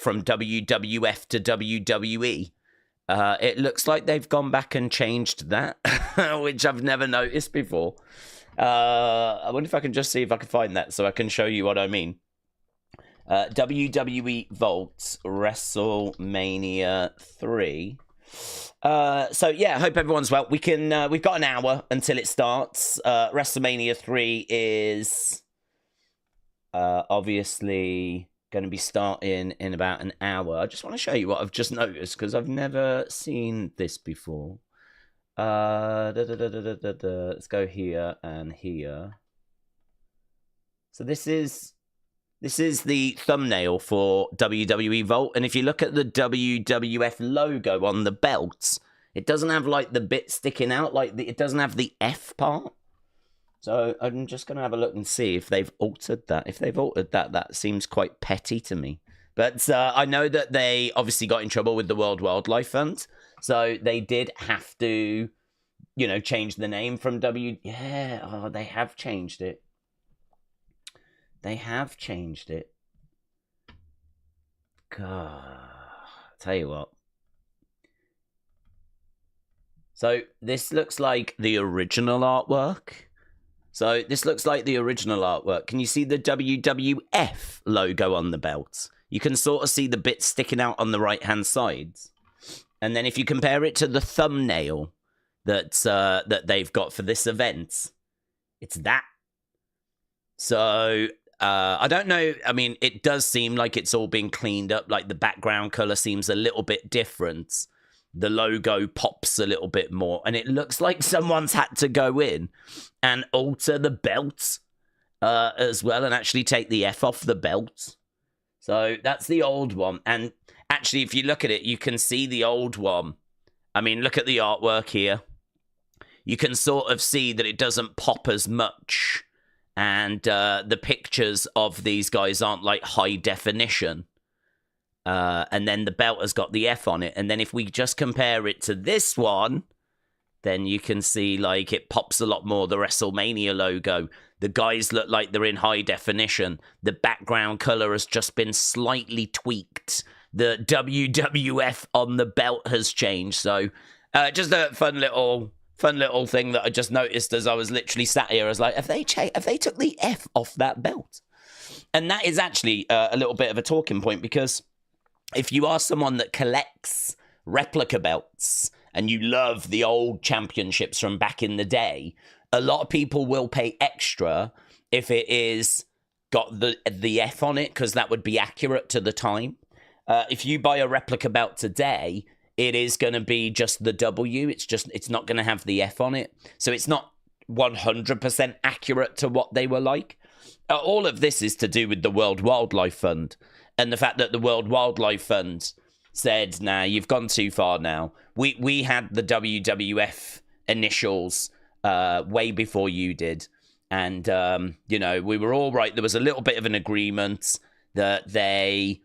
from WWF to WWE. It looks like they've gone back and changed that, which I've never noticed before. I wonder if I can just see if I can find that so I can show you what I mean. WWE Vault WrestleMania 3. So yeah, I hope everyone's well. We've got an hour until it starts. WrestleMania 3 is obviously going to be starting in about an hour. I just want to show you what I've just noticed because I've never seen this before. Let's go here and here. So this is the thumbnail for WWE Vault, and if you look at the WWF logo on the belts, it doesn't have like the bit sticking out, it doesn't have the F part. So I'm just going to have a look and see if they've altered that. If they've altered that, that seems quite petty to me. But I know that they obviously got in trouble with the World Wildlife Fund, so they did have to, you know, change the name from Yeah, oh, they have changed it. They have changed it. God, tell you what. So this looks like the original artwork. Can you see the WWF logo on the belt? You can sort of see the bit sticking out on the right-hand side. And then if you compare it to the thumbnail that they've got for this event, it's that. So I don't know. I mean, it does seem like it's all been cleaned up. Like the background color seems a little bit different. The logo pops a little bit more. And it looks like someone's had to go in and alter the belt as well and actually take the F off the belt. So that's the old one. And actually, if you look at it, you can see the old one. I mean, look at the artwork here. You can sort of see that it doesn't pop as much. And the pictures of these guys aren't like high definition. And then the belt has got the F on it. And then if we just compare it to this one, then you can see like it pops a lot more. The WrestleMania logo. The guys look like they're in high definition. The background color has just been slightly tweaked. The WWF on the belt has changed. So just a fun little thing that I just noticed as I was literally sat here. I was like, have they took the F off that belt? And that is actually a little bit of a talking point, because if you are someone that collects replica belts and you love the old championships from back in the day, a lot of people will pay extra if it is got the F on it, because that would be accurate to the time. If you buy a replica belt today, it is going to be just the W. It's not going to have the F on it. So it's not 100% accurate to what they were like. All of this is to do with the World Wildlife Fund and the fact that the World Wildlife Fund said, nah, you've gone too far now. We had the WWF initials way before you did. And, you know, we were all right. There was a little bit of an agreement that they...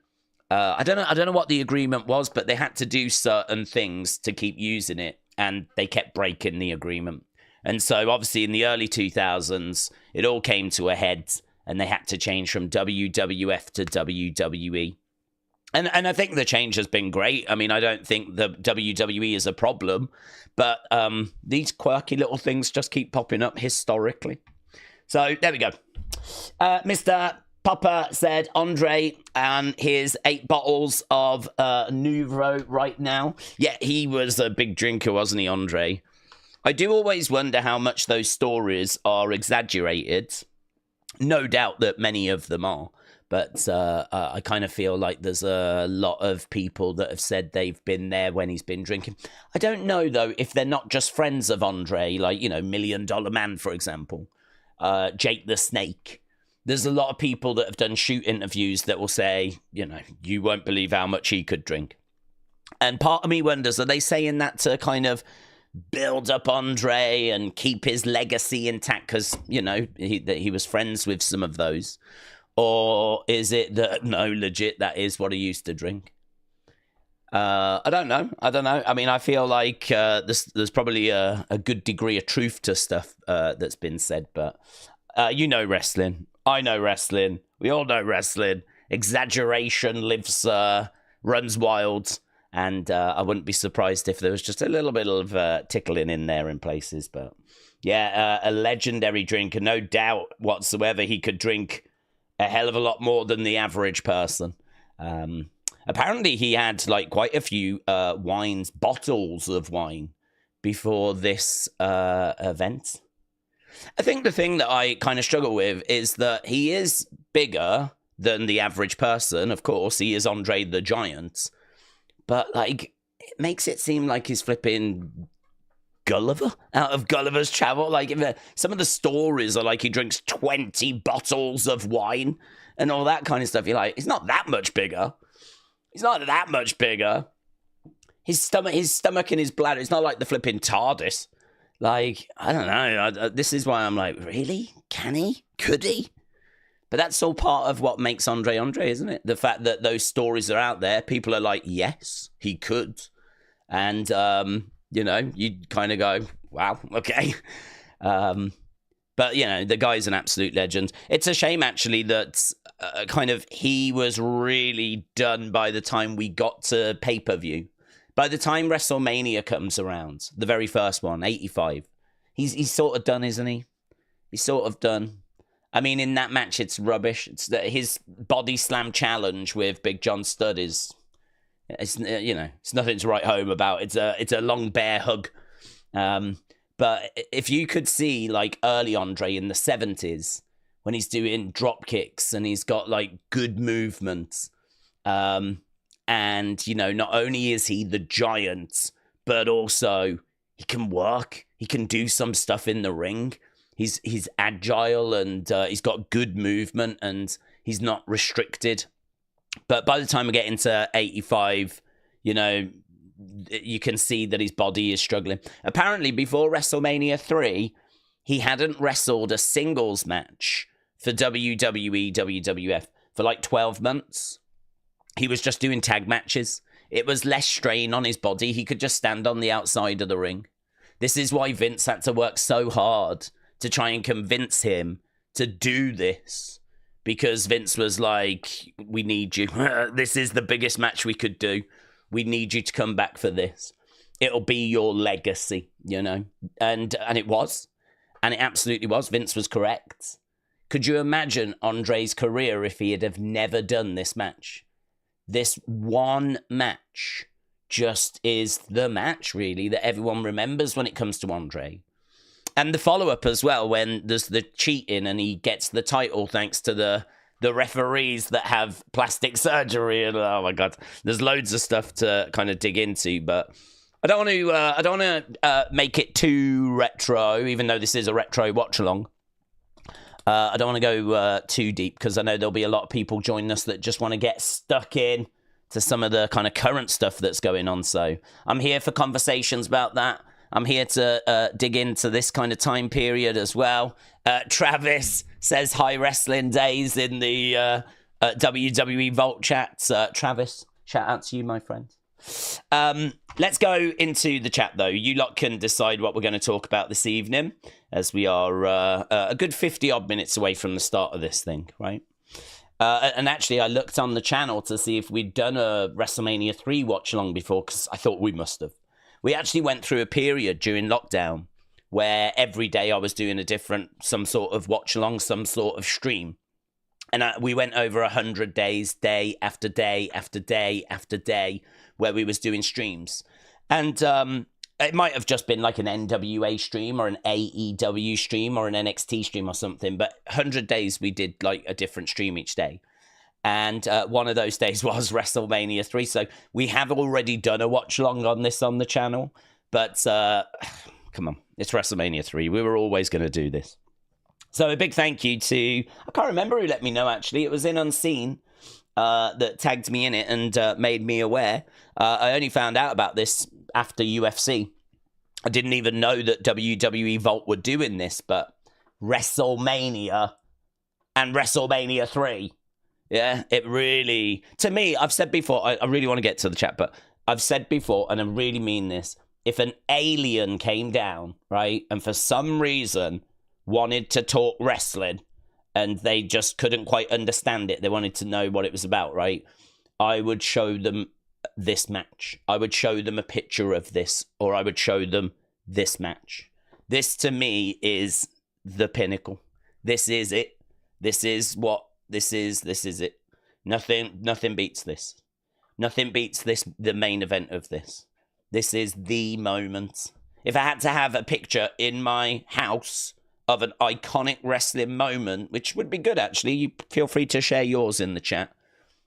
I don't know what the agreement was, but they had to do certain things to keep using it, and they kept breaking the agreement. And so, obviously, in the early 2000s, it all came to a head, and they had to change from WWF to WWE. And I think the change has been great. I mean, I don't think the WWE is a problem, but these quirky little things just keep popping up historically. So, there we go. Mr. Papa said Andre and his 8 bottles of Nouveau right now. Yeah, he was a big drinker, wasn't he, Andre? I do always wonder how much those stories are exaggerated. No doubt that many of them are. But I kind of feel like there's a lot of people that have said they've been there when he's been drinking. I don't know, though, if they're not just friends of Andre, like, you know, $1 Million Man, for example. Jake the Snake. There's a lot of people that have done shoot interviews that will say, you know, you won't believe how much he could drink. And part of me wonders, are they saying that to kind of build up Andre and keep his legacy intact because, you know, he was friends with some of those? Or is it that, no, legit, that is what he used to drink? I don't know. I mean, I feel like there's probably a good degree of truth to stuff that's been said, but you know wrestling. I know wrestling. We all know wrestling. exaggeration runs wild. And I wouldn't be surprised if there was just a little bit of tickling in there in places. But yeah, a legendary drinker, no doubt whatsoever. He could drink a hell of a lot more than the average person. Apparently, he had like quite a few bottles of wine before this event. I think the thing that I kind of struggle with is that he is bigger than the average person. Of course, he is Andre the Giant. But, like, it makes it seem like he's flipping Gulliver out of Gulliver's Travel. Like, some of the stories are like he drinks 20 bottles of wine and all that kind of stuff. You're like, he's not that much bigger. He's not that much bigger. His stomach and his bladder, it's not like the flipping TARDIS. Like, I don't know. This is why I'm like, really? Can he? Could he? But that's all part of what makes Andre, isn't it? The fact that those stories are out there, people are like, yes, he could. And, you kind of go, wow, okay. But, the guy's an absolute legend. It's a shame, actually, that he was really done by the time we got to pay-per-view. By the time WrestleMania comes around, the very first one, 85, he's sort of done, isn't he? He's sort of done. I mean, in that match, it's rubbish. It's that his body slam challenge with Big John Studd it's nothing to write home about. It's a long bear hug. But if you could see like early Andre in the 70s when he's doing drop kicks and he's got like good movement, and not only is he the Giant, but also he can work. He can do some stuff in the ring. He's agile and he's got good movement and he's not restricted. But by the time we get into 85, you can see that his body is struggling. Apparently, before WrestleMania 3, he hadn't wrestled a singles match for WWE WWF for like 12 months. He was just doing tag matches. It was less strain on his body. He could just stand on the outside of the ring. This is why Vince had to work so hard to try and convince him to do this, because Vince was like, we need you. This is the biggest match we could do. We need you to come back for this. It'll be your legacy, And it was. And it absolutely was. Vince was correct. Could you imagine Andre's career if he had have never done this match? This one match just is the match, really, that everyone remembers when it comes to Andre. And the follow-up as well, when there's the cheating and he gets the title thanks to the referees that have plastic surgery. And oh my God, there's loads of stuff to kind of dig into. But I don't want to make it too retro, even though this is a retro watch-along. I don't want to go too deep because I know there'll be a lot of people joining us that just want to get stuck in to some of the kind of current stuff that's going on. So I'm here for conversations about that. I'm here to dig into this kind of time period as well. Travis says, hi, wrestling days in the WWE Vault chat. Travis, shout out to you, my friend. Let's go into the chat, though. You lot can decide what we're going to talk about this evening, as we are a good 50-odd minutes away from the start of this thing, right? And actually, I looked on the channel to see if we'd done a WrestleMania 3 watch-along before, because I thought we must have. We actually went through a period during lockdown where every day I was doing some sort of watch-along, some sort of stream. And we went over 100 days, day after day after day after day, where we was doing streams. And it might have just been like an NWA stream or an AEW stream or an NXT stream or something. But 100 days we did like a different stream each day. And one of those days was WrestleMania 3. So we have already done a watch-along on this on the channel. But come on, it's WrestleMania 3. We were always going to do this. So a big thank you to, I can't remember who let me know, actually. It was in Unseen that tagged me in it and made me aware. I only found out about this after UFC. I didn't even know that WWE Vault were doing this, but WrestleMania and WrestleMania 3. Yeah, it really, to me, I've said before, I really want to get to the chat, but I've said before, and I really mean this, if an alien came down, right, and for some reason wanted to talk wrestling, and they just couldn't quite understand it. They wanted to know what it was about, right? I would show them this match. I would show them a picture of this, or I would show them this match. This, to me, is the pinnacle. This is it. This is what this is. This is it. Nothing beats this. Nothing beats this, the main event of this. This is the moment. If I had to have a picture in my house of an iconic wrestling moment, which would be good, actually, you feel free to share yours in the chat.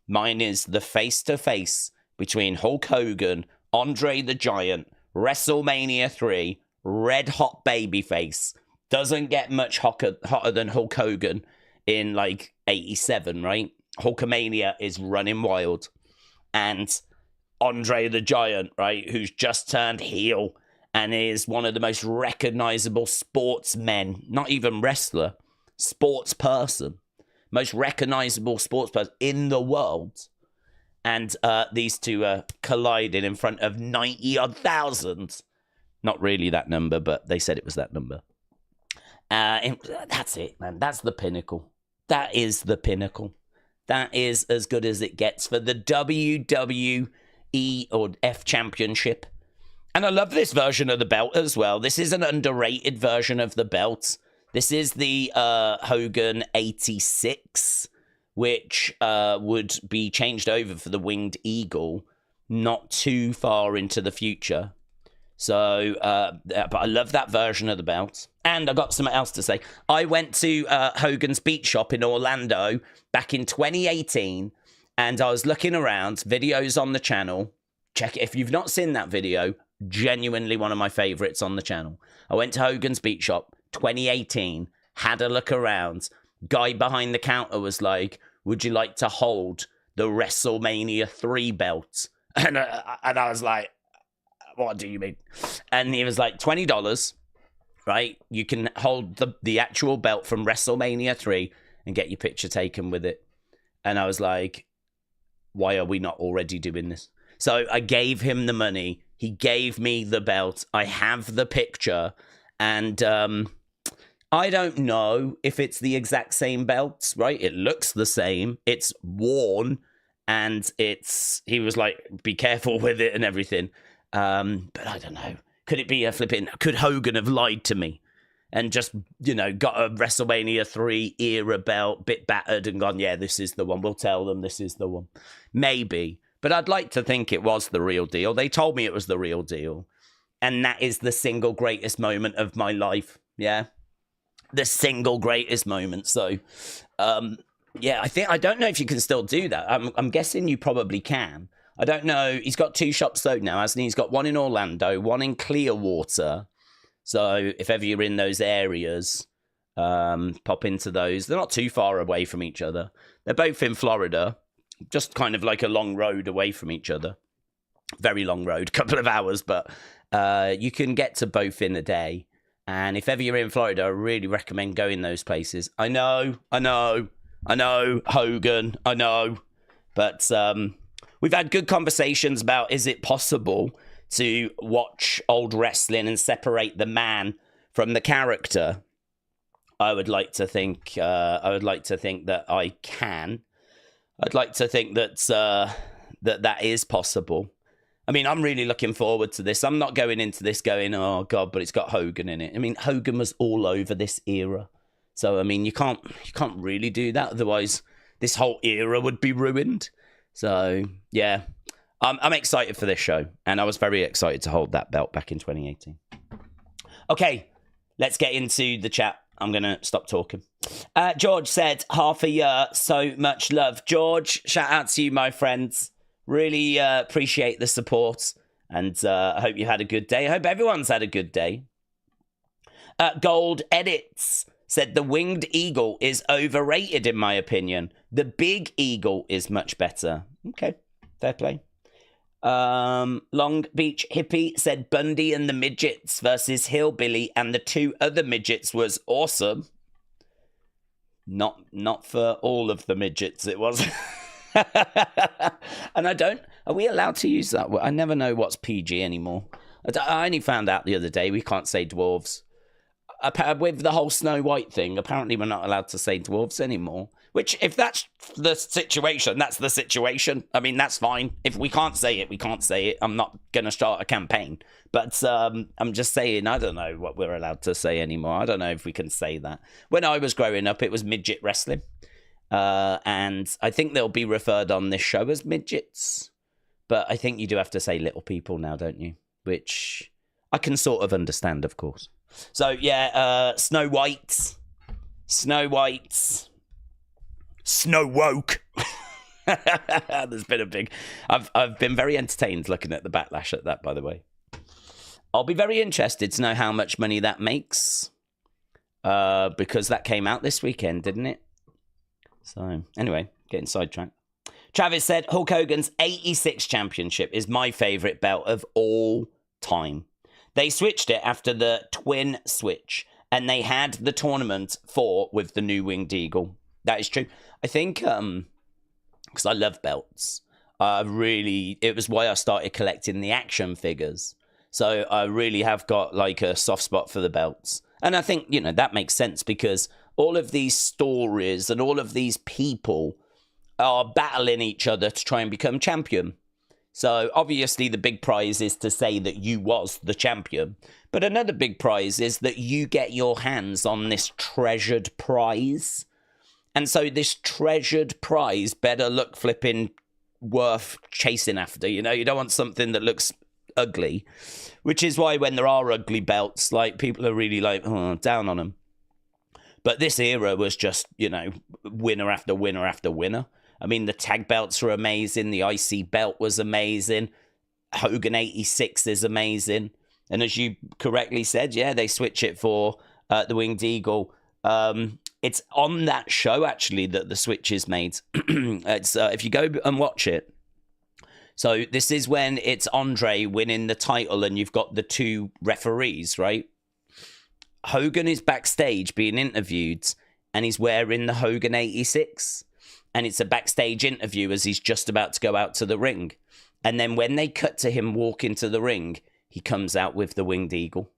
Mine is the face-to-face between Hulk Hogan, Andre the Giant, WrestleMania 3, red hot babyface. Doesn't get much hotter than Hulk Hogan in like 87, right? Hulkamania is running wild. And Andre the Giant, right, who's just turned heel and is one of the most recognizable sportsmen, not even wrestler, sports person, most recognizable sports person in the world. And these two collided in front of 90-odd thousand. Not really that number, but they said it was that number. That's it, man. That's the pinnacle. That is the pinnacle. That is as good as it gets for the WWE or F Championship. And I love this version of the belt as well. This is an underrated version of the belt. This is the Hogan 86, which would be changed over for the Winged Eagle not too far into the future. So, but I love that version of the belt. And I got something else to say. I went to Hogan's Beat Shop in Orlando back in 2018, and I was looking around, videos on the channel. Check it if you've not seen that video. Genuinely one of my favorites on the channel. I went to Hogan's Beat Shop 2018, had a look around. Guy behind the counter was like, "Would you like to hold the WrestleMania 3 belt?" And I was like, "What do you mean?" And he was like, $20, right? You can hold the actual belt from WrestleMania 3 and get your picture taken with it. And I was like, why are we not already doing this? So I gave him the money. He gave me the belt. I have the picture. And I don't know if it's the exact same belt, right? It looks the same. It's worn. And he was like, be careful with it and everything. But I don't know. Could it be could Hogan have lied to me and just, got a WrestleMania 3 era belt, bit battered and gone, yeah, this is the one. We'll tell them this is the one. Maybe. But I'd like to think it was the real deal. They told me it was the real deal. And that is the single greatest moment of my life. Yeah. The single greatest moment. So, yeah, I don't know if you can still do that. I'm guessing you probably can. I don't know. He's got 2 shops though now, hasn't he? He's got one in Orlando, one in Clearwater. So if ever you're in those areas, pop into those. They're not too far away from each other. They're both in Florida, just kind of like a long road away from each other. Very long road, couple of hours, but you can get to both in a day. And if ever you're in Florida, I really recommend going those places. I know, Hogan, I know. But we've had good conversations about, is it possible to watch old wrestling and separate the man from the character? I would like to think that I can. I'd like to think that that is possible. I mean, I'm really looking forward to this. I'm not going into this going, oh God, but it's got Hogan in it. I mean, Hogan was all over this era. So I mean, you can't really do that. Otherwise, this whole era would be ruined. So yeah, I'm excited for this show, and I was very excited to hold that belt back in 2018. Okay, let's get into the chat. I'm going to stop talking. George said, half a year, so much love. George, shout out to you, my friends. Really appreciate the support, and I hope you had a good day. I hope everyone's had a good day. Gold Edits said, the Winged Eagle is overrated, in my opinion. The Big Eagle is much better. Okay, fair play. Long Beach Hippie said, Bundy and the Midgets versus Hillbilly and the 2 other midgets was awesome. Not for all of the midgets, it was. And are we allowed to use that word? I never know what's PG anymore. I only found out the other day we can't say dwarves. with the whole Snow White thing, apparently we're not allowed to say dwarves anymore. Which, if that's the situation, that's the situation. I mean, that's fine. If we can't say it, we can't say it. I'm not going to start a campaign. But I'm just saying, I don't know what we're allowed to say anymore. I don't know if we can say that. When I was growing up, it was midget wrestling. And I think they'll be referred on this show as midgets. But I think you do have to say little people now, don't you? Which I can sort of understand, of course. So, yeah, Snow White. Snow White. Snow Woke. There's been a big... I've been very entertained looking at the backlash at that, by the way. I'll be very interested to know how much money that makes. Because that came out this weekend, didn't it? So, anyway, getting sidetracked. Travis said, Hulk Hogan's 86 championship is my favourite belt of all time. They switched it after the twin switch, and they had the tournament with the new Winged Eagle. That is true. I think, because I love belts, it was why I started collecting the action figures. So I really have got like a soft spot for the belts. And I think, that makes sense because all of these stories and all of these people are battling each other to try and become champion. So obviously the big prize is to say that you was the champion. But another big prize is that you get your hands on this treasured prize. And so this treasured prize better look flipping worth chasing after. You don't want something that looks ugly. Which is why when there are ugly belts, like people are really like, down on them. But this era was just, winner after winner after winner. I mean, the tag belts are amazing. The IC belt was amazing. Hogan 86 is amazing. And as you correctly said, yeah, they switch it for the Winged Eagle. It's on that show, actually, that the switch is made. It's if you go and watch it. So this is when it's Andre winning the title and you've got the two referees, right? Hogan is backstage being interviewed and he's wearing the Hogan 86. And it's a backstage interview as he's just about to go out to the ring. And then when they cut to him walk into the ring, he comes out with the Winged Eagle.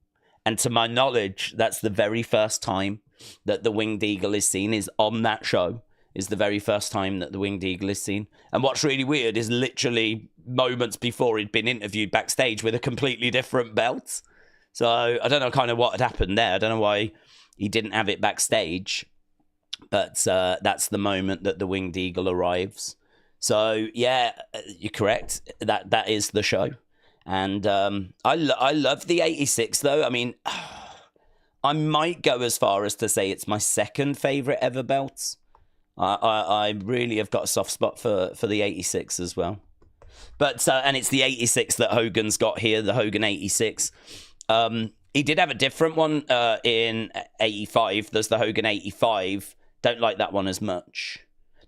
And to my knowledge, that's the very first time that the Winged Eagle is seen, is on that show, is the very first time that the Winged Eagle is seen. And what's really weird is literally moments before he'd been interviewed backstage with a completely different belt. So I don't know kind of what had happened there. I don't know why he didn't have it backstage. But that's the moment that the Winged Eagle arrives. So, yeah, you're correct. That is the show. And I love the 86, though. I mean, I might go as far as to say it's my second favourite ever belt. I really have got a soft spot for the 86 as well. But and it's the 86 that Hogan's got here, the Hogan 86. He did have a different one in 85. There's the Hogan 85. Don't like that one as much.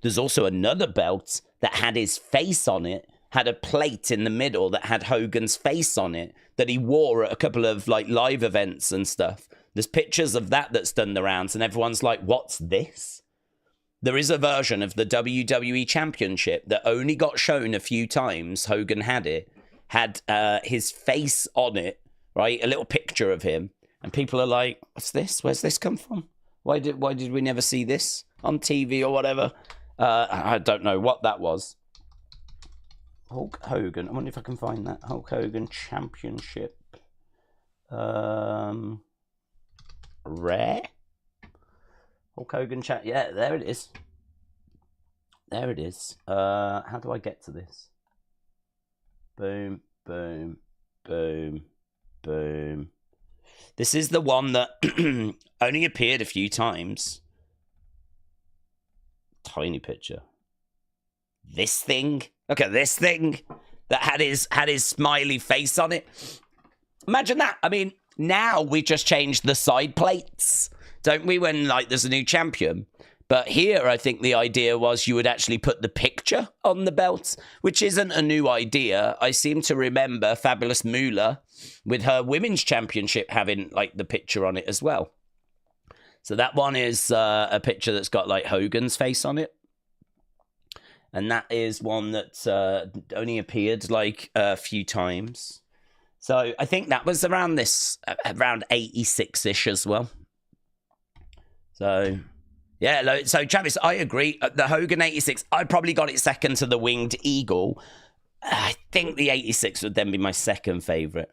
There's also another belt that had his face on it, had a plate in the middle that had Hogan's face on it, that he wore at a couple of like live events and stuff. There's pictures of that's done the rounds, and everyone's like, what's this? There is a version of the WWE Championship that only got shown a few times. Hogan had it, had his face on it, right? A little picture of him. And people are like, what's this? Where's this come from? Why did we never see this on TV or whatever? I don't know what that was. Hulk Hogan. I wonder if I can find that. Hulk Hogan Championship. Rare? Hulk Hogan chat. Yeah, there it is. There it is. How do I get to this? Boom, boom, boom, boom. This is the one that only appeared a few times. Tiny picture. This thing. Look at this thing that had his smiley face on it. Imagine that. I mean, now we just changed the side plates, don't we? When like there's a new champion. But here, I think the idea was you would actually put the picture on the belt, which isn't a new idea. I seem to remember Fabulous Moolah with her women's championship having like the picture on it as well. So that one is a picture that's got like Hogan's face on it. And that is one that only appeared like a few times. So I think that was around 86-ish as well. So, yeah. So, Travis, I agree. The Hogan 86, I probably got it second to the Winged Eagle. I think the 86 would then be my second favourite.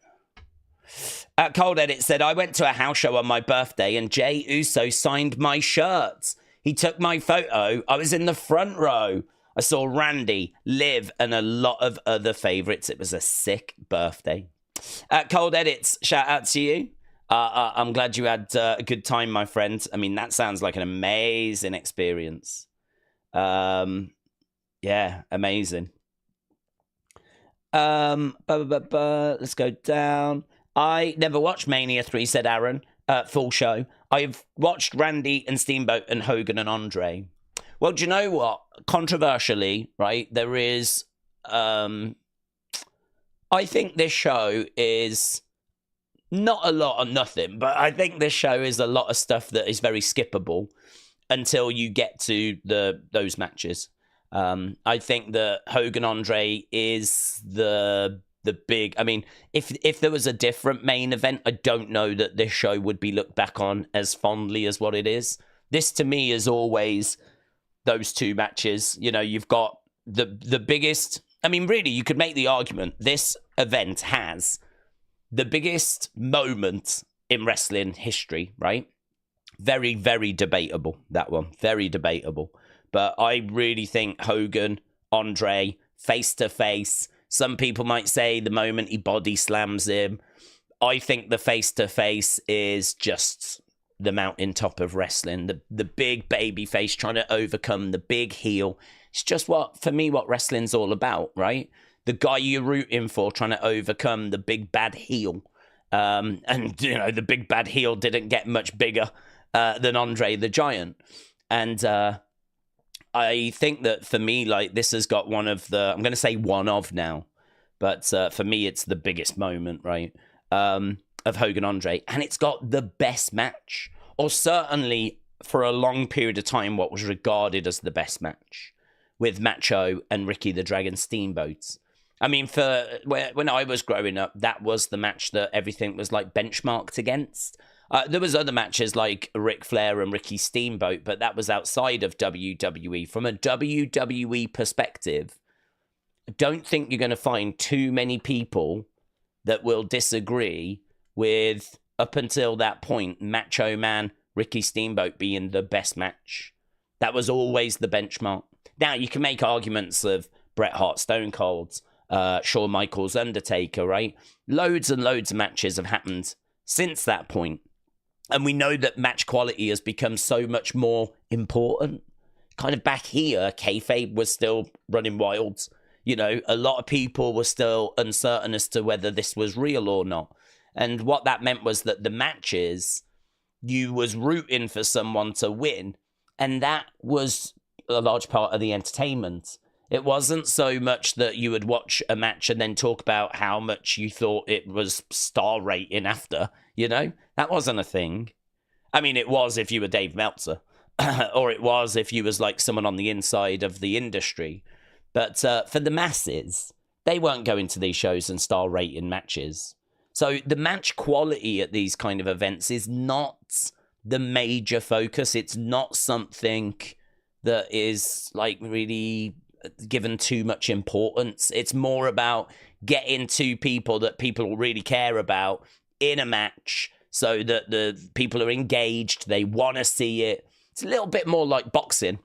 Cold Edit said, I went to a house show on my birthday and Jey Uso signed my shirt. He took my photo. I was in the front row. I saw Randy, Liv, and a lot of other favourites. It was a sick birthday. Cold Edits, shout out to you. I'm glad you had a good time, my friend. I mean, that sounds like an amazing experience. Yeah, amazing. Let's go down. I never watched Mania 3, said Aaron. Full show. I've watched Randy and Steamboat and Hogan and Andre. Well, do you know what? Controversially, right, there is... I think this show is not a lot of nothing, but I think this show is a lot of stuff that is very skippable until you get to those matches. I think that Hogan Andre is the big... I mean, if there was a different main event, I don't know that this show would be looked back on as fondly as what it is. This, to me, is always those two matches. You know, you've got the biggest... I mean, really, you could make the argument this event has the biggest moment in wrestling history, right? Very, very debatable, that one. Very debatable. But I really think Hogan, Andre, face-to-face. Some people might say the moment he body slams him. I think the face-to-face is just the mountaintop of wrestling. The big baby face trying to overcome the big heel. It's just for me, what wrestling's all about, right? The guy you're rooting for trying to overcome the big bad heel. And, you know, the big bad heel didn't get much bigger than Andre the Giant. And I think that for me, like, this has got one of I'm going to say one of now, but for me, it's the biggest moment, right, of Hogan Andre. And it's got the best match, or certainly for a long period of time, what was regarded as the best match, with Macho and Ricky the Dragon Steamboat. I mean, when I was growing up, that was the match that everything was like benchmarked against. There was other matches like Ric Flair and Ricky Steamboat, but that was outside of WWE. From a WWE perspective, I don't think you're going to find too many people that will disagree with, up until that point, Macho Man, Ricky Steamboat being the best match. That was always the benchmark. Now, you can make arguments of Bret Hart, Stone Cold, Shawn Michaels, Undertaker, right? Loads and loads of matches have happened since that point. And we know that match quality has become so much more important. Kind of back here, kayfabe was still running wild. You know, a lot of people were still uncertain as to whether this was real or not. And what that meant was that the matches, you was rooting for someone to win. And that was a large part of the entertainment. It wasn't so much that you would watch a match and then talk about how much you thought it was star rating after, you know? That wasn't a thing. I mean, it was if you were Dave Meltzer, or it was if you was like someone on the inside of the industry. But for the masses, they weren't going to these shows and star rating matches. So the match quality at these kind of events is not the major focus. It's not something that is like really given too much importance. It's more about getting two people that people really care about in a match so that the people are engaged, they want to see it. It's a little bit more like boxing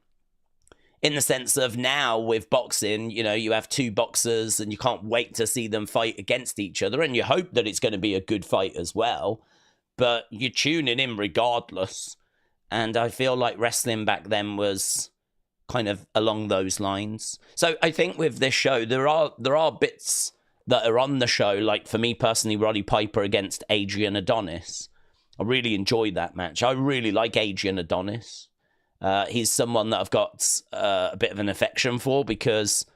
in the sense of now with boxing, you know, you have two boxers and you can't wait to see them fight against each other, and you hope that it's going to be a good fight as well, but you're tuning in regardless. And I feel like wrestling back then was kind of along those lines. So I think with this show, there are bits that are on the show, like for me personally, Roddy Piper against Adrian Adonis. I really enjoyed that match. I really like Adrian Adonis. He's someone that I've got a bit of an affection for, because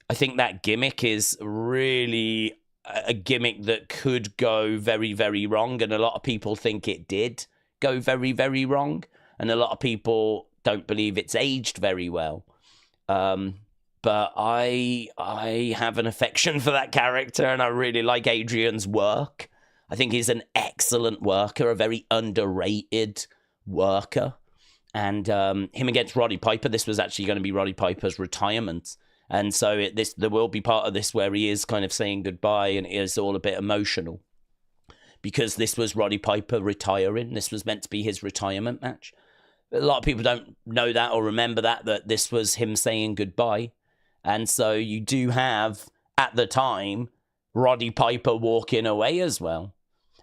I think that gimmick is really a gimmick that could go very, very wrong, and a lot of people think it did go very, very wrong, and a lot of people don't believe it's aged very well. But I have an affection for that character, and I really like Adrian's work. I think he's an excellent worker, a very underrated worker. and him against Roddy Piper. This was actually going to be Roddy Piper's retirement. And so there will be part of this where he is kind of saying goodbye, and it is all a bit emotional. Because this was Roddy Piper retiring. This was meant to be his retirement match. A lot of people don't know that or remember that this was him saying goodbye. And so you do have, at the time, Roddy Piper walking away as well.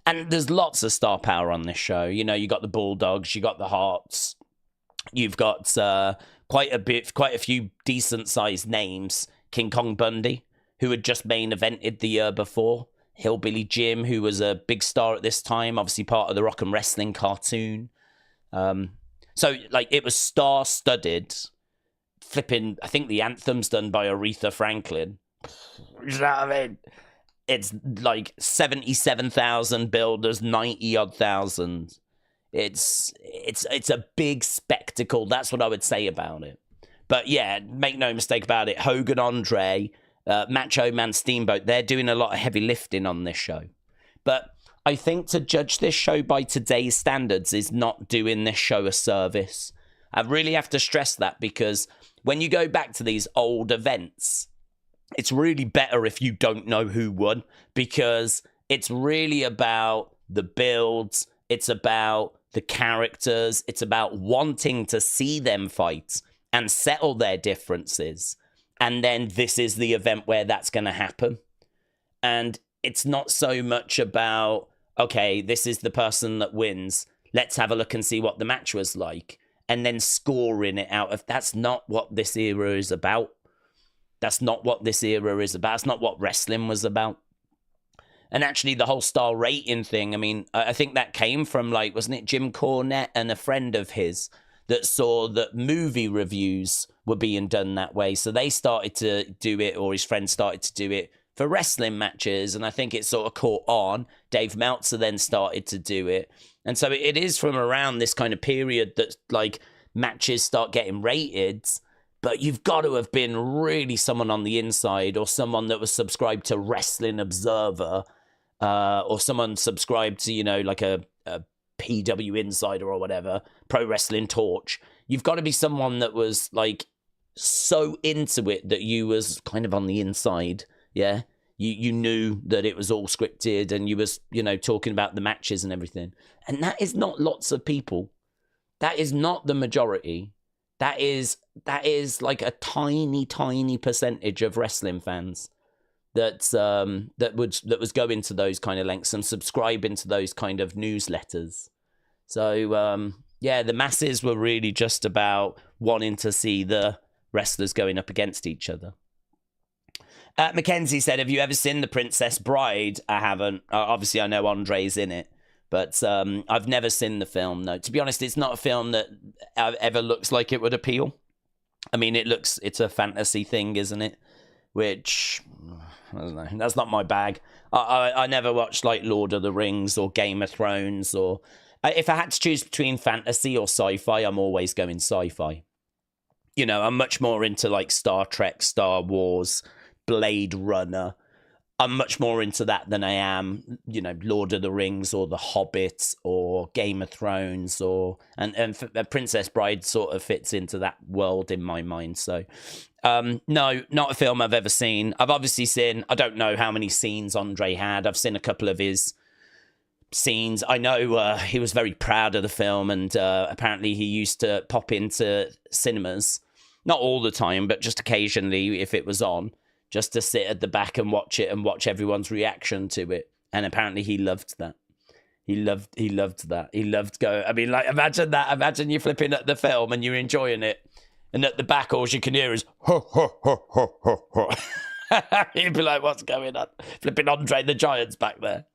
And there's lots of star power on this show. You know, you got the Bulldogs, you got the Hearts, you've got quite a few decent-sized names. King Kong Bundy, who had just main evented the year before. Hillbilly Jim, who was a big star at this time, obviously part of the Rock and Wrestling cartoon. So, like, it was star-studded. Flipping, I think the anthem's done by Aretha Franklin. You know what I mean? It's like 77,000 builders, 90-odd thousand. It's a big spectacle. That's what I would say about it. But yeah, make no mistake about it. Hogan, Andre, Macho Man, Steamboat, they're doing a lot of heavy lifting on this show. But I think to judge this show by today's standards is not doing this show a service. I really have to stress that, because when you go back to these old events, it's really better if you don't know who won, because it's really about the builds, it's about the characters, it's about wanting to see them fight and settle their differences. And then this is the event where that's going to happen. And it's not so much about, okay, this is the person that wins, let's have a look and see what the match was like, and then scoring it out of. That's not what this era is about. That's not what this era is about. It's not what wrestling was about. And actually, the whole star rating thing, I mean, I think that came from, like, wasn't it Jim Cornette and a friend of his that saw that movie reviews were being done that way. So they started to do it, or his friend started to do it for wrestling matches. And I think it sort of caught on. Dave Meltzer then started to do it. And so it is from around this kind of period that, like, matches start getting rated. But you've got to have been really someone on the inside, or someone that was subscribed to Wrestling Observer, or someone subscribed to, you know, like a PW Insider or whatever, Pro Wrestling Torch. You've got to be someone that was, like, so into it that you was kind of on the inside, yeah? You knew that it was all scripted, and you was, you know, talking about the matches and everything. And that is not lots of people. That is not the majority. That is like a tiny, tiny percentage of wrestling fans that was going to those kind of lengths and subscribing to those kind of newsletters. So yeah, the masses were really just about wanting to see the wrestlers going up against each other. Mackenzie said, have you ever seen The Princess Bride? I haven't. Obviously, I know Andre's in it, but I've never seen the film, no. To be honest, it's not a film that ever looks like it would appeal. I mean, it's a fantasy thing, isn't it? Which, I don't know, that's not my bag. I never watched, like, Lord of the Rings or Game of Thrones, or... if I had to choose between fantasy or sci-fi, I'm always going sci-fi. You know, I'm much more into, like, Star Trek, Star Wars, Blade Runner. I'm much more into that than I am, you know, Lord of the Rings or The Hobbit or Game of Thrones, or and Princess Bride sort of fits into that world in my mind. So, no, not a film I've ever seen. I've obviously seen, I don't know how many scenes Andre had. I've seen a couple of his scenes. I know he was very proud of the film, and apparently he used to pop into cinemas, not all the time, but just occasionally if it was on, just to sit at the back and watch it and watch everyone's reaction to it. And apparently he loved that. He loved that. He loved I mean, like, imagine that. Imagine you're flipping at the film and you're enjoying it, and at the back all you can hear is ho, ho, ho, ho, ho, ho. You'd be like, what's going on? Flipping Andre the Giant's back there.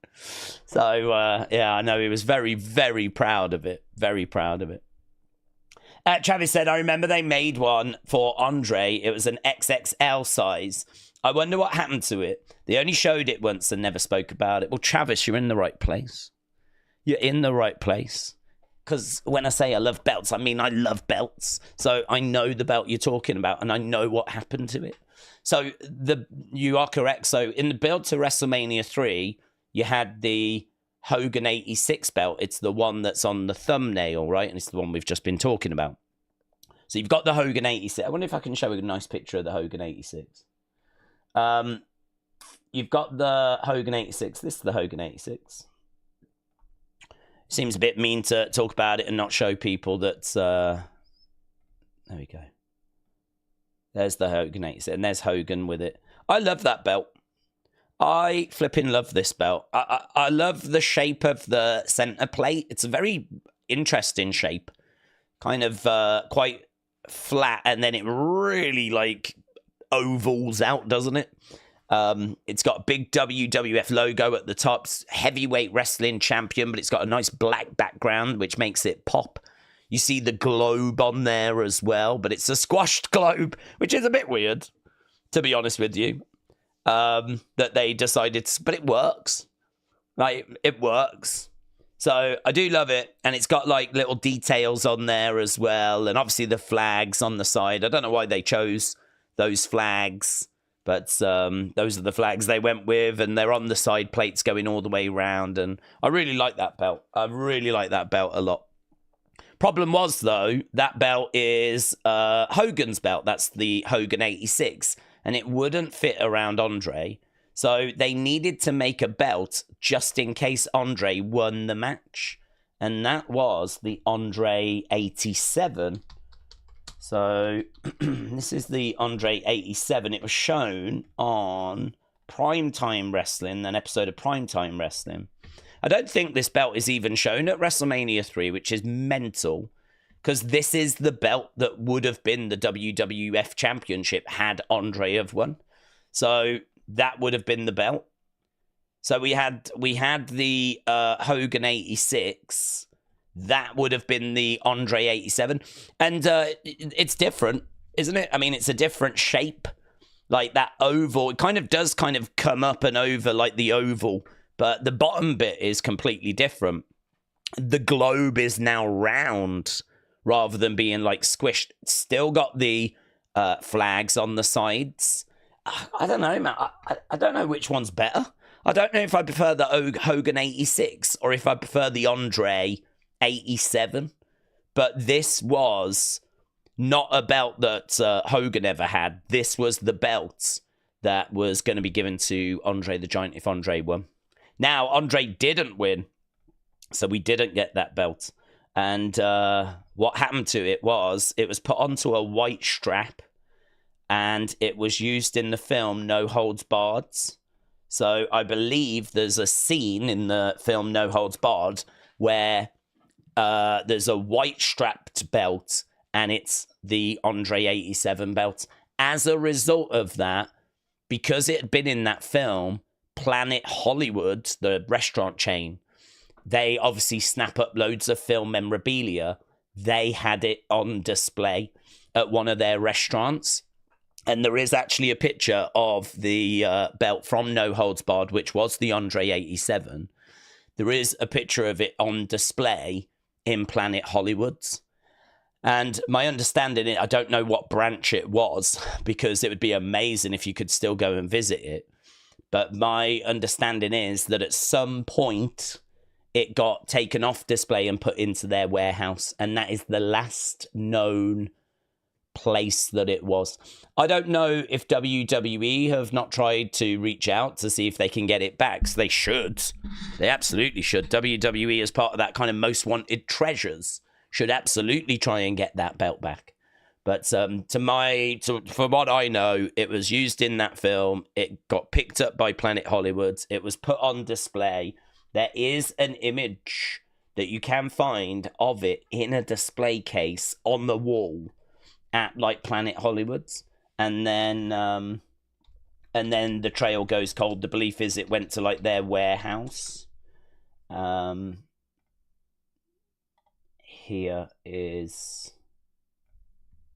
So, yeah, I know he was very, very proud of it. Very proud of it. Travis said, I remember they made one for Andre. It was an XXL size. I wonder what happened to it. They only showed it once and never spoke about it. Well, Travis, you're in the right place. You're in the right place. Because when I say I love belts, I mean I love belts. So I know the belt you're talking about, and I know what happened to it. So you are correct. So in the build to WrestleMania 3, you had the Hogan 86 belt. It's the one that's on the thumbnail, right? And it's the one we've just been talking about. So you've got the Hogan 86. I wonder if I can show a nice picture of the Hogan 86. You've got the Hogan 86. This is the Hogan 86. Seems a bit mean to talk about it and not show people that... there we go. There's the Hogan 86. And there's Hogan with it. I love that belt. I flipping love this belt. I love the shape of the center plate. It's a very interesting shape. Kind of quite flat, and then it really, like, ovals out, doesn't it? It's got a big WWF logo at the top. It's heavyweight wrestling champion, but it's got a nice black background, which makes it pop. You see the globe on there as well, but it's a squashed globe, which is a bit weird, to be honest with you. That they decided, but it works. Like, it works. So I do love it, and it's got like little details on there as well, and obviously the flags on the side. I don't know why they chose those flags, but those are the flags they went with, and they're on the side plates going all the way around, and I really like that belt. I really like that belt a lot. Problem was, though, that belt is Hogan's belt. That's the Hogan 86, and it wouldn't fit around Andre. So they needed to make a belt just in case Andre won the match. And that was the Andre 87. So this is the Andre 87. It was shown on Primetime Wrestling, an episode of Primetime Wrestling. I don't think this belt is even shown at WrestleMania 3, which is mental. Because this is the belt that would have been the WWF Championship had Andre have won. So that would have been the belt. So we had the Hogan 86. That would have been the Andre 87. And it's different, isn't it? I mean, it's a different shape. Like that oval. It kind of does kind of come up and over like the oval. But the bottom bit is completely different. The globe is now round rather than being like squished. It's still got the flags on the sides. I don't know, man. I don't know which one's better. I don't know if I prefer the Hogan 86 or if I prefer the Andre 87. But this was not a belt that Hogan ever had. This was the belt that was going to be given to Andre the Giant if Andre won. Now, Andre didn't win, so we didn't get that belt. And what happened to it was put onto a white strap, and it was used in the film No Holds Barred. So I believe there's a scene in the film No Holds Barred where there's a white strapped belt, and it's the Andre 87 belt. As a result of that, because it had been in that film, Planet Hollywood, the restaurant chain, they obviously snap up loads of film memorabilia. They had it on display at one of their restaurants. And there is actually a picture of the belt from No Holds Barred, which was the Andre 87. There is a picture of it on display in Planet Hollywood's. And my understanding, I don't know what branch it was, because it would be amazing if you could still go and visit it. But my understanding is that at some point it got taken off display and put into their warehouse. And that is the last known place that it was. I don't know if WWE have not tried to reach out to see if they can get it back. So they should. They absolutely should. WWE, as part of that kind of most wanted treasures, should absolutely try and get that belt back. But from what I know, it was used in that film. It got picked up by Planet Hollywood. It was put on display. There is an image that you can find of it in a display case on the wall at like Planet Hollywood's. And then the trail goes cold. The belief is it went to like their warehouse. Here is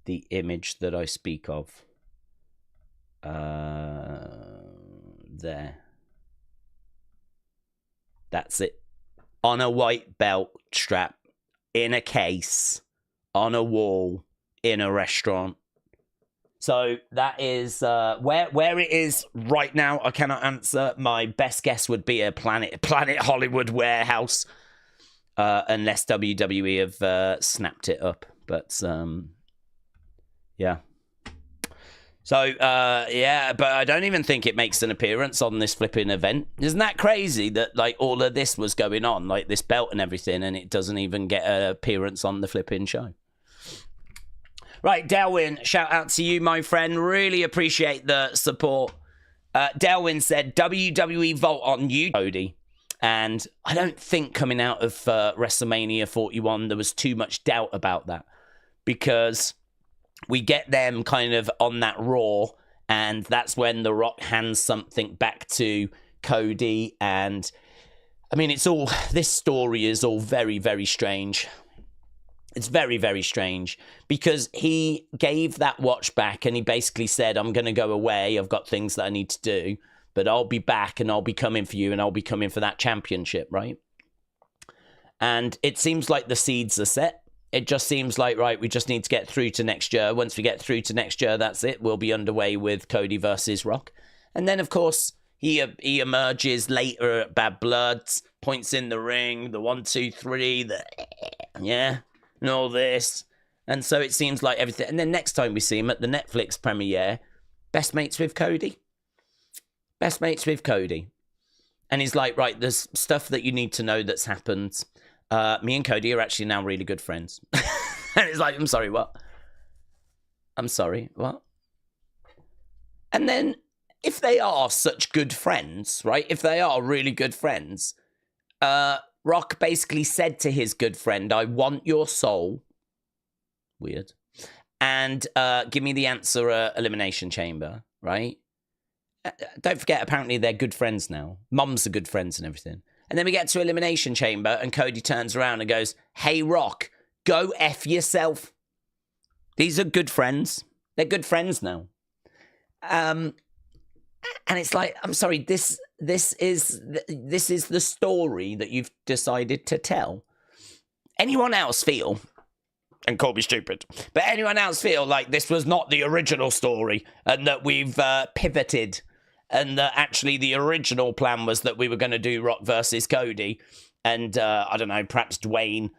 the image that I speak of. There. That's it. On a white belt strap, in a case, on a wall, in a restaurant. So that is where it is right now. I cannot answer. My best guess would be a Planet Hollywood warehouse, unless WWE have snapped it up. But yeah. So yeah, but I don't even think it makes an appearance on this flipping event. Isn't that crazy that like all of this was going on, like this belt and everything, and it doesn't even get an appearance on the flipping show? Right, Delwyn, shout out to you, my friend. Really appreciate the support. Delwyn said, WWE Vault on you, Cody. And I don't think coming out of WrestleMania 41, there was too much doubt about that. Because we get them kind of on that Raw, and that's when The Rock hands something back to Cody. And, I mean, this story is all very, very strange. It's very, very strange because he gave that watch back and he basically said, I'm going to go away. I've got things that I need to do, but I'll be back and I'll be coming for you and I'll be coming for that championship, right? And it seems like the seeds are set. It just seems like, right, we just need to get through to next year. Once we get through to next year, that's it. We'll be underway with Cody versus Rock. And then, of course, he emerges later at Bad Blood, points in the ring, the 1, 2, 3, yeah. And all this. And so it seems like everything. And then next time we see him at the Netflix premiere, best mates with Cody. Best mates with Cody. And he's like, right, there's stuff that you need to know that's happened. Me and Cody are actually now really good friends. And it's like, I'm sorry, what? I'm sorry, what? And then if they are such good friends, right? If they are really good friends, Rock basically said to his good friend, I want your soul. Weird. And give me the answer Elimination Chamber, right? Don't forget, apparently they're good friends now. Mums are good friends and everything. And then we get to Elimination Chamber and Cody turns around and goes, hey, Rock, go F yourself. These are good friends. They're good friends now. And it's like, I'm sorry, this is the story that you've decided to tell. Anyone else feel, and call me stupid, but anyone else feel like this was not the original story and that we've pivoted and that actually the original plan was that we were going to do Rock versus Cody and, I don't know, perhaps Dwayne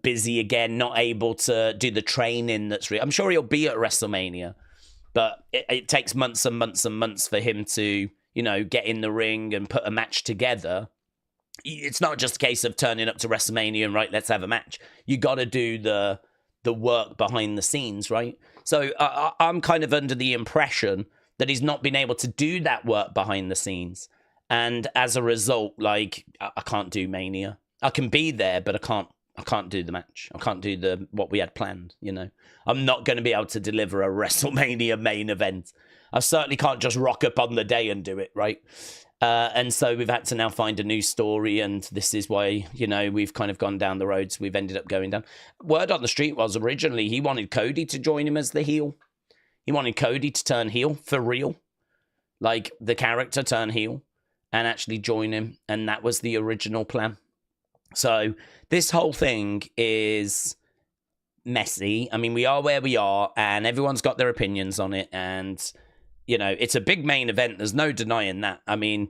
busy again, not able to do the training that's real. I'm sure he'll be at WrestleMania, but it takes months and months and months for him to, you know, get in the ring and put a match together. It's not just a case of turning up to WrestleMania and, right, let's have a match. You got to do the work behind the scenes, right? So I'm kind of under the impression that he's not been able to do that work behind the scenes. And as a result, like, I can't do Mania. I can be there, but I can't do the match. I can't do what we had planned, you know. I'm not going to be able to deliver a WrestleMania main event. I certainly can't just rock up on the day and do it, right? And so we've had to now find a new story, and this is why, you know, we've kind of gone down the roads we've ended up going down. Word on the street was originally he wanted Cody to join him as the heel. He wanted Cody to turn heel for real. Like, the character turn heel and actually join him, and that was the original plan. So this whole thing is messy. I mean, we are where we are, and everyone's got their opinions on it, and, you know, it's a big main event. There's no denying that. I mean,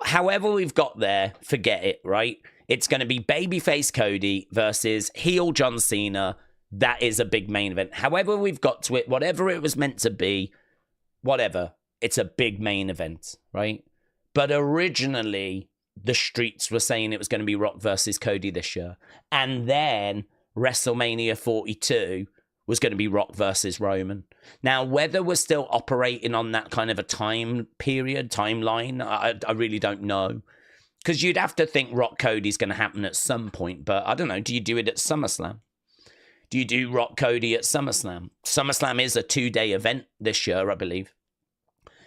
however we've got there, forget it, right? It's going to be babyface Cody versus heel John Cena. That is a big main event. However we've got to it, whatever it was meant to be, whatever, it's a big main event, right? But originally, the streets were saying it was going to be Rock versus Cody this year. And then WrestleMania 42 was going to be Rock versus Roman. Now, whether we're still operating on that kind of a timeline, I really don't know. Because you'd have to think Rock Cody's going to happen at some point. But I don't know, do you do it at SummerSlam? Do you do Rock Cody at SummerSlam? SummerSlam is a 2-day event this year, I believe.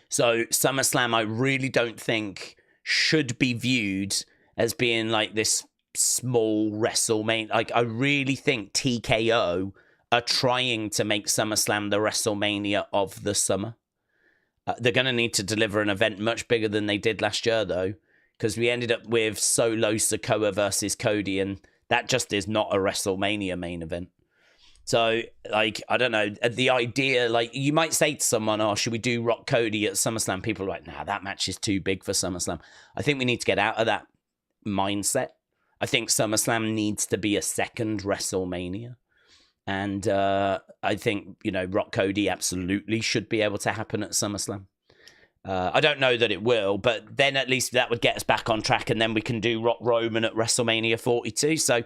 So SummerSlam, I really don't think should be viewed as being like this small WrestleMania. Like, I really think TKO are trying to make SummerSlam the WrestleMania of the summer. They're going to need to deliver an event much bigger than they did last year, though, because we ended up with Solo Sikoa versus Cody, and that just is not a WrestleMania main event. So, like, I don't know, the idea, like, you might say to someone, oh, should we do Rock Cody at SummerSlam? People are like, nah, that match is too big for SummerSlam. I think we need to get out of that mindset. I think SummerSlam needs to be a second WrestleMania. And I think, you know, Rock Cody absolutely should be able to happen at SummerSlam. I don't know that it will, but then at least that would get us back on track, and then we can do Rock Roman at WrestleMania 42. So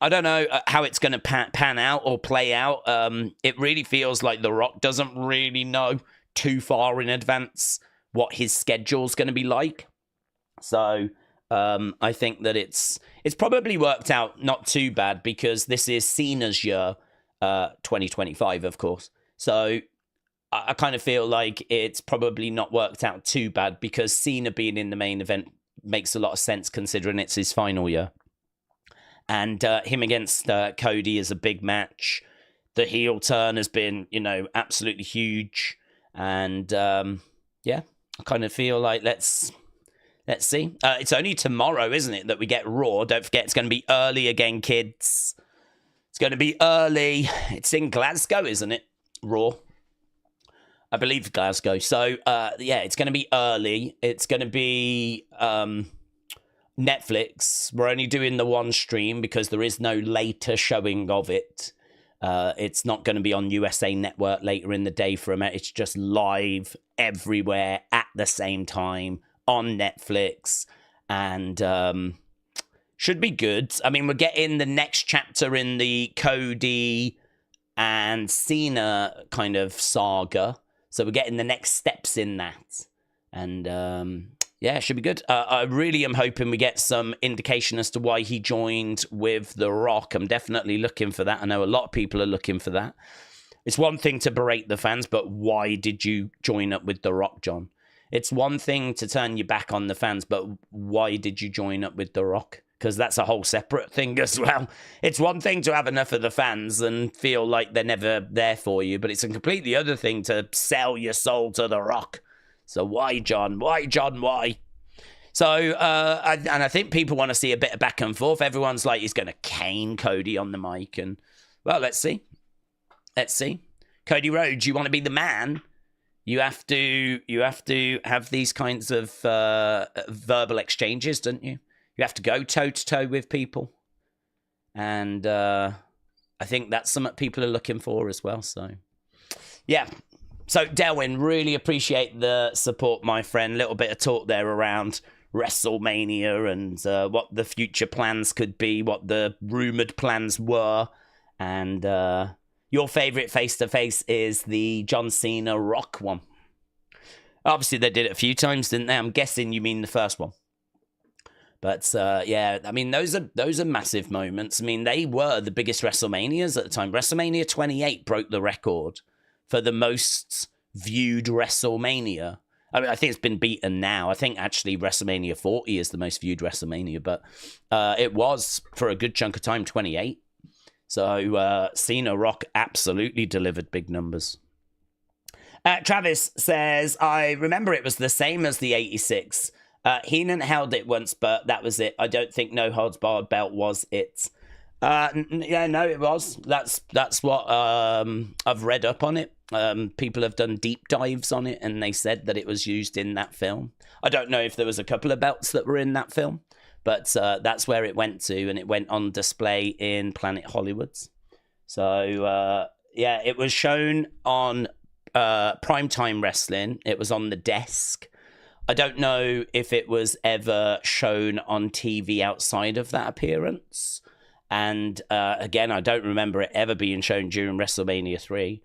I don't know how it's going to pan out or play out. It really feels like The Rock doesn't really know too far in advance what his schedule's going to be like. So I think that it's probably worked out not too bad, because this is Cena's year, 2025, of course. So I kind of feel like it's probably not worked out too bad, because Cena being in the main event makes a lot of sense considering it's his final year. And him against Cody is a big match. The heel turn has been, you know, absolutely huge. And yeah, I kind of feel like let's see. It's only tomorrow, isn't it, that we get Raw? Don't forget, it's going to be early again, kids. It's going to be early. It's in Glasgow, isn't it? Raw. I believe Glasgow. So, yeah, it's going to be early. It's going to be Netflix. We're only doing the one stream because there is no later showing of it. It's not going to be on USA Network later in the day for a minute. It's just live everywhere at the same time on Netflix. And should be good. I mean, we're getting the next chapter in the Cody and Cena kind of saga. So we're getting the next steps in that. And yeah, it should be good. I really am hoping we get some indication as to why he joined with The Rock. I'm definitely looking for that. I know a lot of people are looking for that. It's one thing to berate the fans, but why did you join up with The Rock, John? It's one thing to turn your back on the fans, but why did you join up with The Rock? Because that's a whole separate thing as well. It's one thing to have enough of the fans and feel like they're never there for you, but it's a completely other thing to sell your soul to The Rock. So why, John? Why, John? Why? So, I think people want to see a bit of back and forth. Everyone's like, he's going to cane Cody on the mic. And, well, let's see. Let's see. Cody Rhodes, you want to be the man? You have to have these kinds of verbal exchanges, don't you? You have to go toe-to-toe with people. And I think that's something people are looking for as well. So, yeah. So, Delwyn, really appreciate the support, my friend. Little bit of talk there around WrestleMania and what the future plans could be, what the rumoured plans were. And your favourite face-to-face is the John Cena Rock one. Obviously, they did it a few times, didn't they? I'm guessing you mean the first one. But, yeah, I mean, those are massive moments. I mean, they were the biggest WrestleManias at the time. WrestleMania 28 broke the record for the most viewed WrestleMania. I mean, I think it's been beaten now. I think, actually, WrestleMania 40 is the most viewed WrestleMania. But it was, for a good chunk of time, 28. So, Cena Rock absolutely delivered big numbers. Travis says, I remember it was the same as the 86. Heenan held it once, but that was it. I don't think No Holds Barred belt was it. Yeah, no, it was. That's what I've read up on it. People have done deep dives on it, and they said that it was used in that film. I don't know if there was a couple of belts that were in that film, but that's where it went to, and it went on display in Planet Hollywood's. So, yeah, it was shown on Primetime Wrestling. It was on the desk. I don't know if it was ever shown on TV outside of that appearance. And again, I don't remember it ever being shown during WrestleMania 3,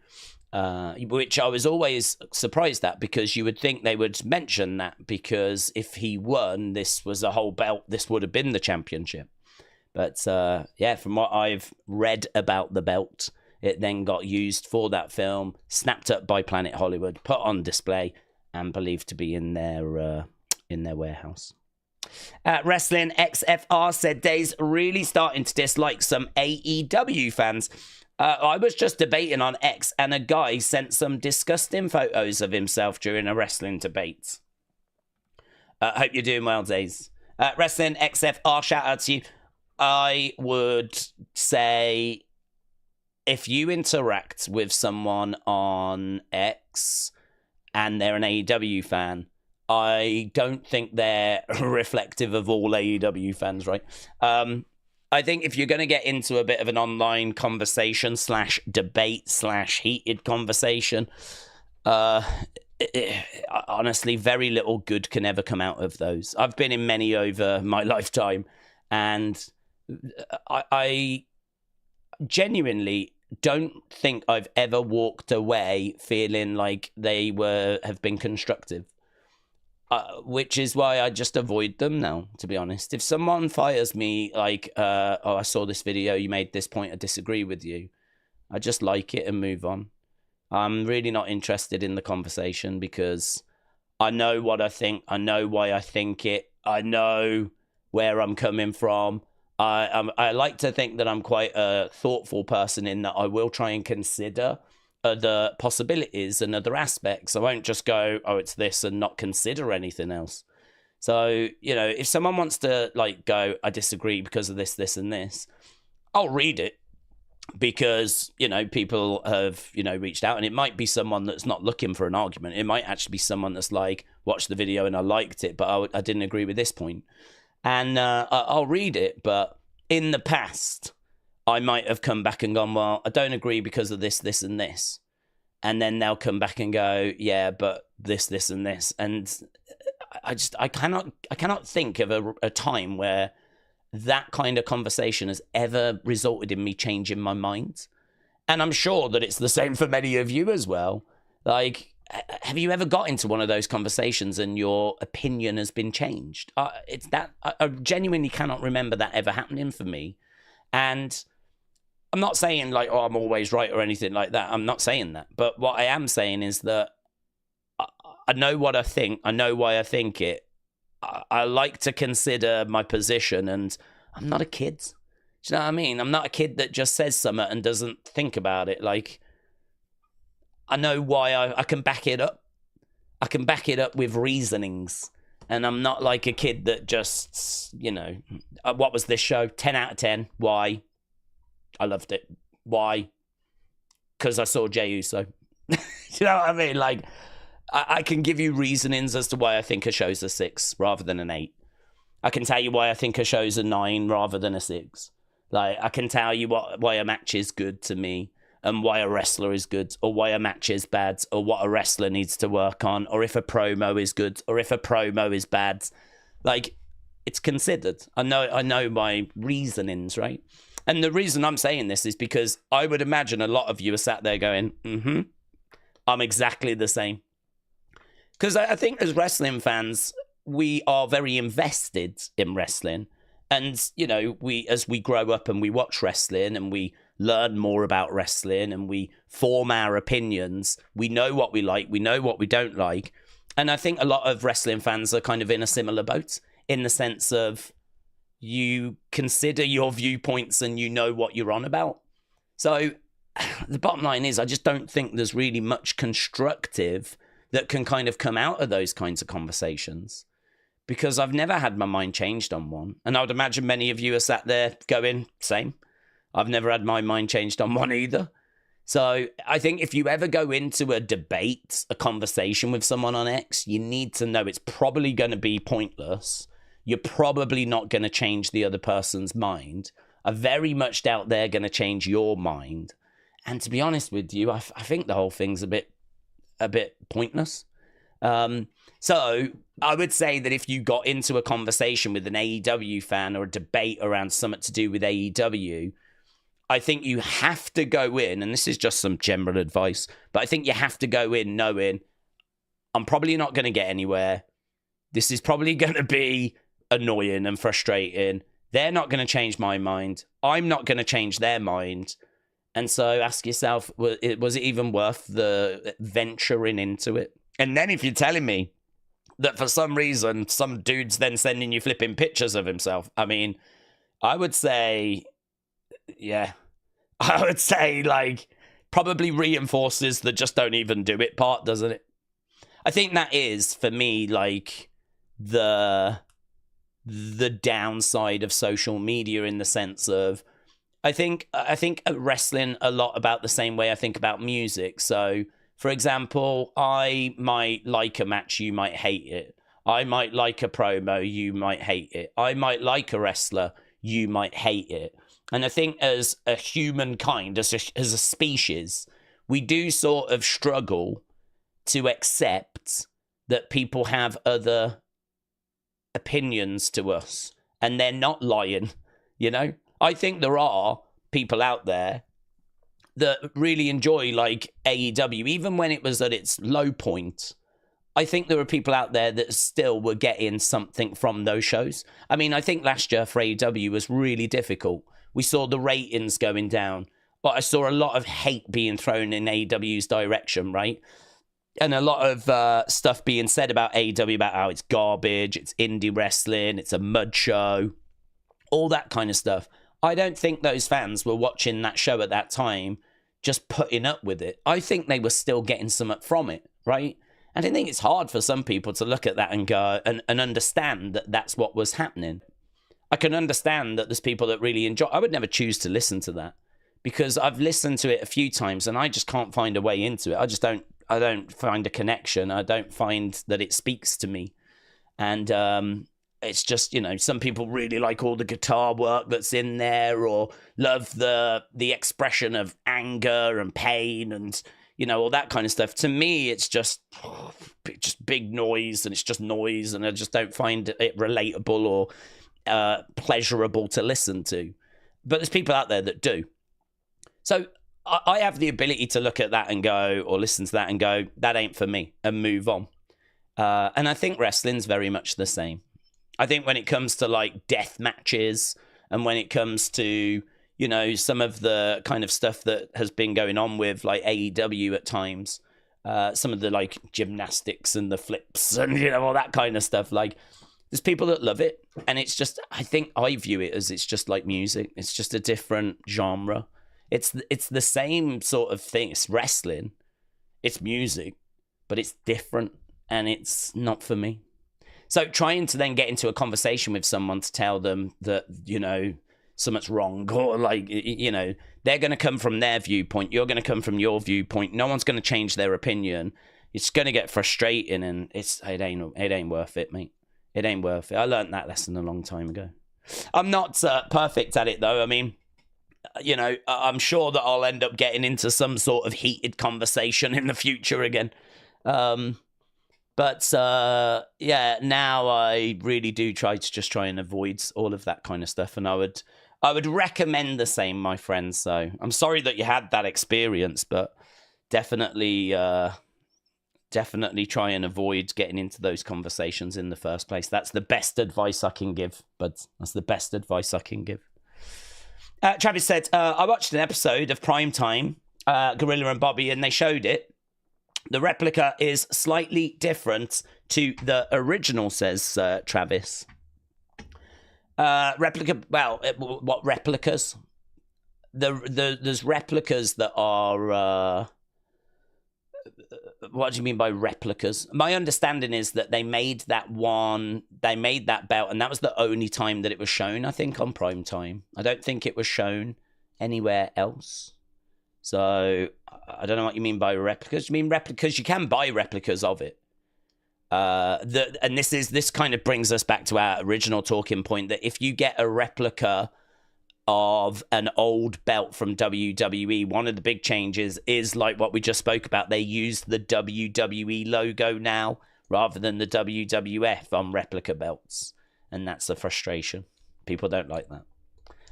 which I was always surprised at, because you would think they would mention that, because if he won, this was a whole belt, this would have been the championship. But yeah, from what I've read about the belt, it then got used for that film, snapped up by Planet Hollywood, put on display, and believed to be in their warehouse. Wrestling XFR said, Dave's really starting to dislike some AEW fans. I was just debating on X, and a guy sent some disgusting photos of himself during a wrestling debate. Hope you're doing well, Days. Wrestling XFR, shout out to you. I would say if you interact with someone on X and they're an AEW fan, I don't think they're reflective of all AEW fans, right? I think if you're going to get into a bit of an online conversation / debate / heated conversation, honestly, very little good can ever come out of those. I've been in many over my lifetime, and I genuinely don't think I've ever walked away feeling like they have been constructive. Which is why I just avoid them now, to be honest. If someone fires me like, I saw this video, you made this point, I disagree with you, I just like it and move on. I'm really not interested in the conversation because I know what I think. I know why I think it. I know where I'm coming from. I like to think that I'm quite a thoughtful person in that I will try and consider other possibilities and other aspects. I won't just go, oh, it's this and not consider anything else. So, if someone wants to like go, I disagree because of this, and this, I'll read it because, people have, reached out, and it might be someone that's not looking for an argument. It might actually be someone that's like, watched the video and I liked it, but I didn't agree with this point. And I'll read it, but in the past, I might have come back and gone, well, I don't agree because of this, and this. And then they'll come back and go, yeah, but this, and this. And I cannot think of a time where that kind of conversation has ever resulted in me changing my mind. And I'm sure that it's the same for many of you as well. Like, have you ever got into one of those conversations and your opinion has been changed? I genuinely cannot remember that ever happening for me. And I'm not saying like, oh, I'm always right or anything like that. I'm not saying that. But what I am saying is that I know what I think. I know why I think it. I like to consider my position, and I'm not a kid. Do you know what I mean? I'm not a kid that just says something and doesn't think about it. Like, I know why I can back it up. I can back it up with reasonings. And I'm not like a kid that just, what was this show? 10 out of 10. Why? I loved it. Why? Because I saw Jey Uso. You know what I mean? Like, I can give you reasonings as to why I think a show's a 6 rather than an 8. I can tell you why I think a show's a 9 rather than a 6. Like, I can tell you why a match is good to me, and why a wrestler is good, or why a match is bad, or what a wrestler needs to work on, or if a promo is good, or if a promo is bad. Like, it's considered. I know my reasonings, right? And the reason I'm saying this is because I would imagine a lot of you are sat there going, I'm exactly the same. Because I think as wrestling fans, we are very invested in wrestling. And, as we grow up and we watch wrestling and we learn more about wrestling and we form our opinions, we know what we like, we know what we don't like. And I think a lot of wrestling fans are kind of in a similar boat, in the sense of you consider your viewpoints and you know what you're on about. So the bottom line is, I just don't think there's really much constructive that can kind of come out of those kinds of conversations, because I've never had my mind changed on one. And I would imagine many of you are sat there going, same. I've never had my mind changed on one either. So I think if you ever go into a debate, a conversation with someone on X, you need to know it's probably going to be pointless. You're probably not going to change the other person's mind. I very much doubt they're going to change your mind. And to be honest with you, I think the whole thing's a bit pointless. So I would say that if you got into a conversation with an AEW fan or a debate around something to do with AEW, I think you have to go in, and this is just some general advice, but I think you have to go in knowing I'm probably not going to get anywhere. This is probably going to be annoying and frustrating. They're not going to change my mind. I'm not going to change their mind. And so ask yourself, was it even worth the venturing into it? And then if you're telling me that for some reason, some dude's then sending you flipping pictures of himself, I mean, I would say, like, probably reinforces the just don't even do it part, doesn't it? I think that is, for me, like, the downside of social media, in the sense of I think wrestling a lot about the same way I think about music. So, for example, I might like a match, you might hate it. I might like a promo, you might hate it. I might like a wrestler, you might hate it. And I think as a humankind, as a species, we do sort of struggle to accept that people have other opinions to us and they're not lying, you know? I think there are people out there that really enjoy like AEW, even when it was at its low point. I think there were people out there that still were getting something from those shows. I mean, I think last year for AEW was really difficult. We saw the ratings going down, but I saw a lot of hate being thrown in AEW's direction, right? And a lot of stuff being said about AEW, about how it's garbage, it's indie wrestling, it's a mud show, all that kind of stuff. I don't think those fans were watching that show at that time just putting up with it. I think they were still getting something from it, right? And I think it's hard for some people to look at that and go and understand that that's what was happening. I can understand that there's people that really enjoy. I would never choose to listen to that because I've listened to it a few times and I just can't find a way into it. I don't find a connection. I don't find that it speaks to me. And it's just, you know, some people really like all the guitar work that's in there or love the expression of anger and pain and, you know, all that kind of stuff. To me, it's just big noise and it's just noise and I just don't find it relatable or pleasurable to listen to. But there's people out there that do. So I have the ability to look at that and go, or listen to that and go, that ain't for me, and move on. And I think wrestling's very much the same. I think when it comes to like death matches and when it comes to, you know, some of the kind of stuff that has been going on with like AEW at times, some of the like gymnastics and the flips and, you know, all that kind of stuff, like there's people that love it. And it's just, I think I view it as it's just like music. It's just a different genre. It's the same sort of thing. It's wrestling, it's music, but it's different and it's not for me. So trying to then get into a conversation with someone to tell them that, you know, something's wrong or like, you know, they're going to come from their viewpoint. You're going to come from your viewpoint. No one's going to change their opinion. It's going to get frustrating and it ain't worth it, mate. It ain't worth it. I learned that lesson a long time ago. I'm not perfect at it though. I mean, you know, I'm sure that I'll end up getting into some sort of heated conversation in the future again. But yeah, now I really do try and avoid all of that kind of stuff. And I would recommend the same, my friends. So I'm sorry that you had that experience, but definitely try and avoid getting into those conversations in the first place. That's the best advice I can give, but that's the best advice I can give. Travis said, I watched an episode of Primetime, Gorilla and Bobby, and they showed it. The replica is slightly different to the original, says Travis. Replica, well, what replicas? There's replicas that are... what do you mean by replicas? My understanding is that they made that belt, and that was the only time that it was shown, I think, on Primetime. I don't think it was shown anywhere else. So I don't know what you mean by replicas. You mean replicas? You can buy replicas of it. And this kind of brings us back to our original talking point that if you get a replica of an old belt from WWE, one of the big changes is like what we just spoke about. They use the WWE logo now rather than the WWF on replica belts. And that's a frustration. People don't like that.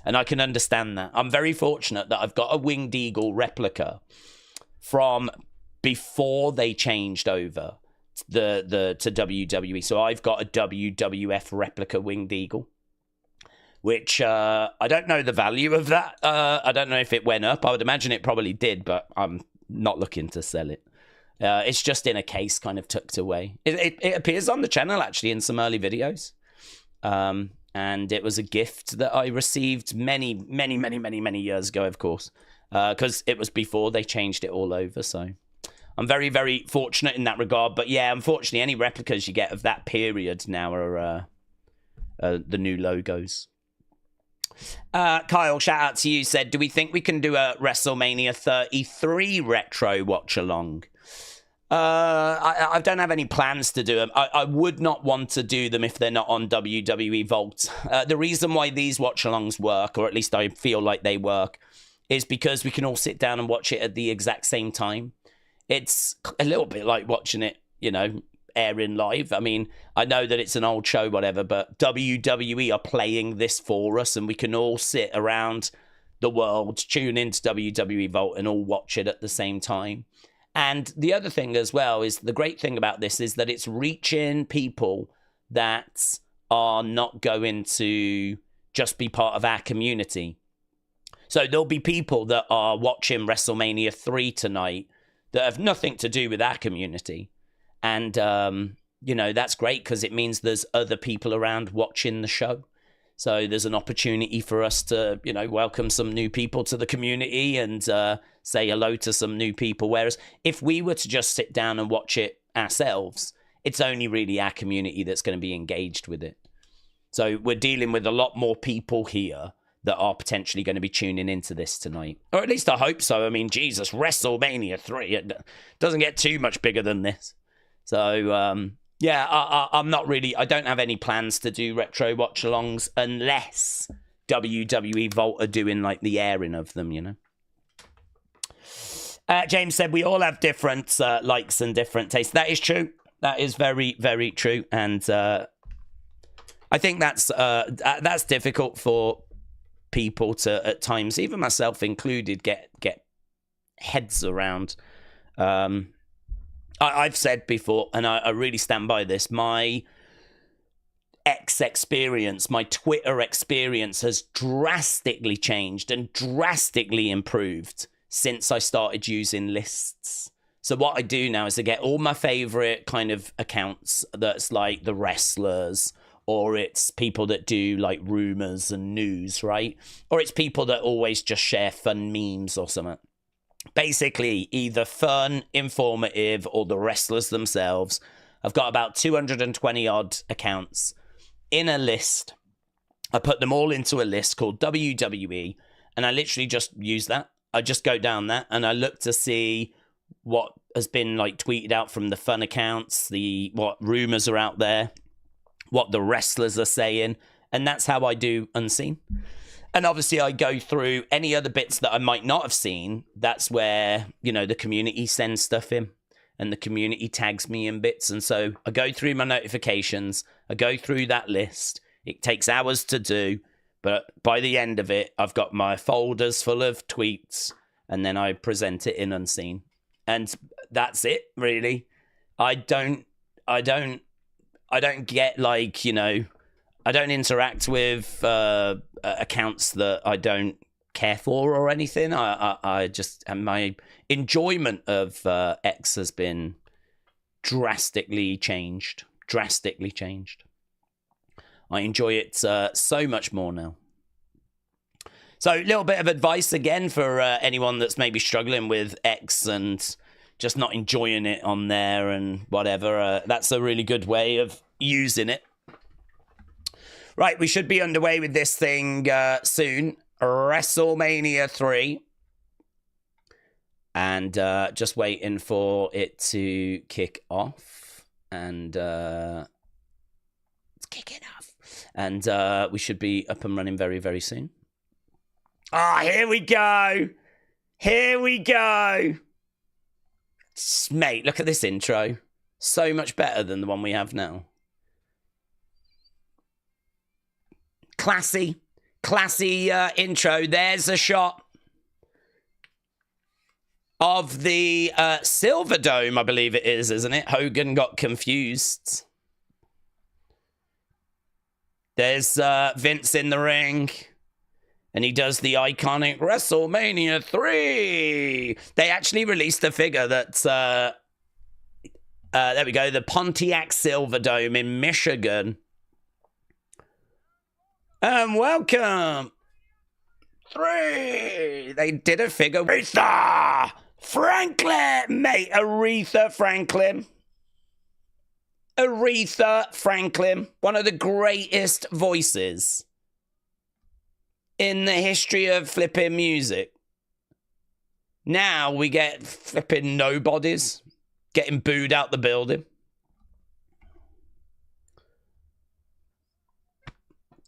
And I can understand that. I'm very fortunate that I've got a Winged Eagle replica from before they changed over to WWE. So I've got a WWF replica Winged Eagle, which I don't know the value of that. I don't know if it went up. I would imagine it probably did, but I'm not looking to sell it. It's just in a case kind of tucked away. It appears on the channel, actually, in some early videos. And it was a gift that I received many years ago, of course, because it was before they changed it all over. So I'm very, very fortunate in that regard. But yeah, unfortunately, any replicas you get of that period now are the new logos. Kyle, shout out to you, said, do we think we can do a WrestleMania 33 retro watch along? I don't have any plans to do them. I would not want to do them if they're not on WWE Vault. The reason why these watch-alongs work, or at least I feel like they work, is because we can all sit down and watch it at the exact same time. It's a little bit like watching it, you know, airing live. I mean, I know that it's an old show, whatever, but WWE are playing this for us, and we can all sit around the world, tune into WWE Vault, and all watch it at the same time. And the other thing as well is the great thing about this is that it's reaching people that are not going to just be part of our community. So there'll be people that are watching WrestleMania 3 tonight that have nothing to do with our community. And, you know, that's great because it means there's other people around watching the show. So there's an opportunity for us to, you know, welcome some new people to the community and say hello to some new people. Whereas if we were to just sit down and watch it ourselves, it's only really our community that's going to be engaged with it. So we're dealing with a lot more people here that are potentially going to be tuning into this tonight. Or at least I hope so. I mean, Jesus, WrestleMania 3, it doesn't get too much bigger than this. So, yeah, I'm not really... I don't have any plans to do retro watch-alongs unless WWE Vault are doing, like, the airing of them, you know? James said, we all have different likes and different tastes. That is true. That is very, very true. And I think that's difficult for people to, at times, even myself included, get heads around. I've said before, and I really stand by this, my X experience, my Twitter experience has drastically changed and drastically improved since I started using lists. So what I do now is I get all my favorite kind of accounts that's like the wrestlers, or it's people that do like rumors and news, right? Or it's people that always just share fun memes or something. Basically, either fun, informative, or the wrestlers themselves. I've got about 220 odd accounts in a list. I put them all into a list called WWE, and I literally just use that. I just go down that, and I look to see what has been like tweeted out from the fun accounts, what rumors are out there, what the wrestlers are saying, and that's how I do Unseen. And obviously I go through any other bits that I might not have seen. That's where, you know, the community sends stuff in and the community tags me in bits. And so I go through my notifications. I go through that list. It takes hours to do, but by the end of it, I've got my folders full of tweets, and then I present it in Unseen. And that's it, really. I don't get, like, you know, I don't interact with accounts that I don't care for or anything. I just, and my enjoyment of X has been drastically changed. I enjoy it so much more now. So a little bit of advice again for anyone that's maybe struggling with X and just not enjoying it on there and whatever. That's a really good way of using it. Right, we should be underway with this thing soon. WrestleMania 3. And just waiting for it to kick off. And it's kicking off. And we should be up and running very, very soon. Here we go. Here we go. Mate, look at this intro. So much better than the one we have now. Classy intro. There's a shot of the Silver Dome, I believe it is, isn't it? Hogan got confused. There's Vince in the ring, and he does the iconic WrestleMania 3. They actually released a figure that, there we go, the Pontiac Silverdome in Michigan. Welcome. 3. They did a figure. Aretha Franklin, mate. Aretha Franklin. Aretha Franklin. One of the greatest voices in the history of flipping music. Now we get flipping nobodies getting booed out the building.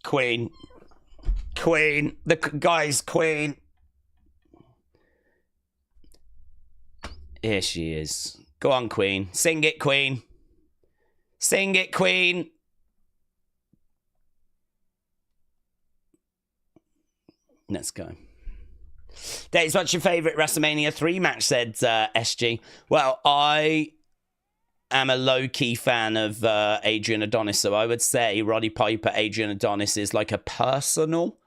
Queen. Queen. The guy's queen. Here she is. Go on, Queen. Sing it, Queen. Sing it, Queen. Let's go. Dates, what's your favourite WrestleMania 3 match, said SG. Well, I am a low-key fan of Adrian Adonis, so I would say Roddy Piper, Adrian Adonis is like a personal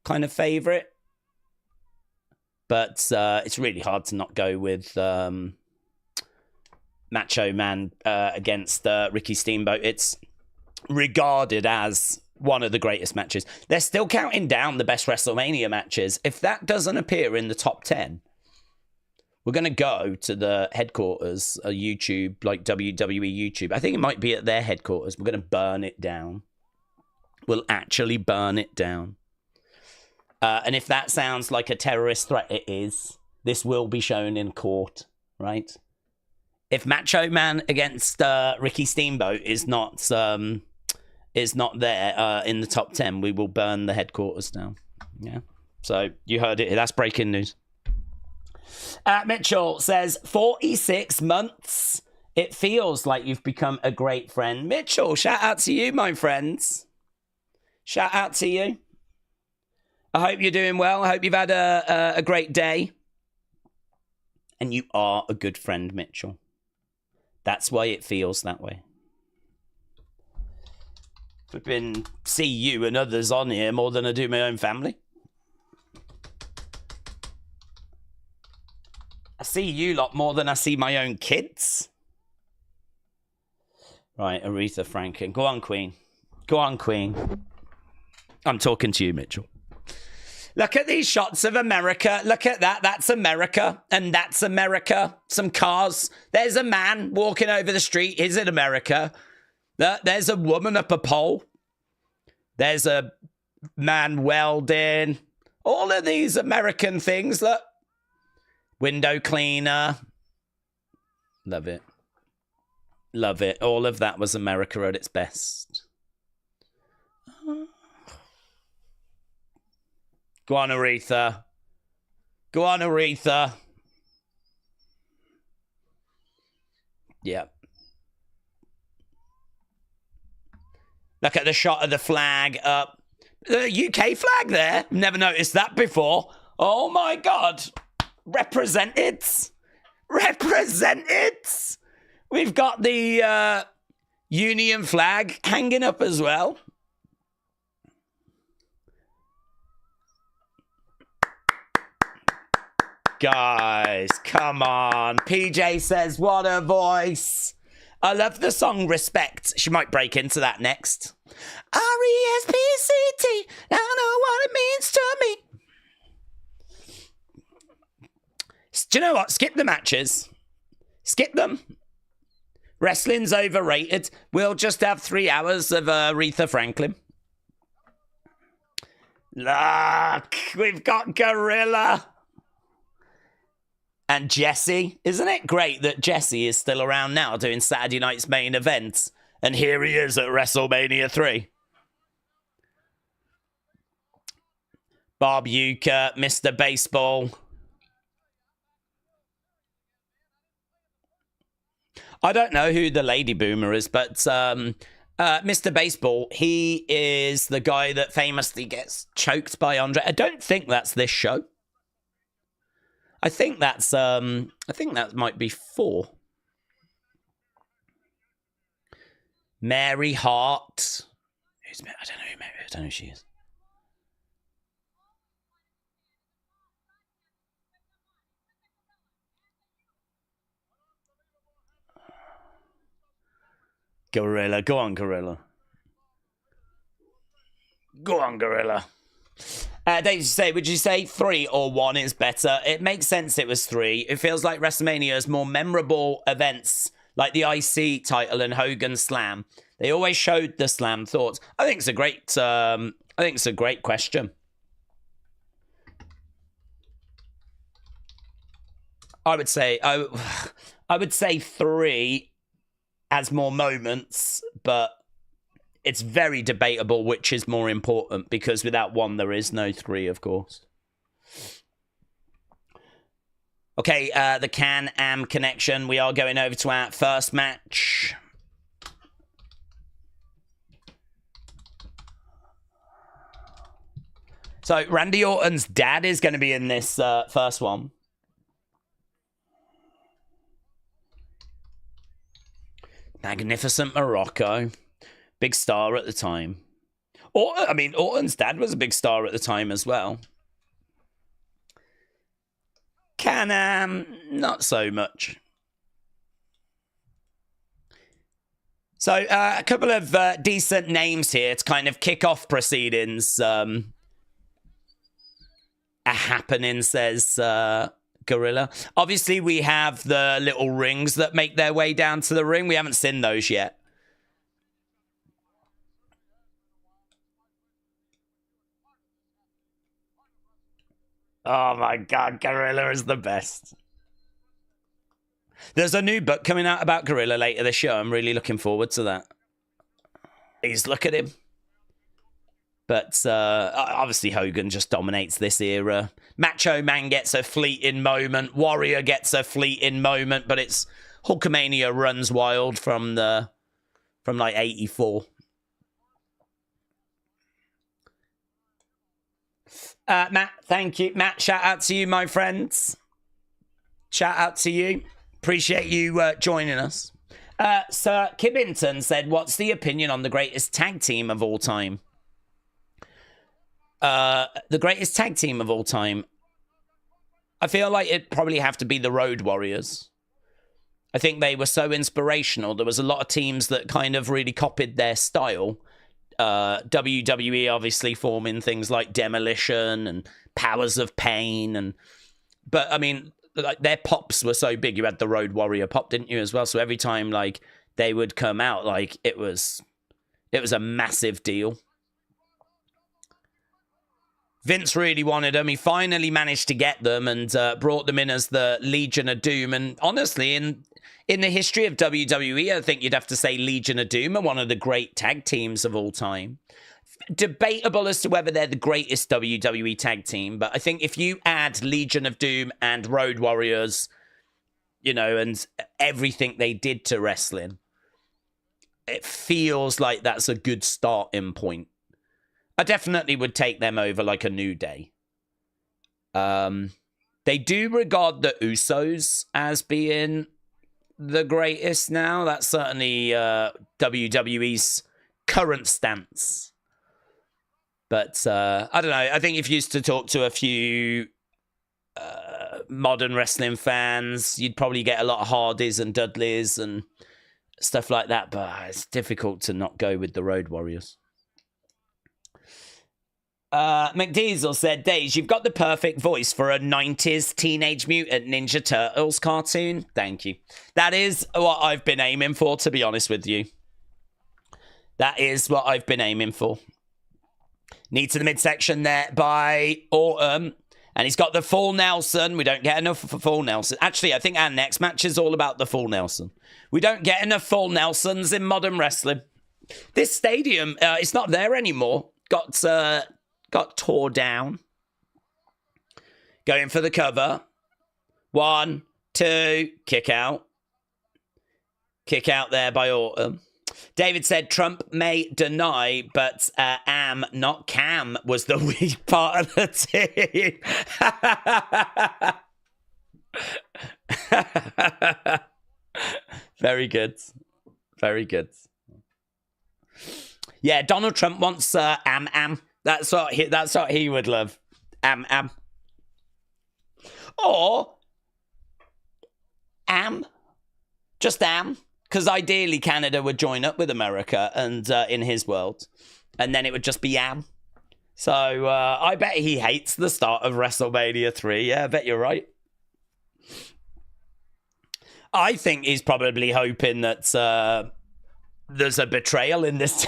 kind of favourite. But it's really hard to not go with Macho Man against Ricky Steamboat. It's regarded as one of the greatest matches. They're still counting down the best WrestleMania matches. If that doesn't appear in the top 10, we're going to go to the headquarters, YouTube, like WWE YouTube. I think it might be at their headquarters. We're going to burn it down. We'll actually burn it down. And if that sounds like a terrorist threat, it is. This will be shown in court, right? If Macho Man against Ricky Steamboat is not there in the top 10, we will burn the headquarters down. Yeah. So you heard it. That's breaking news. Mitchell says, 46 months. It feels like you've become a great friend. Mitchell, shout out to you, my friends. Shout out to you. I hope you're doing well. I hope you've had a great day. And you are a good friend, Mitchell. That's why it feels that way. Flipping see you and others on here more than I do my own family. I see you lot more than I see my own kids. Right, Aretha Franklin. Go on, Queen. Go on, Queen. I'm talking to you, Mitchell. Look at these shots of America. Look at that. That's America. And that's America. Some cars. There's a man walking over the street. Is it America? There's a woman up a pole. There's a man welding. All of these American things. Look. Window cleaner. Love it. Love it. All of that was America at its best. Go on, Aretha. Go on, Aretha. Yeah. Look at the shot of the flag up. The UK flag there. Never noticed that before. Oh, my God. Represented. Represented. We've got the Union flag hanging up as well. Guys, come on. PJ says, what a voice. I love the song Respect. She might break into that next. R-E-S-P-C-T. I know what it means to me. Do you know what? Skip the matches. Skip them. Wrestling's overrated. We'll just have 3 hours of Aretha Franklin. Look, we've got Gorilla. And Jesse. Isn't it great that Jesse is still around now doing Saturday night's main events? And here he is at WrestleMania 3. Bob Uecker, Mr. Baseball. I don't know who the lady boomer is, but Mr. Baseball, he is the guy that famously gets choked by Andre. I don't think that's this show. I think that's I think that might be 4. Mary Hart. Who's I don't know who Mary. I don't know who she is. Gorilla. Go on, Gorilla. Go on, Gorilla. Dave, would you say 3 or 1 is better? It makes sense it was 3. It feels like WrestleMania's more memorable events, like the IC title and Hogan Slam. They always showed the Slam thoughts. I think it's a great question. I would say I would say 3 has more moments, but it's very debatable which is more important, because without 1 there is no 3, of course. Okay, the Can-Am connection. We are going over to our first match. So Randy Orton's dad is going to be in this first one. Magnificent Morocco. Big star at the time. Orton's dad was a big star at the time as well. Can-Am, not so much. So, a couple of decent names here to kind of kick off proceedings. A happening, says Gorilla. Obviously, we have the little rings that make their way down to the ring. We haven't seen those yet. Oh my God, Gorilla is the best. There's a new book coming out about Gorilla later this show. I'm really looking forward to that. Look at him. But obviously Hogan just dominates this era. Macho Man gets a fleeting moment. Warrior gets a fleeting moment, but it's Hulkamania runs wild from like 84. Matt, thank you. Matt, shout out to you, my friends. Shout out to you. Appreciate you joining us. Sir Kibbington said, what's the opinion on the greatest tag team of all time? The greatest tag team of all time. I feel like it'd probably have to be the Road Warriors. I think they were so inspirational. There was a lot of teams that kind of really copied their style. WWE obviously forming things like Demolition and Powers of Pain, but I mean, like, their pops were so big. You had the Road Warrior pop, didn't you, as well? So every time like they would come out, like it was a massive deal. Vince really wanted them. He finally managed to get them and brought them in as the Legion of Doom. And honestly, in the history of WWE, I think you'd have to say Legion of Doom are one of the great tag teams of all time. Debatable as to whether they're the greatest WWE tag team, but I think if you add Legion of Doom and Road Warriors, and everything they did to wrestling, it feels like that's a good starting point. I definitely would take them over like a New Day. They do regard the Usos as being the greatest now. That's certainly WWE's current stance. But I don't know. I think if you used to talk to a few modern wrestling fans, you'd probably get a lot of Hardys and Dudleys and stuff like that. But it's difficult to not go with the Road Warriors. McDiesel said, Days, you've got the perfect voice for a 90s Teenage Mutant Ninja Turtles cartoon. Thank you. That is what I've been aiming for, to be honest with you. That is what I've been aiming for. Knee to the midsection there by Autumn. And he's got the full Nelson. We don't get enough for full Nelson. Actually, I think our next match is all about the full Nelson. We don't get enough full Nelsons in modern wrestling. This stadium, it's not there anymore. Got tore down. Going for the cover. 1, 2, kick out. Kick out there by Autumn. David said Trump may deny, but Am, not Cam, was the weak part of the team. Very good. Very good. Yeah, Donald Trump wants Am. That's what he would love. Am. Or Am. Just Am. Because ideally Canada would join up with America and in his world. And then it would just be Am. So I bet he hates the start of WrestleMania 3. Yeah, I bet you're right. I think he's probably hoping that there's a betrayal in this.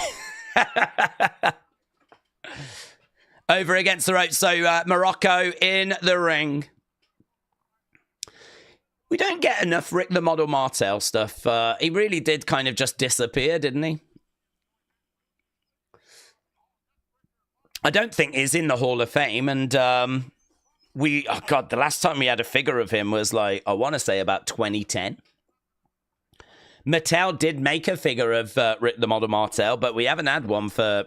Over against the ropes. So Morocco in the ring. We don't get enough Rick the Model Martel stuff. He really did kind of just disappear, didn't he? I don't think he's in the Hall of Fame. And oh God, the last time we had a figure of him was like, I want to say about 2010. Mattel did make a figure of Rick the Model Martel, but we haven't had one for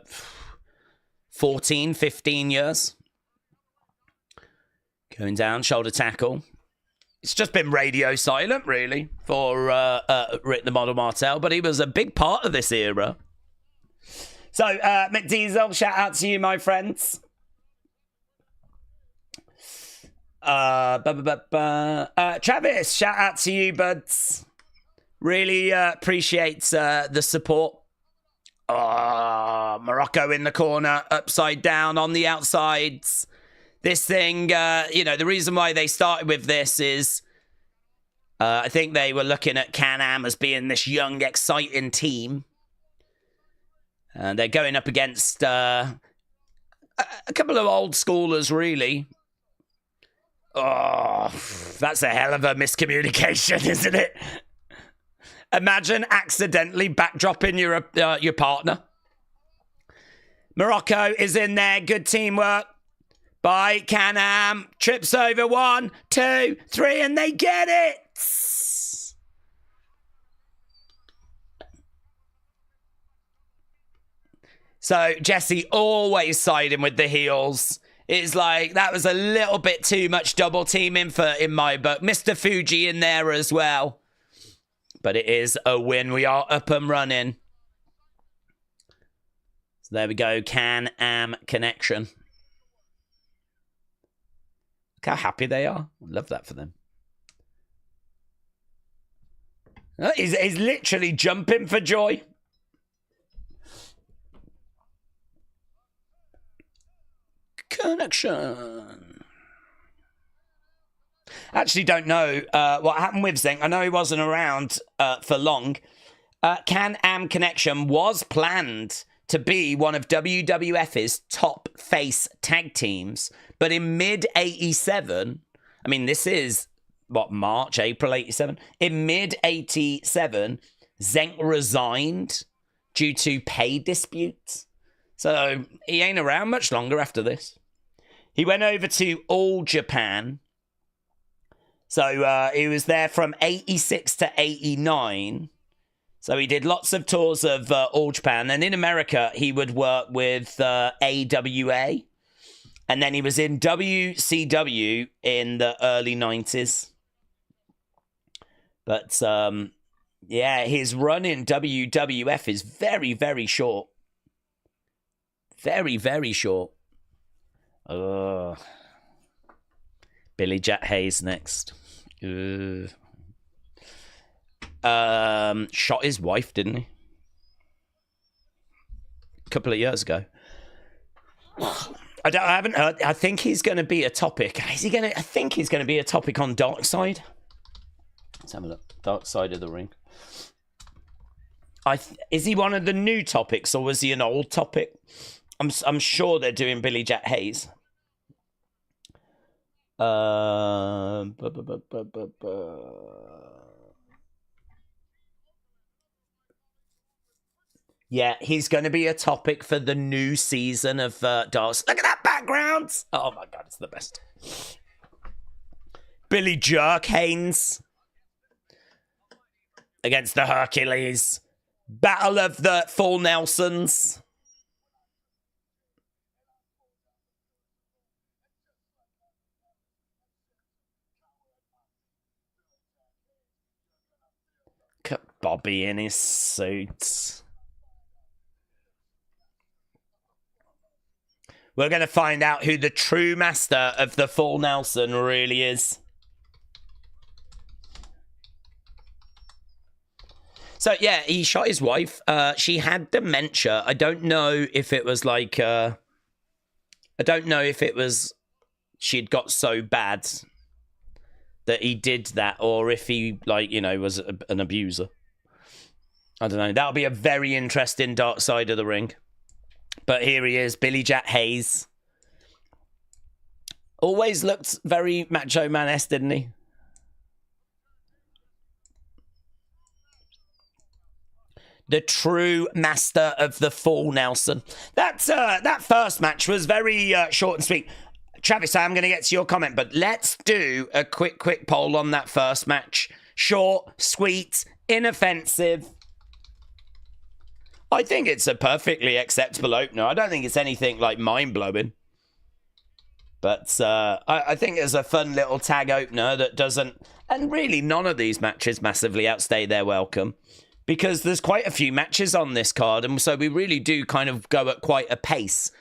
14, 15 years. Going down, shoulder tackle. It's just been radio silent, really, for Rick the Model Martel, but he was a big part of this era. So, McDiesel, shout out to you, my friends. Travis, shout out to you, buds. Really appreciates the support. Morocco in the corner, upside down on the outsides. This thing, you know, the reason why they started with this is I think they were looking at Can-Am as being this young, exciting team. And they're going up against a couple of old schoolers, really. Oh, that's a hell of a miscommunication, isn't it? Imagine accidentally backdropping your partner. Morocco is in there. Good teamwork by Can-Am. Trips over 1, 2, 3, and they get it. So Jesse always siding with the heels. It's like that was a little bit too much double teaming in my book. Mr. Fuji in there as well. But it is a win. We are up and running. So there we go. Can-Am connection. Look how happy they are. Love that for them. He's literally jumping for joy. Connection. Actually don't know what happened with Zenk. I know he wasn't around for long. Can-Am Connection was planned to be one of WWF's top face tag teams, but in mid-87, I mean, this is, what, March, April 87? In mid-87, Zenk resigned due to pay disputes. So he ain't around much longer after this. He went over to All Japan. So he was there from 86 to 89. So he did lots of tours of All Japan. And in America, he would work with AWA. And then he was in WCW in the early 90s. But, yeah, his run in WWF is very, very short. Very, very short. Billy Jack Hayes next. Shot his wife, didn't he? A couple of years ago. I haven't heard. I think he's going to be a topic. Is he going to? I think he's going to be a topic on Dark Side. Let's have a look. Dark Side of the Ring. Is he one of the new topics, or was he an old topic? I'm sure they're doing Billy Jack Hayes. Yeah, he's going to be a topic for the new season of Dark. Look at that background! Oh my god, it's the best. Billy Jerk Haynes against the Hercules. Battle of the Full Nelsons. Look at Bobby in his suits. We're going to find out who the true master of the Full Nelson really is. So, yeah, he shot his wife. She had dementia. I don't know if it was like... I don't know if it was... she'd got so bad that he did that, or if he, like, you know, was an abuser. I don't know. That'll be a very interesting Dark Side of the Ring. But here he is, Billy Jack Hayes. Always looked very Macho Man-esque, didn't he? the true master of the full Nelson. That first match was very short and sweet. Travis, I'm going to get to your comment, but let's do a quick poll on that first match. Short, sweet, inoffensive. I think it's a perfectly acceptable opener. I don't think it's anything like mind-blowing. But I think it's a fun little tag opener that doesn't... And really, none of these matches massively outstay their welcome. Because there's quite a few matches on this card, and so we really do kind of go at quite a pace.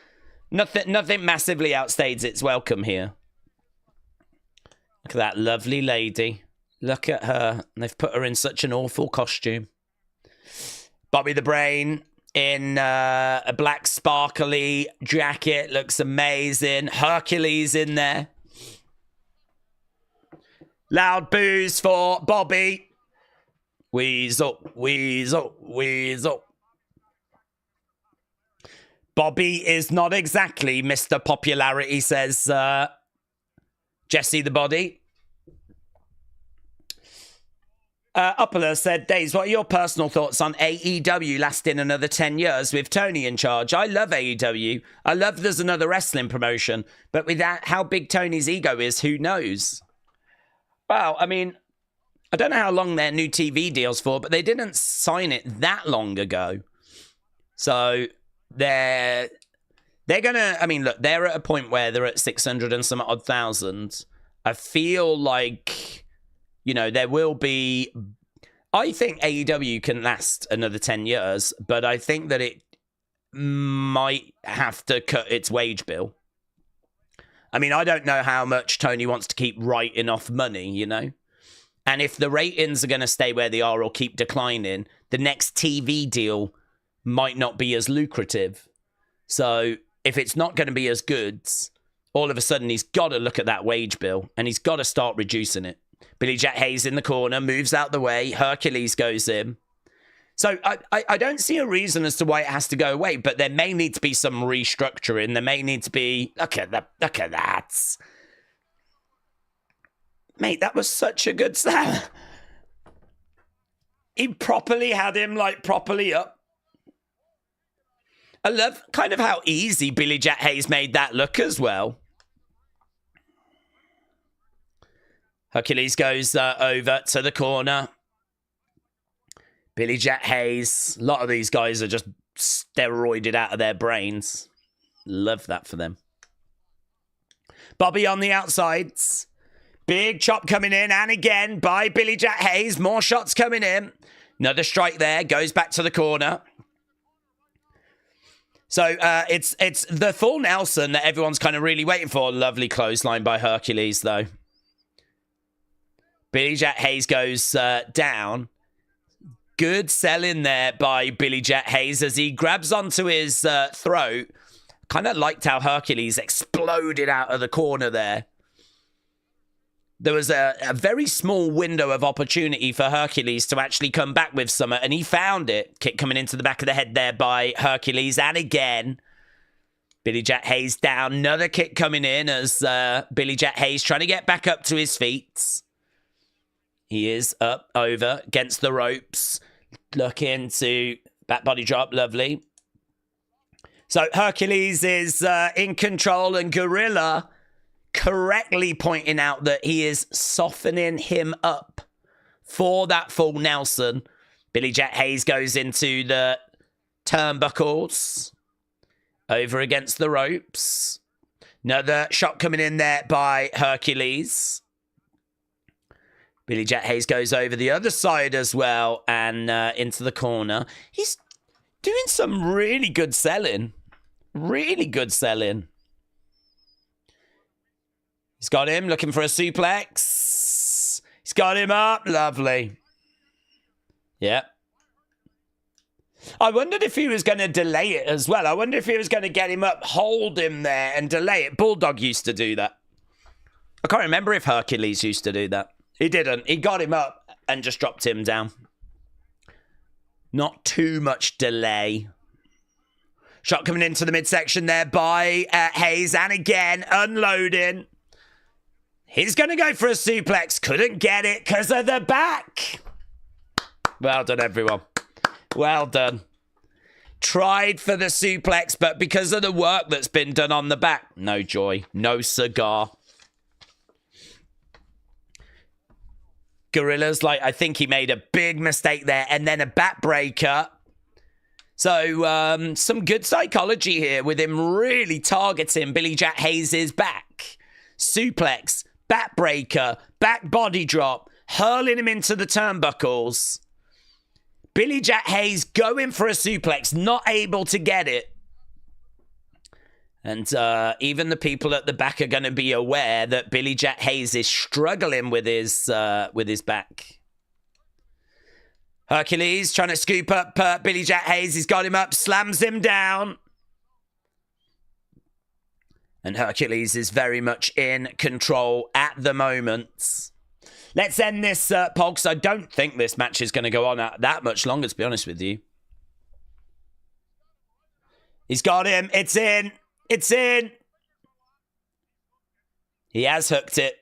Nothing massively outstays its welcome here. Look at that lovely lady. Look at her. They've put her in such an awful costume. Bobby the Brain in a black sparkly jacket. Looks amazing. Hercules in there. Loud boos for Bobby. Weasel, weasel, weasel. Bobby is not exactly Mr. Popularity, says Jesse the Body. Uppler said, Days, what are your personal thoughts on AEW lasting another 10 years with Tony in charge? I love AEW. I love there's another wrestling promotion. But with that, how big Tony's ego is, who knows? Well, I mean, I don't know how long their new TV deal's for, but they didn't sign it that long ago. So... They're gonna, I mean, look, they're at a point where they're at 600 and some odd thousand. I feel like, you know, there will be, I think AEW can last another 10 years, but I think that it might have to cut its wage bill. I mean, I don't know how much Tony wants to keep writing off money, you know? And if the ratings are going to stay where they are or keep declining, the next TV deal might not be as lucrative. So if it's not going to be as good, all of a sudden he's got to look at that wage bill and he's got to start reducing it. Billy Jack Hayes in the corner, moves out the way. Hercules goes in. So I don't see a reason as to why it has to go away, but there may need to be some restructuring. There may need to be... Look at that. Mate, that was such a good slam. He properly had him, like, properly up. I love kind of how easy Billy Jack Hayes made that look as well. Hercules goes over to the corner. Billy Jack Hayes. A lot of these guys are just steroided out of their brains. Love that for them. Bobby on the outsides. Big chop coming in, and again by Billy Jack Hayes. More shots coming in. Another strike there. Goes back to the corner. So it's the full Nelson that everyone's kind of really waiting for. Lovely clothesline by Hercules, though. Billy Jack Hayes goes down. Good selling there by Billy Jack Hayes as he grabs onto his throat. Kind of liked how Hercules exploded out of the corner there. There was a very small window of opportunity for Hercules to actually come back with something, and he found it. Kick coming into the back of the head there by Hercules, and again, Billy Jack Hayes down. Another kick coming in as Billy Jack Hayes trying to get back up to his feet. He is up, over, against the ropes. Looking to back body drop, lovely. So Hercules is in control, and Gorilla correctly pointing out that he is softening him up for that full Nelson. Billy Jack Hayes goes into the turnbuckles. Over against the ropes. Another shot coming in there by Hercules. Billy Jack Hayes goes over the other side as well and into the corner. He's doing some really good selling. Really good selling. He's got him looking for a suplex. He's got him up. Lovely. Yep. I wondered if he was going to delay it as well. I wonder if he was going to get him up, hold him there and delay it. Bulldog used to do that. I can't remember if Hercules used to do that. He didn't. He got him up and just dropped him down. Not too much delay. Shot coming into the midsection there by Hayes. And again, unloading. He's going to go for a suplex. Couldn't get it because of the back. Well done, everyone. Well done. Tried for the suplex, but because of the work that's been done on the back, no joy, no cigar. Gorilla's like, I think he made a big mistake there, and then a backbreaker. So, some good psychology here with him really targeting Billy Jack Hayes' back. Suplex, backbreaker, back body drop, hurling him into the turnbuckles. Billy Jack Hayes going for a suplex, not able to get it. And even the people at the back are going to be aware that Billy Jack Hayes is struggling with his back. Hercules trying to scoop up Billy Jack Hayes. He's got him up, slams him down. And Hercules is very much in control at the moment. Let's end this pod, because I don't think this match is going to go on that much longer, to be honest with you. He's got him. It's in. It's in. He has hooked it.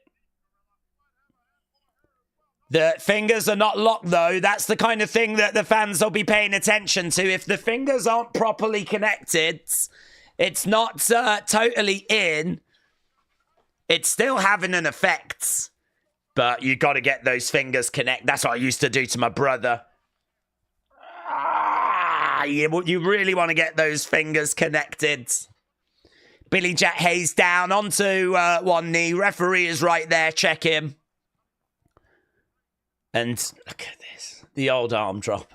The fingers are not locked, though. That's the kind of thing that the fans will be paying attention to. If the fingers aren't properly connected, it's not totally in. It's still having an effect. But you got to get those fingers connect. That's what I used to do to my brother. You really want to get those fingers connected. Billy Jack Hayes down onto one knee. Referee is right there. Check him. And look at this. The old arm drop.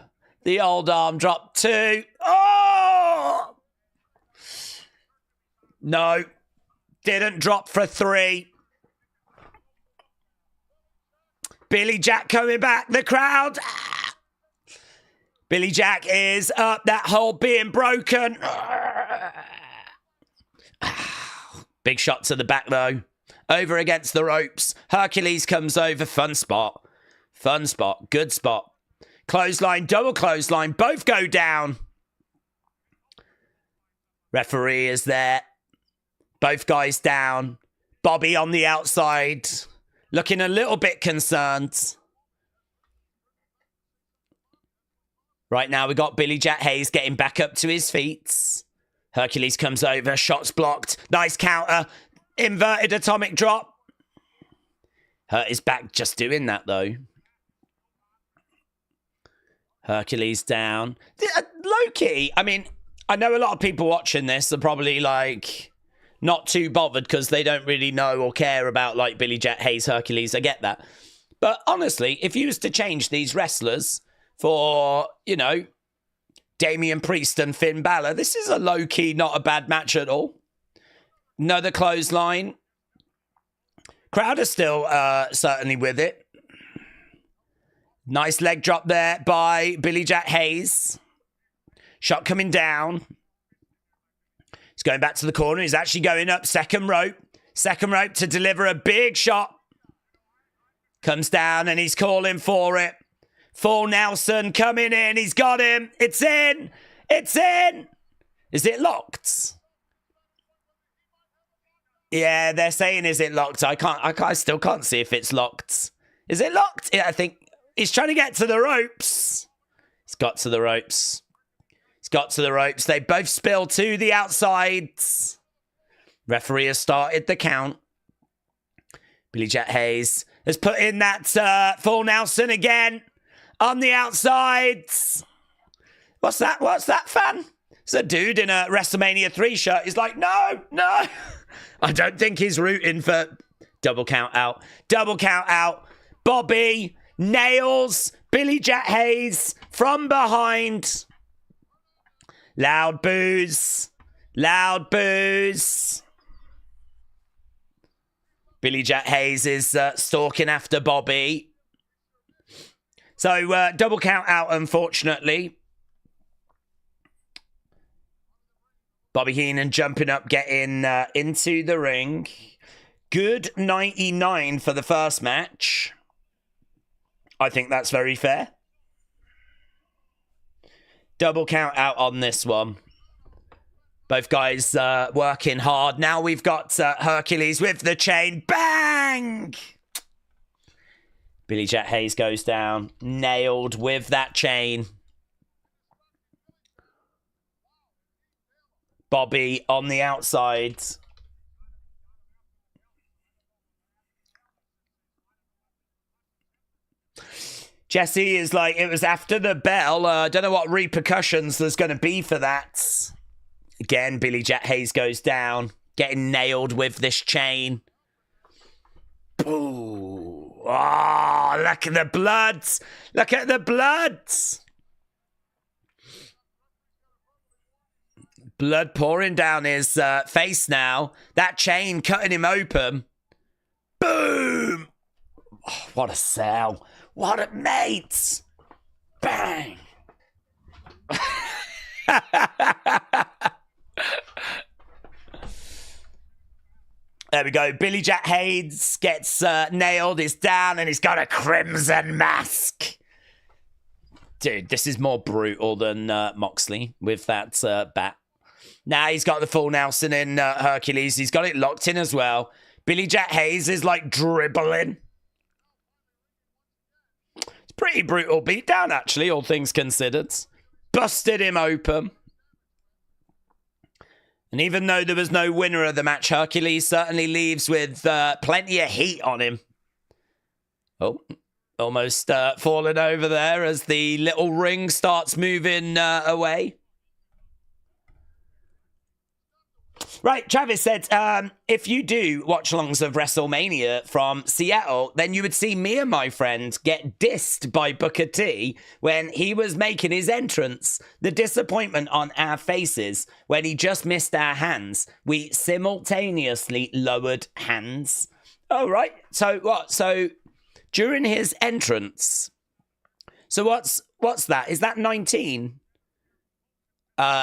The old arm drop. 2. Oh! No. Didn't drop for 3. Billy Jack coming back. The crowd. Billy Jack is up. That hole being broken. Big shot to the back, though. Over against the ropes. Hercules comes over. Fun spot. Fun spot. Good spot. Clothesline. Double clothesline. Both go down. Referee is there. Both guys down. Bobby on the outside. Looking a little bit concerned. Right now, we got Billy Jack Hayes getting back up to his feet. Hercules comes over. Shots blocked. Nice counter. Inverted atomic drop. Hurt his back just doing that, though. Hercules down. Low-key, I mean, I know a lot of people watching this are probably like not too bothered because they don't really know or care about like Billy Jack Hayes, Hercules. I get that. But honestly, if you was to change these wrestlers for, you know, Damian Priest and Finn Balor, this is a low-key, not a bad match at all. Another clothesline. Crowd is still certainly with it. Nice leg drop there by Billy Jack Hayes. Shot coming down. He's going back to the corner. He's actually going up second rope. Second rope to deliver a big shot. Comes down and he's calling for it. Full Nelson coming in. He's got him. It's in. It's in. Is it locked? Yeah, they're saying, is it locked? I still can't see if it's locked. Is it locked? Yeah, I think he's trying to get to the ropes. He's got to the ropes. He's got to the ropes. They both spill to the outsides. Referee has started the count. Billy Jack Hayes has put in that full Nelson again on the outsides. What's that? What's that, fan? It's a dude in a WrestleMania 3 shirt. He's like, no, no. I don't think he's rooting for double count out. Double count out. Bobby nails Billy Jack Hayes from behind. Loud boos. Loud boos. Billy Jack Hayes is stalking after Bobby. So, double count out, unfortunately. Bobby Heenan jumping up, getting into the ring. Good 99 for the first match. I think that's very fair. Double count out on this one. Both guys working hard. Now we've got Hercules with the chain. Bang! Billy Jack Hayes goes down. Nailed with that chain. Bobby on the outside. Jesse is like, it was after the bell. I don't know what repercussions there's going to be for that. Again, Billy Jack Hayes goes down, getting nailed with this chain. Ooh. Oh, look at the blood. Look at the blood. Blood pouring down his face now. That chain cutting him open. Boom. Oh, what a sell. What a mate. Bang. There we go. Billy Jack Hayes gets nailed. He's down and he's got a crimson mask. Dude, this is more brutal than Moxley with that bat. Now he's got the full Nelson in Hercules. He's got it locked in as well. Billy Jack Hayes is like dribbling. It's pretty brutal beatdown, actually, all things considered. Busted him open. And even though there was no winner of the match, Hercules certainly leaves with plenty of heat on him. Oh, almost falling over there as the little ring starts moving away. Right, Travis said, if you do watch-alongs of WrestleMania from Seattle, then you would see me and my friend get dissed by Booker T when he was making his entrance. The disappointment on our faces when he just missed our hands. We simultaneously lowered hands. Oh, right. So what? So during his entrance. So what's that? Is that 19?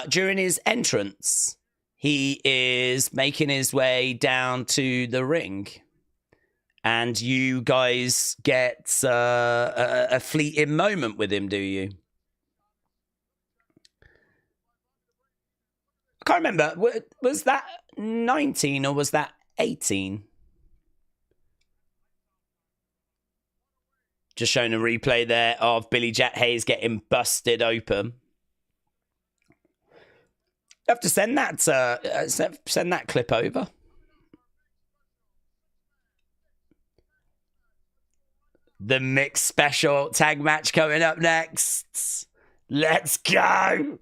During his entrance. He is making his way down to the ring. And you guys get a fleeting moment with him, do you? I can't remember. Was that 19 or was that 18? Just showing a replay there of Billy Jack Hayes getting busted open. You have to send that clip over. The mixed special tag match coming up next. Let's go.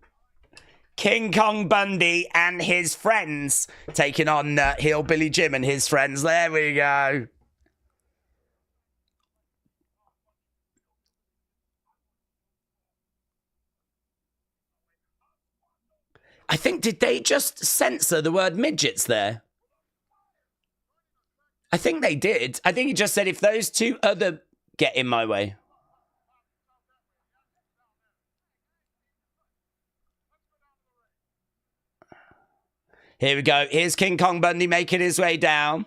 King Kong Bundy and his friends taking on Hillbilly Jim and his friends. There we go. I think, did they just censor the word midgets there? I think they did. I think he just said if those two other get in my way. Here we go. Here's King Kong Bundy making his way down.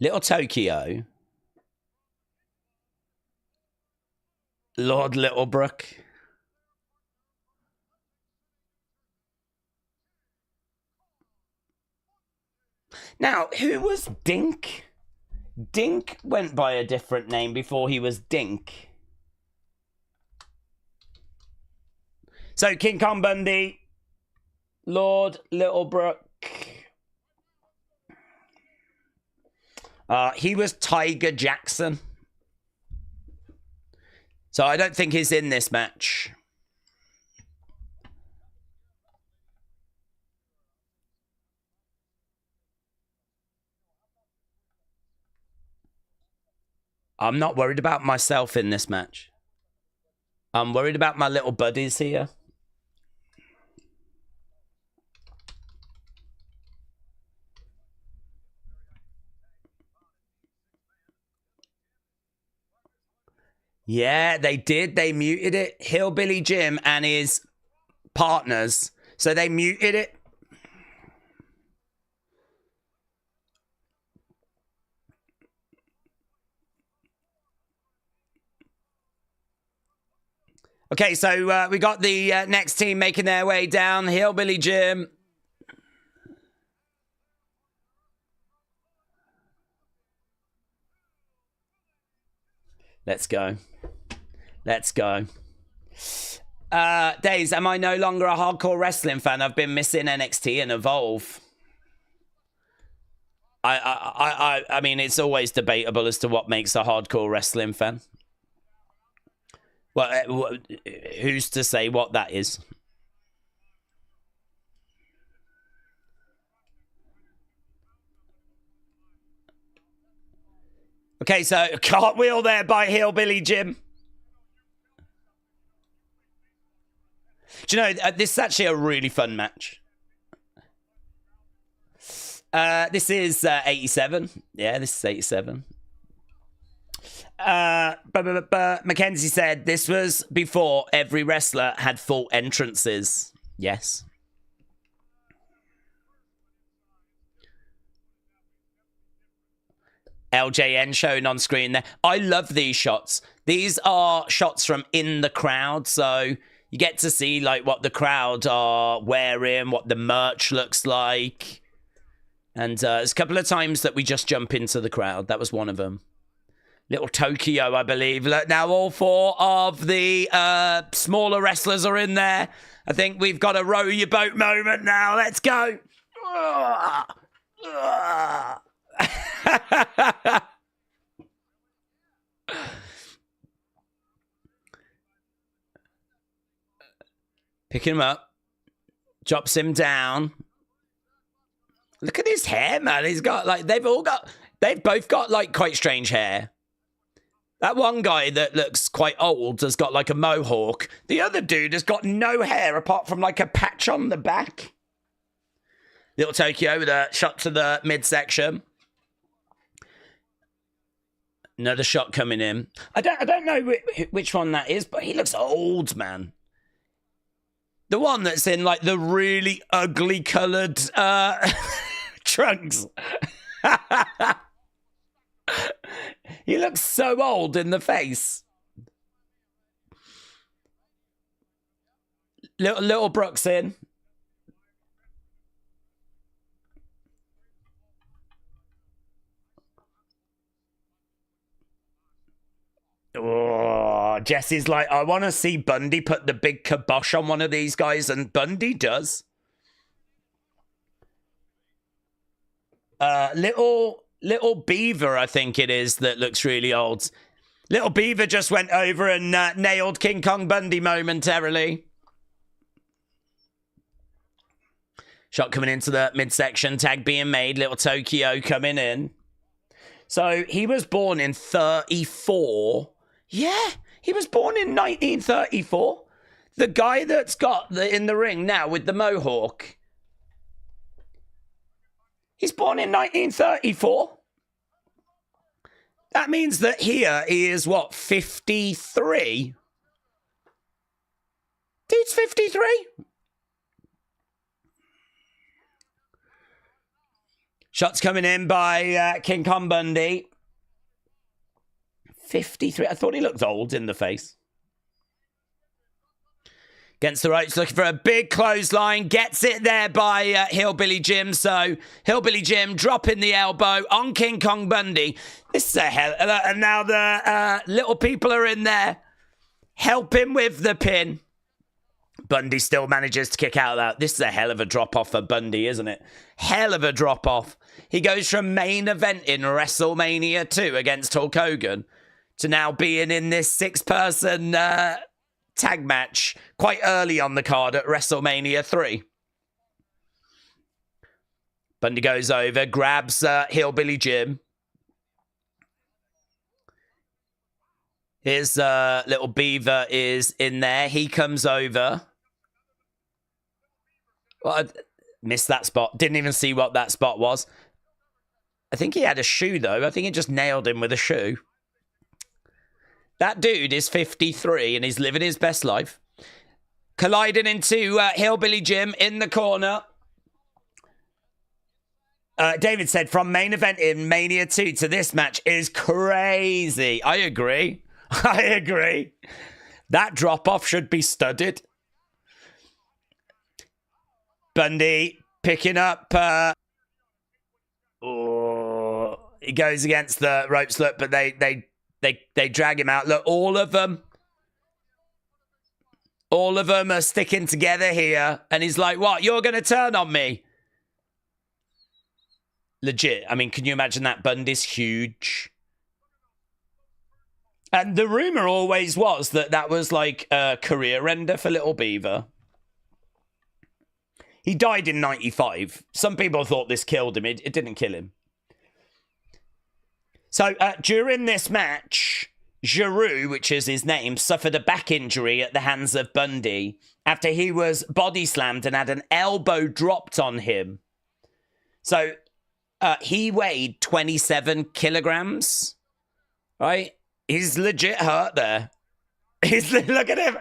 Little Tokyo. Lord Littlebrook. Now, who was Dink? Dink went by a different name before he was Dink. So, King Kong Bundy, Lord Littlebrook. He was Tiger Jackson. So I don't think he's in this match. I'm not worried about myself in this match. I'm worried about my little buddies here. Yeah, they did. They muted it. Hillbilly Jim and his partners. So they muted it. Okay, so we got the next team making their way down. Hillbilly Jim. Let's go. Let's go. Days, am I no longer a hardcore wrestling fan? I've been missing NXT and Evolve. I mean, it's always debatable as to what makes a hardcore wrestling fan. Well, who's to say what that is? Okay, so cartwheel there by Hillbilly Jim. Do you know, this is actually a really fun match. This is 87. Yeah, this is 87. Mackenzie said this was before every wrestler had full entrances. Yes. LJN shown on screen there. I love these shots. These are shots from in the crowd, so you get to see like what the crowd are wearing, what the merch looks like. And there's a couple of times that we just jump into the crowd. That was one of them. Little Tokyo, I believe. Look, now all four of the smaller wrestlers are in there. I think we've got a row your boat moment now. Let's go. Picking him up. Drops him down. Look at his hair, man. He's got like they've both got like quite strange hair. That one guy that looks quite old has got like a mohawk. The other dude has got no hair apart from like a patch on the back. Little Tokyo with a shot to the midsection. Another shot coming in. I don't know which one that is, but he looks old, man. The one that's in like the really ugly coloured trunks. He looks so old in the face. Little Brooks in. Oh, Jesse's like, I want to see Bundy put the big kibosh on one of these guys, and Bundy does. Little Beaver, I think it is, that looks really old. Little Beaver just went over and nailed King Kong Bundy momentarily. Shot coming into the midsection, tag being made, Little Tokyo coming in. So he was born in 34. Yeah, he was born in 1934. The guy that's got in the ring now with the mohawk. He's born in 1934. That means that here he is, what, 53? Dude's 53. Shots coming in by King Kong Bundy. 53. I thought he looked old in the face. Against the ropes, looking for a big clothesline. Gets it there by Hillbilly Jim. So Hillbilly Jim dropping the elbow on King Kong Bundy. This is a hell. And now the little people are in there. Helping with the pin. Bundy still manages to kick out of that. This is a hell of a drop-off for Bundy, isn't it? Hell of a drop-off. He goes from main event in WrestleMania 2 against Hulk Hogan to now being in this six-person tag match quite early on the card at WrestleMania 3. Bundy goes over, grabs Hillbilly Jim. His little Beaver is in there. He comes over. Well, I missed that spot. Didn't even see what that spot was. I think he had a shoe, though. I think he just nailed him with a shoe. That dude is 53 and he's living his best life. Colliding into Hillbilly Jim in the corner. David said, from main event in Mania 2 to this match is crazy. I agree. I agree. That drop-off should be studied. Bundy picking up. He goes against the ropes, look, but they drag him out. Look, all of them. All of them are sticking together here. And he's like, what? You're going to turn on me? Legit. I mean, can you imagine that? Bundy's huge. And the rumor always was that that was like a career ender for Little Beaver. He died in 95. Some people thought this killed him. It didn't kill him. So during this match, Giroux, which is his name, suffered a back injury at the hands of Bundy after he was body slammed and had an elbow dropped on him. So he weighed 27 kilograms, right? He's legit hurt there. Look at him.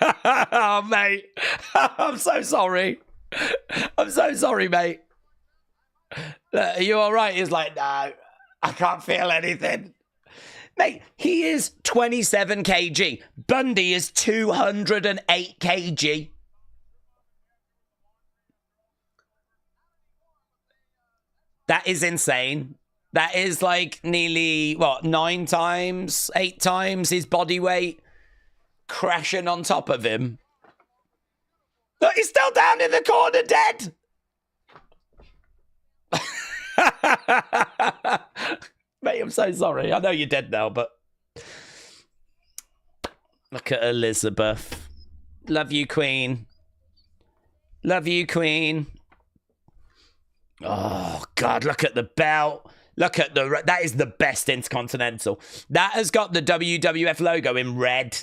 Oh, mate. I'm so sorry. I'm so sorry, mate. Are you all right? He's like, no, I can't feel anything. Mate, he is 27 kg. Bundy is 208 kg. That is insane. That is like nearly, what, 9 times, 8 times his body weight crashing on top of him. Look, he's still down in the corner dead. Mate, I'm so sorry. I know you're dead now, but look at Elizabeth. Love you, Queen. Love you, Queen. Oh, God, look at the belt. Look at that is the best Intercontinental. That has got the WWF logo in red.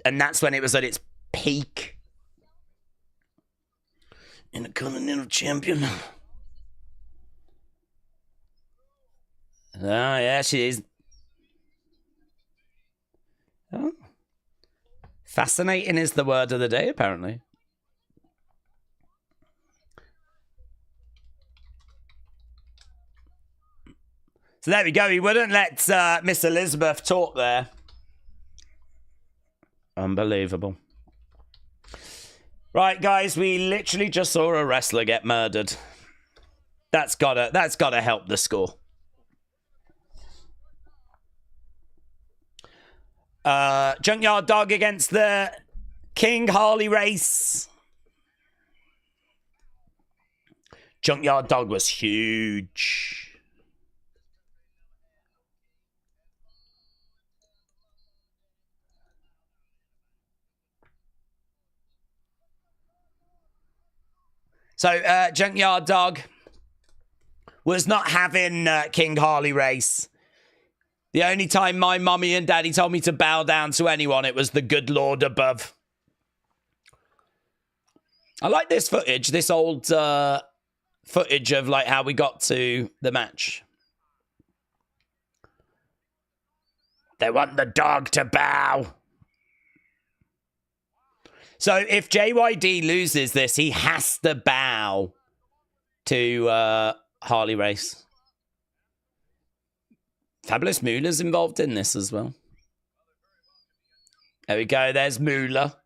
And that's when it was at its peak. Intercontinental champion. Oh, yeah, she is. Oh. Fascinating is the word of the day, apparently. So there we go. He wouldn't let Miss Elizabeth talk there. Unbelievable. Right, guys, we literally just saw a wrestler get murdered. That's gotta help the score. Junkyard Dog against the King Harley Race. Junkyard Dog was huge. So, Junkyard Dog was not having King Harley Race. The only time my mummy and daddy told me to bow down to anyone, it was the good Lord above. I like this footage, this old footage of like how we got to the match. They want the dog to bow. So if JYD loses this, he has to bow to Harley Race. Fabulous Moolah's involved in this as well. There we go. There's Moolah.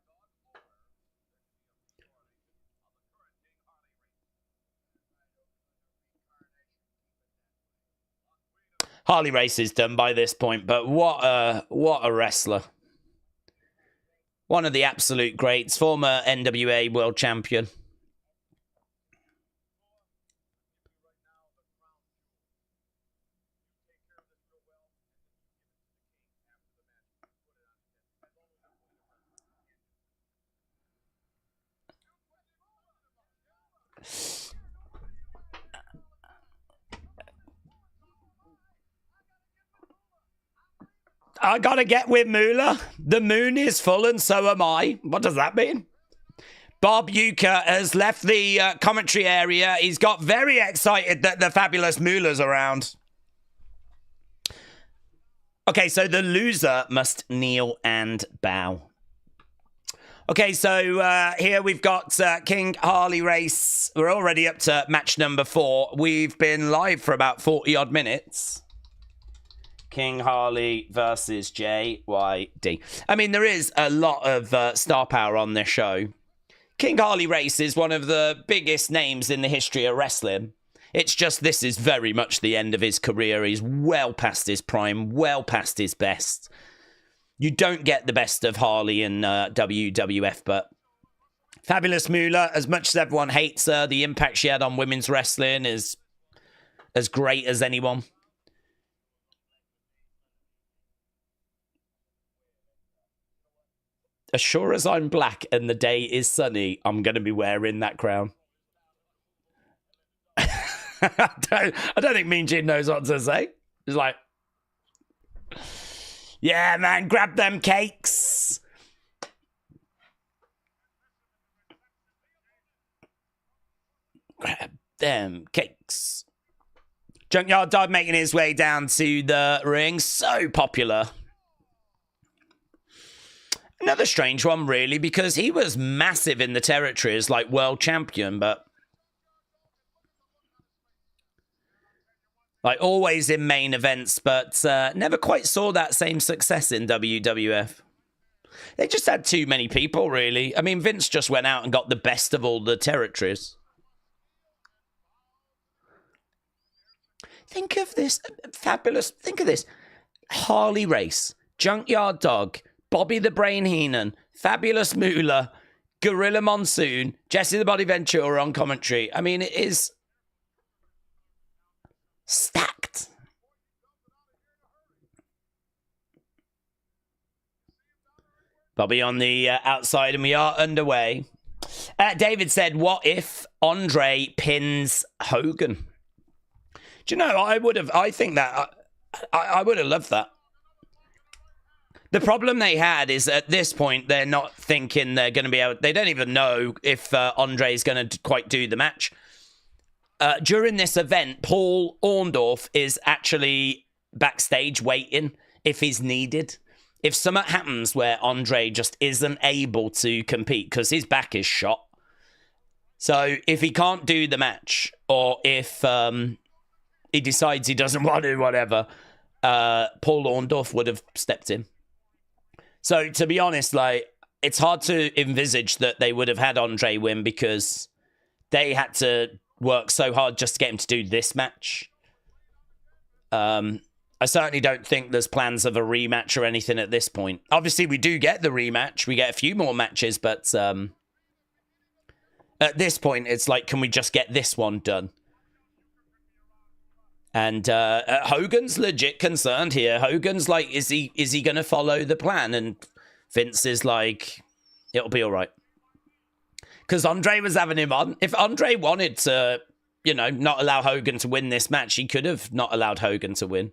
Harley Race is done by this point, but what a wrestler. One of the absolute greats, former NWA world champion. I gotta get with Moolah. The moon is full and so am I. What does that mean? Bob Uecker has left the commentary area. He's got very excited that the fabulous Moolah's around. Okay, so the loser must kneel and bow. Okay, so here we've got King Harley Race. We're already up to match number 4. We've been live for about 40-odd minutes. King Harley versus JYD. I mean, there is a lot of star power on this show. King Harley Race is one of the biggest names in the history of wrestling. It's just this is very much the end of his career. He's well past his prime, well past his best. You don't get the best of Harley in WWF, but Fabulous Moolah, as much as everyone hates her, the impact she had on women's wrestling is as great as anyone. As sure as I'm black and the day is sunny, I'm going to be wearing that crown. I don't think Mean Gene knows what to say. He's like, yeah, man, grab them cakes. Grab them cakes. Junkyard Dog making his way down to the ring. So popular. Another strange one, really, because he was massive in the territories, like world champion, but like always in main events, but never quite saw that same success in WWF. They just had too many people, really. I mean, Vince just went out and got the best of all the territories. Think of this, fabulous. Think of this. Harley Race, Junkyard Dog, Bobby the Brain Heenan, Fabulous Moolah, Gorilla Monsoon, Jesse the Body Ventura on commentary. I mean, it is stacked. Bobby on the outside, and we are underway. David said, what if Andre pins Hogan? Do you know, I think that, I would have loved that. The problem they had is at this point, they're not thinking they're going to be able, they don't even know if Andre's going to quite do the match. During this event, Paul Orndorff is actually backstage waiting if he's needed. If something happens where Andre just isn't able to compete because his back is shot. So if he can't do the match, or if he decides he doesn't want to, whatever, Paul Orndorff would have stepped in. So to be honest, like, it's hard to envisage that they would have had Andre win because they had to work so hard just to get him to do this match. I certainly don't think there's plans of a rematch or anything at this point. Obviously, we do get the rematch. We get a few more matches, but at this point, it's like, can we just get this one done? And Hogan's legit concerned here. Hogan's like, is he going to follow the plan? And Vince is like, it'll be all right. Because Andre was having him on. If Andre wanted to, you know, not allow Hogan to win this match, he could have not allowed Hogan to win.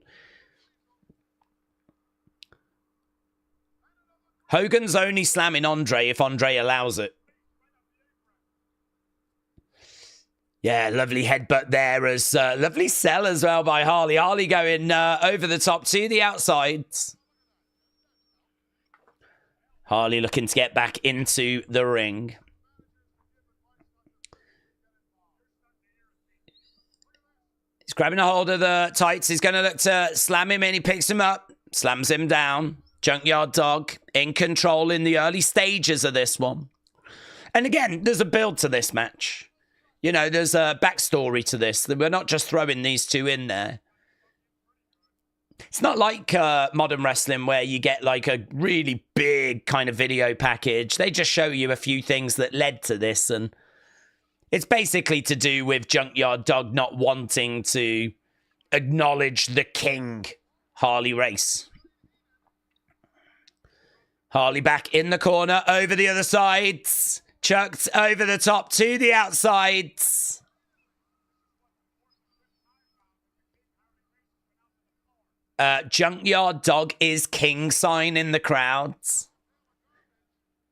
Hogan's only slamming Andre if Andre allows it. Yeah, lovely headbutt there, as lovely sell as well by Harley. Harley going over the top to the outside. Harley looking to get back into the ring. He's grabbing a hold of the tights. He's going to look to slam him in. He picks him up, slams him down. Junkyard Dog in control in the early stages of this one. And again, there's a build to this match. You know, there's a backstory to this. We're not just throwing these two in there. It's not like modern wrestling where you get like a really big kind of video package. They just show you a few things that led to this. And it's basically to do with Junkyard Dog not wanting to acknowledge the king, Harley Race. Harley back in the corner, over the other side. Chucked over the top to the outside. Junkyard Dog is king sign in the crowds.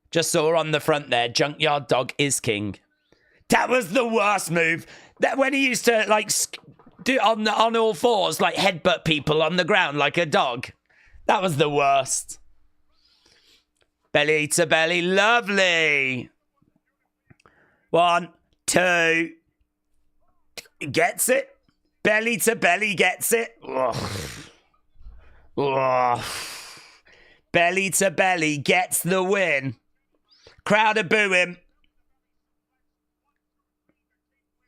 Just saw on the front there, Junkyard Dog is king. That was the worst move. That when he used to like do on all fours, like headbutt people on the ground like a dog. That was the worst. Belly to belly, lovely. 1, 2. Gets it. Belly to belly, gets it. Ugh. Ugh. Belly to belly, gets the win. Crowd are booing.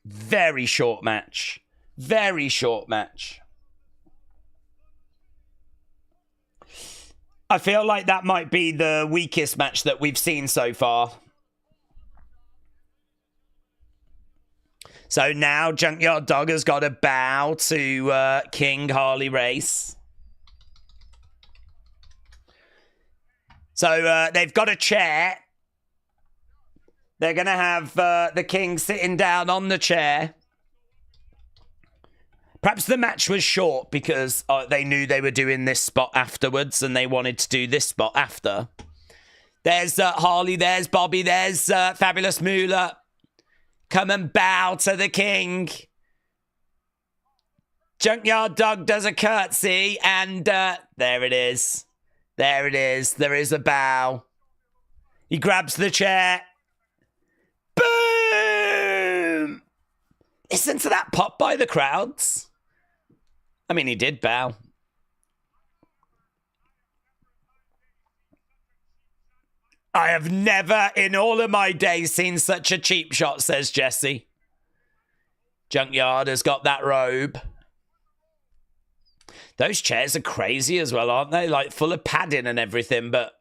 Very short match. Very short match. I feel like that might be the weakest match that we've seen so far. So now Junkyard Dog has got to bow to King Harley Race. So they've got a chair. They're going to have the King sitting down on the chair. Perhaps the match was short because they knew they were doing this spot afterwards and they wanted to do this spot after. There's Harley, there's Bobby, there's Fabulous Moolah. Come and bow to the King. Junkyard Dog does a curtsy and there it is. There it is. There is a bow. He grabs the chair. Boom! Listen to that pop by the crowds. I mean, he did bow. I have never in all of my days seen such a cheap shot, says Jesse. Junkyard has got that robe. Those chairs are crazy as well, aren't they? Like full of padding and everything, but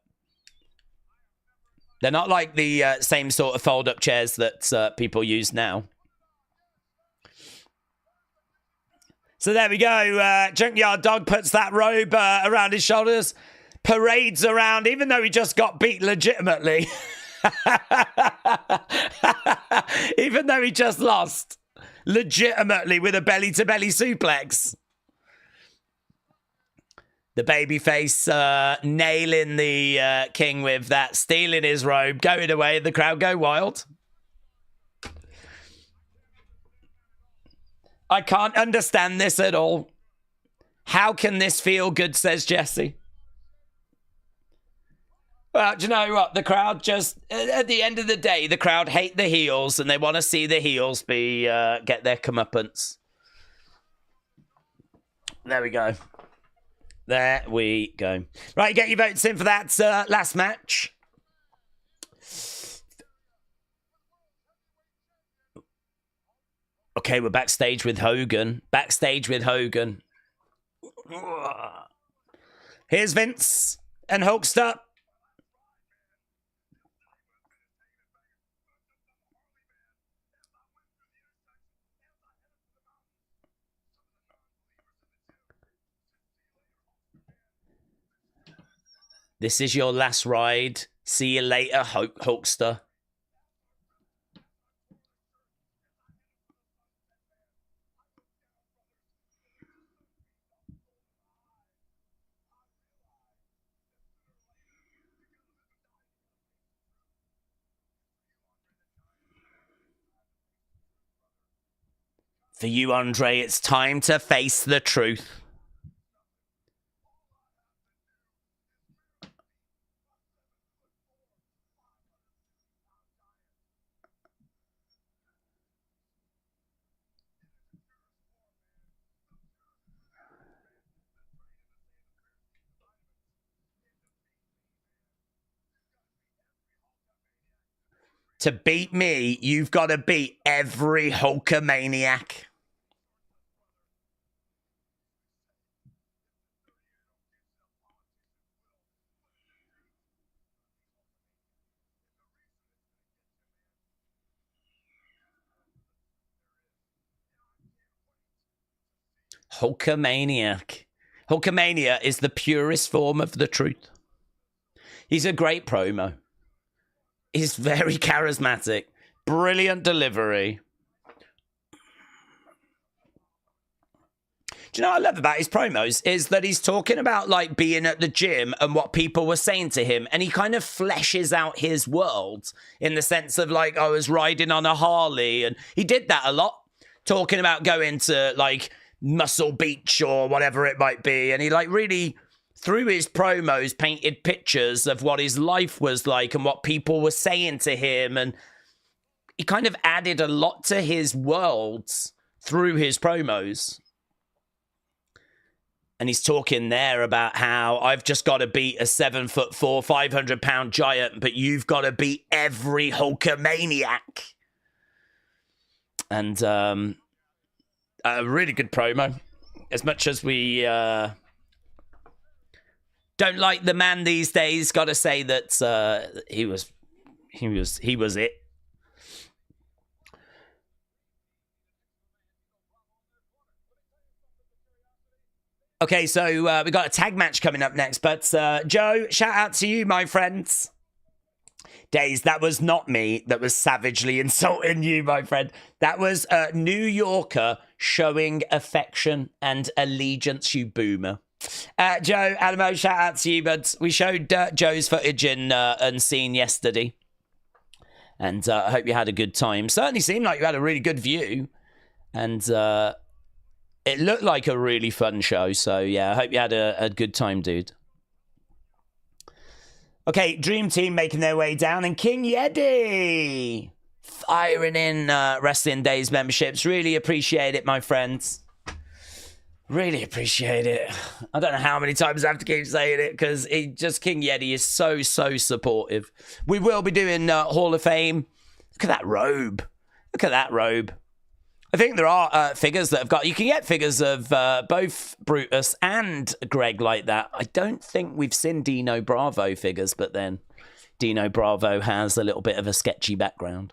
they're not like the same sort of fold-up chairs that people use now. So there we go. Junkyard Dog puts that robe around his shoulders, parades around, even though he just got beat legitimately. Even though he just lost legitimately with a belly-to-belly suplex. The babyface nailing the King with that, stealing his robe, going away, the crowd go wild. I can't understand this at all. How can this feel good, says Jesse. Well, do you know what? The crowd just, at the end of the day, the crowd hate the heels and they want to see the heels get their comeuppance. There we go. There we go. Right, get your votes in for that last match. Okay, we're backstage with Hogan. Backstage with Hogan. Here's Vince and Hulkster. This is your last ride. See you later, Hulkster. For you, Andre, it's time to face the truth. To beat me, you've got to beat every Hulkamaniac. Hulkamaniac. Hulkamania is the purest form of the truth. He's a great promo. He's very charismatic. Brilliant delivery. Do you know what I love about his promos? Is that he's talking about like being at the gym and what people were saying to him. And he kind of fleshes out his world in the sense of like, I was riding on a Harley. And he did that a lot. Talking about going to like Muscle Beach or whatever it might be. And he like really, through his promos, painted pictures of what his life was like and what people were saying to him. And he kind of added a lot to his worlds through his promos. And he's talking there about how I've just got to beat a 7'4", 500-pound giant, but you've got to beat every Hulkamaniac. And a really good promo. As much as we Don't like the man these days. Got to say that he was it. Okay, so we got a tag match coming up next, but Joe, shout out to you, my friends. Days, that was not me that was savagely insulting you, my friend. That was a New Yorker showing affection and allegiance, you boomer. Joe, Alamo, shout out to you, but we showed Joe's footage in Unseen yesterday. And I hope you had a good time. Certainly seemed like you had a really good view. And it looked like a really fun show. So, yeah, I hope you had a good time, dude. Okay, Dream Team making their way down. And King Yeti firing in Wrestling Days memberships. Really appreciate it, my friends. Really appreciate it. I don't know how many times I have to keep saying it because King Yeti is so supportive. We will be doing Hall of Fame. Look at that robe. Look at that robe. I think there are figures that have got... You can get figures of both Brutus and Greg like that. I don't think we've seen Dino Bravo figures, but then Dino Bravo has a little bit of a sketchy background.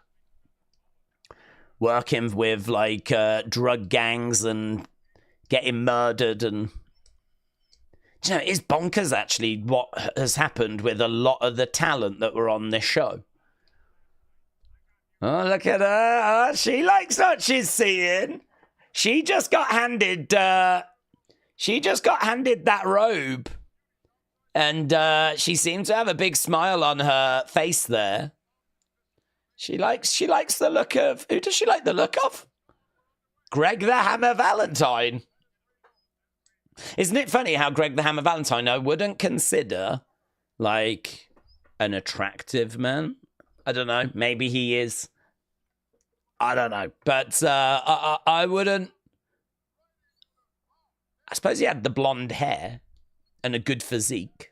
Working with, like, drug gangs and getting murdered and... Do you know, it's bonkers, actually, what has happened with a lot of the talent that were on this show. Oh, look at her. Oh, she likes what she's seeing. She just got handed that robe. And she seemed to have a big smile on her face there. She likes the look of... Who does she like the look of? Greg the Hammer Valentine. Isn't it funny how Greg the Hammer Valentine I wouldn't consider like an attractive man? I don't know. Maybe he is. I don't know. But I wouldn't... I suppose he had the blonde hair and a good physique.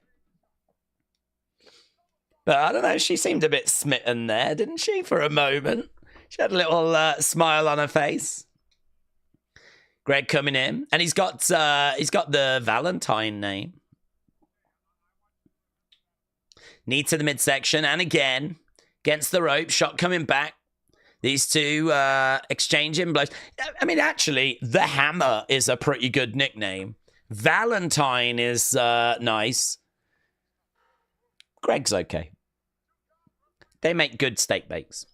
But I don't know. She seemed a bit smitten there, didn't she, for a moment? She had a little smile on her face. Greg coming in. And he's got the Valentine name. Knee to the midsection. And again... Against the rope, shot coming back. These two exchanging blows. I mean, actually, the Hammer is a pretty good nickname. Valentine is nice. Greg's okay. They make good steak bakes.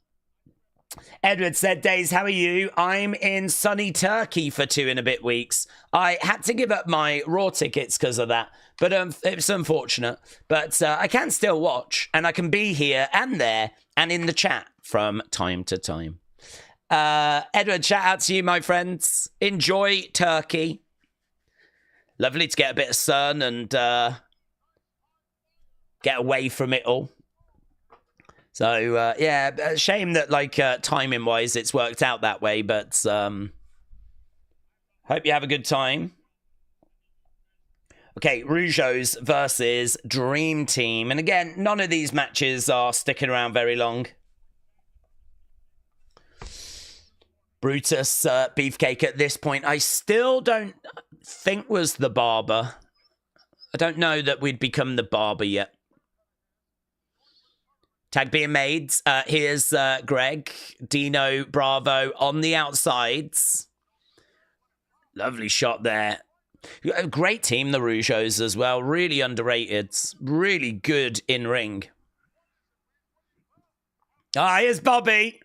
Edward said, Days, how are you? I'm in sunny Turkey for 2 and a bit weeks. I had to give up my Raw tickets because of that. But it's unfortunate. But I can still watch. And I can be here and there and in the chat from time to time. Edward, shout out to you, my friends. Enjoy Turkey. Lovely to get a bit of sun and get away from it all. So, yeah, shame that, like, timing-wise, it's worked out that way, but hope you have a good time. Okay, Rougeaus versus Dream Team. And again, none of these matches are sticking around very long. Brutus, Beefcake at this point, I still don't think was the Barber. I don't know that we'd become the Barber yet. Tag being made. Here's Greg, Dino Bravo on the outsides. Lovely shot there. A great team, the Rougeaus, as well. Really underrated. Really good in ring. Ah, here's Bobby.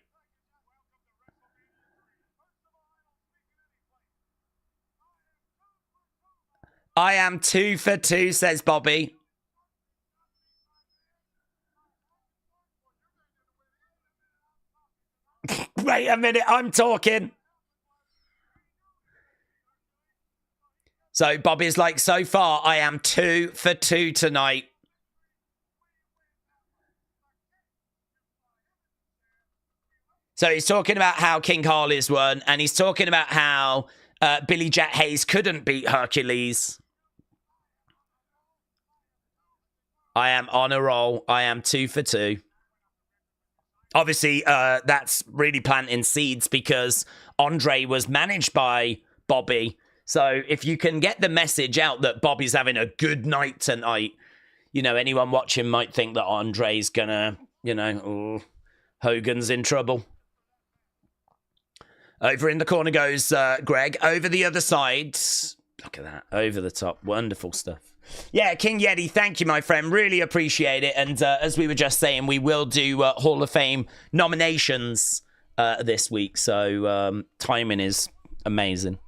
I am 2 for 2, says Bobby. Wait a minute, I'm talking. So Bobby's like, so far, I am 2 for 2 tonight. So he's talking about how King Harley's won, and he's talking about how Billy Jack Hayes couldn't beat Hercules. I am on a roll. I am 2 for 2. Obviously, that's really planting seeds because Andre was managed by Bobby So if you can get the message out that Bobby's having a good night tonight, you know, anyone watching might think that Andre's gonna, you know, Hogan's in trouble. Over in the corner goes Greg. Over the other side. Look at that. Over the top. Wonderful stuff. Yeah, King Yeti, thank you, my friend. Really appreciate it. And as we were just saying, we will do Hall of Fame nominations this week. So timing is amazing.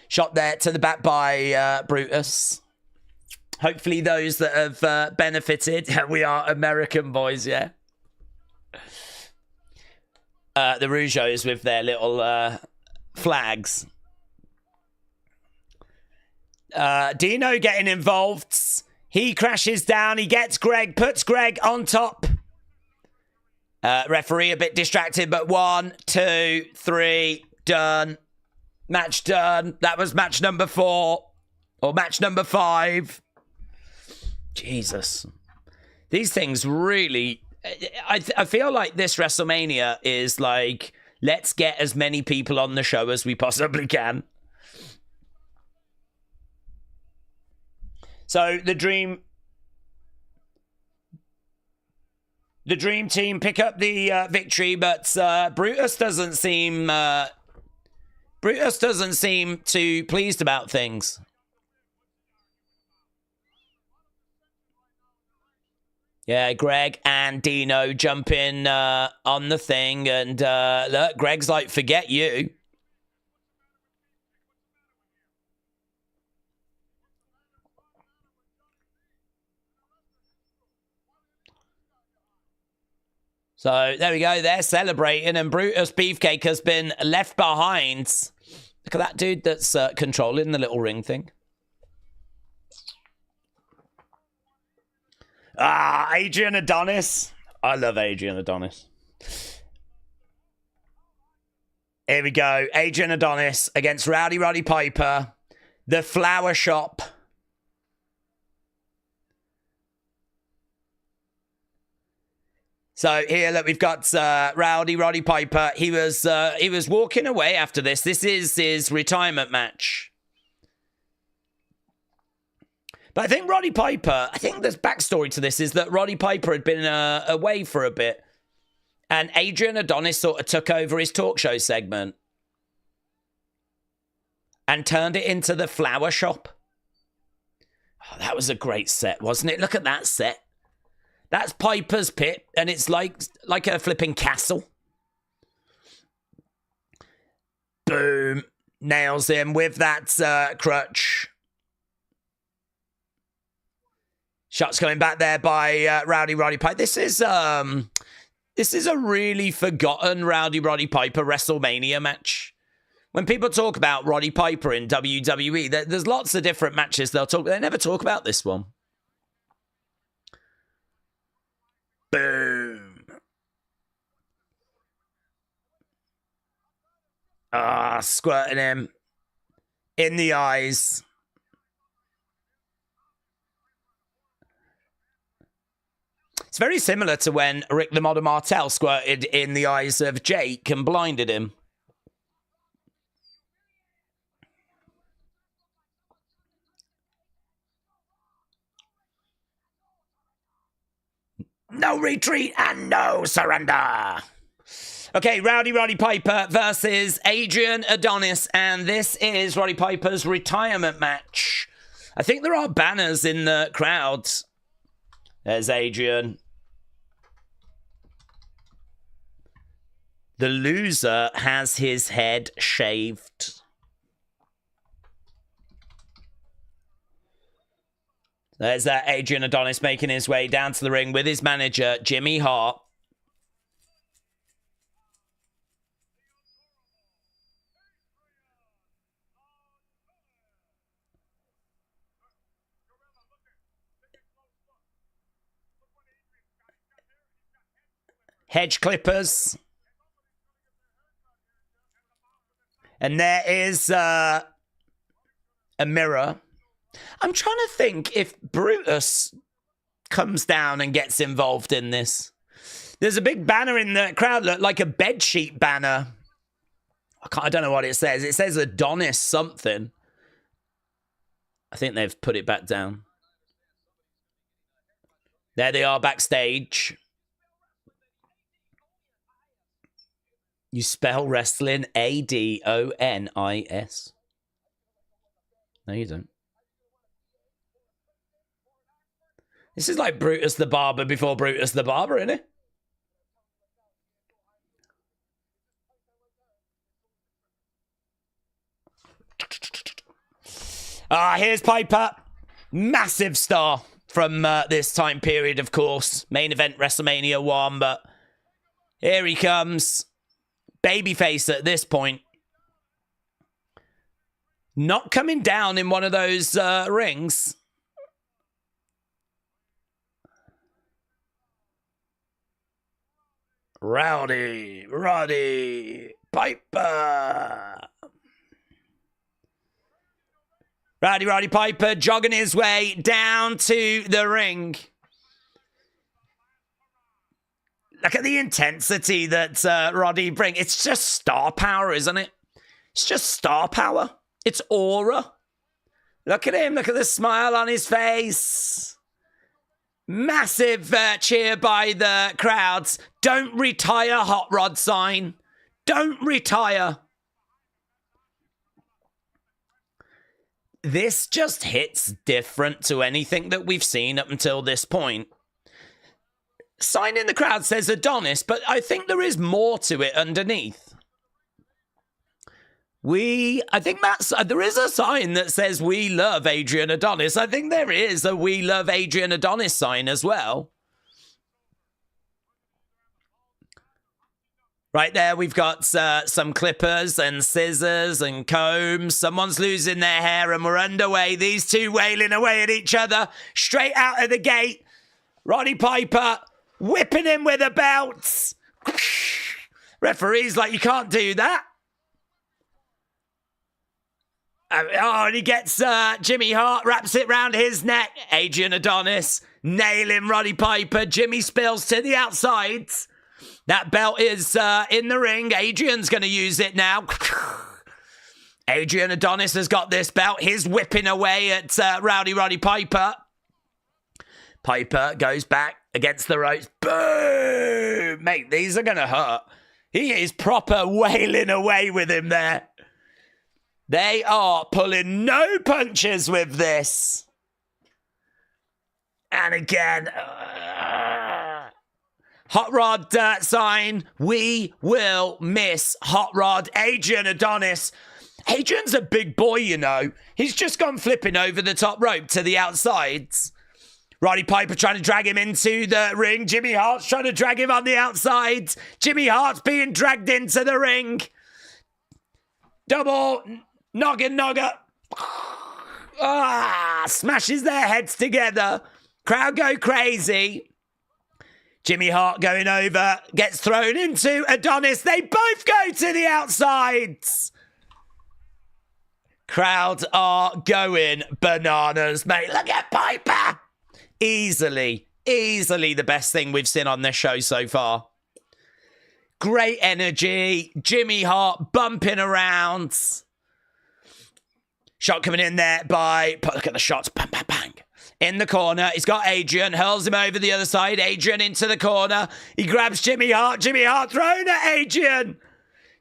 Shot there to the back by Brutus. Hopefully those that have benefited. We are American boys, yeah. The Rougeaus with their little flags. Dino getting involved. He crashes down. He gets Greg, puts Greg on top. Referee a bit distracted, but 1, 2, 3, done. Match done. That was match number 4. Or match number 5. Jesus. These things really... I feel like this WrestleMania is like, let's get as many people on the show as we possibly can. So the Dream Team pick up the victory, but Brutus doesn't seem too pleased about things. Yeah, Greg and Dino jump in on the thing, and look, Greg's like, forget you. So there we go, they're celebrating, and Brutus Beefcake has been left behind. Look at that dude that's controlling the little ring thing. Adrian Adonis. I love Adrian Adonis. Here we go. Adrian Adonis against Roddy Piper. The Flower Shop. So here, look, we've got Roddy Piper. He was walking away after this. This is his retirement match. But I think Roddy Piper, I think there's backstory to this, is that Roddy Piper had been away for a bit. And Adrian Adonis sort of took over his talk show segment. And turned it into the Flower Shop. Oh, that was a great set, wasn't it? Look at that set. That's Piper's pit, and it's like a flipping castle. Boom. Nails him with that crutch. Shots going back there by Roddy Piper. This is a really forgotten Roddy Piper WrestleMania match. When people talk about Roddy Piper in WWE, there's lots of different matches they'll talk. They never talk about this one. Boom. Squirting him in the eyes. It's very similar to when Rick the Model Martel squirted in the eyes of Jake and blinded him. No retreat and no surrender. Okay, Roddy Piper versus Adrian Adonis, and this is Roddy Piper's retirement match. I think there are banners in the crowd. There's Adrian. The loser has his head shaved. There's that Adrian Adonis making his way down to the ring with his manager, Jimmy Hart. Hedge clippers. And there is a mirror. I'm trying to think if Brutus comes down and gets involved in this. There's a big banner in the crowd, look like a bedsheet banner. I don't know what it says. It says Adonis something. I think they've put it back down. There they are backstage. You spell wrestling Adonis. No, you don't. This is like Brutus the Barber before Brutus the Barber, isn't it? Here's Piper. Massive star from this time period, of course. Main event WrestleMania 1, but here he comes. Babyface at this point. Not coming down in one of those rings. Roddy Piper. Roddy Piper jogging his way down to the ring. Look at the intensity that Roddy brings. It's just star power, isn't it? It's just star power. It's aura. Look at him. Look at the smile on his face. Massive cheer by the crowds. Don't retire, Hot Rod sign. Don't retire. This just hits different to anything that we've seen up until this point. Sign in the crowd says Adonis, but I think there is more to it underneath. I think there is a sign that says we love Adrian Adonis. I think there is a we love Adrian Adonis sign as well. Right there, we've got some clippers and scissors and combs. Someone's losing their hair and we're underway. These two wailing away at each other. Straight out of the gate. Roddy Piper whipping him with the belts. Referee's like, you can't do that. And he gets Jimmy Hart, wraps it round his neck. Adrian Adonis nailing Roddy Piper. Jimmy spills to the outside. That belt is in the ring. Adrian's going to use it now. Adrian Adonis has got this belt. He's whipping away at Roddy Piper. Piper goes back against the ropes. Boom! Mate, these are going to hurt. He is proper wailing away with him there. They are pulling no punches with this. And again... Hot Rod sign. We will miss Hot Rod. Adrian Adonis. Adrian's a big boy, you know. He's just gone flipping over the top rope to the outsides. Roddy Piper trying to drag him into the ring. Jimmy Hart's trying to drag him on the outsides. Jimmy Hart's being dragged into the ring. Double noggin nogger. Smashes their heads together. Crowd go crazy. Jimmy Hart going over, gets thrown into Adonis. They both go to the outsides. Crowd are going bananas, mate. Look at Piper. Easily the best thing we've seen on this show so far. Great energy. Jimmy Hart bumping around. Shot coming in there by... Look at the shots. Bang, bang, bang. In the corner, he's got Adrian, hurls him over the other side. Adrian into the corner. He grabs Jimmy Hart. Jimmy Hart thrown at Adrian.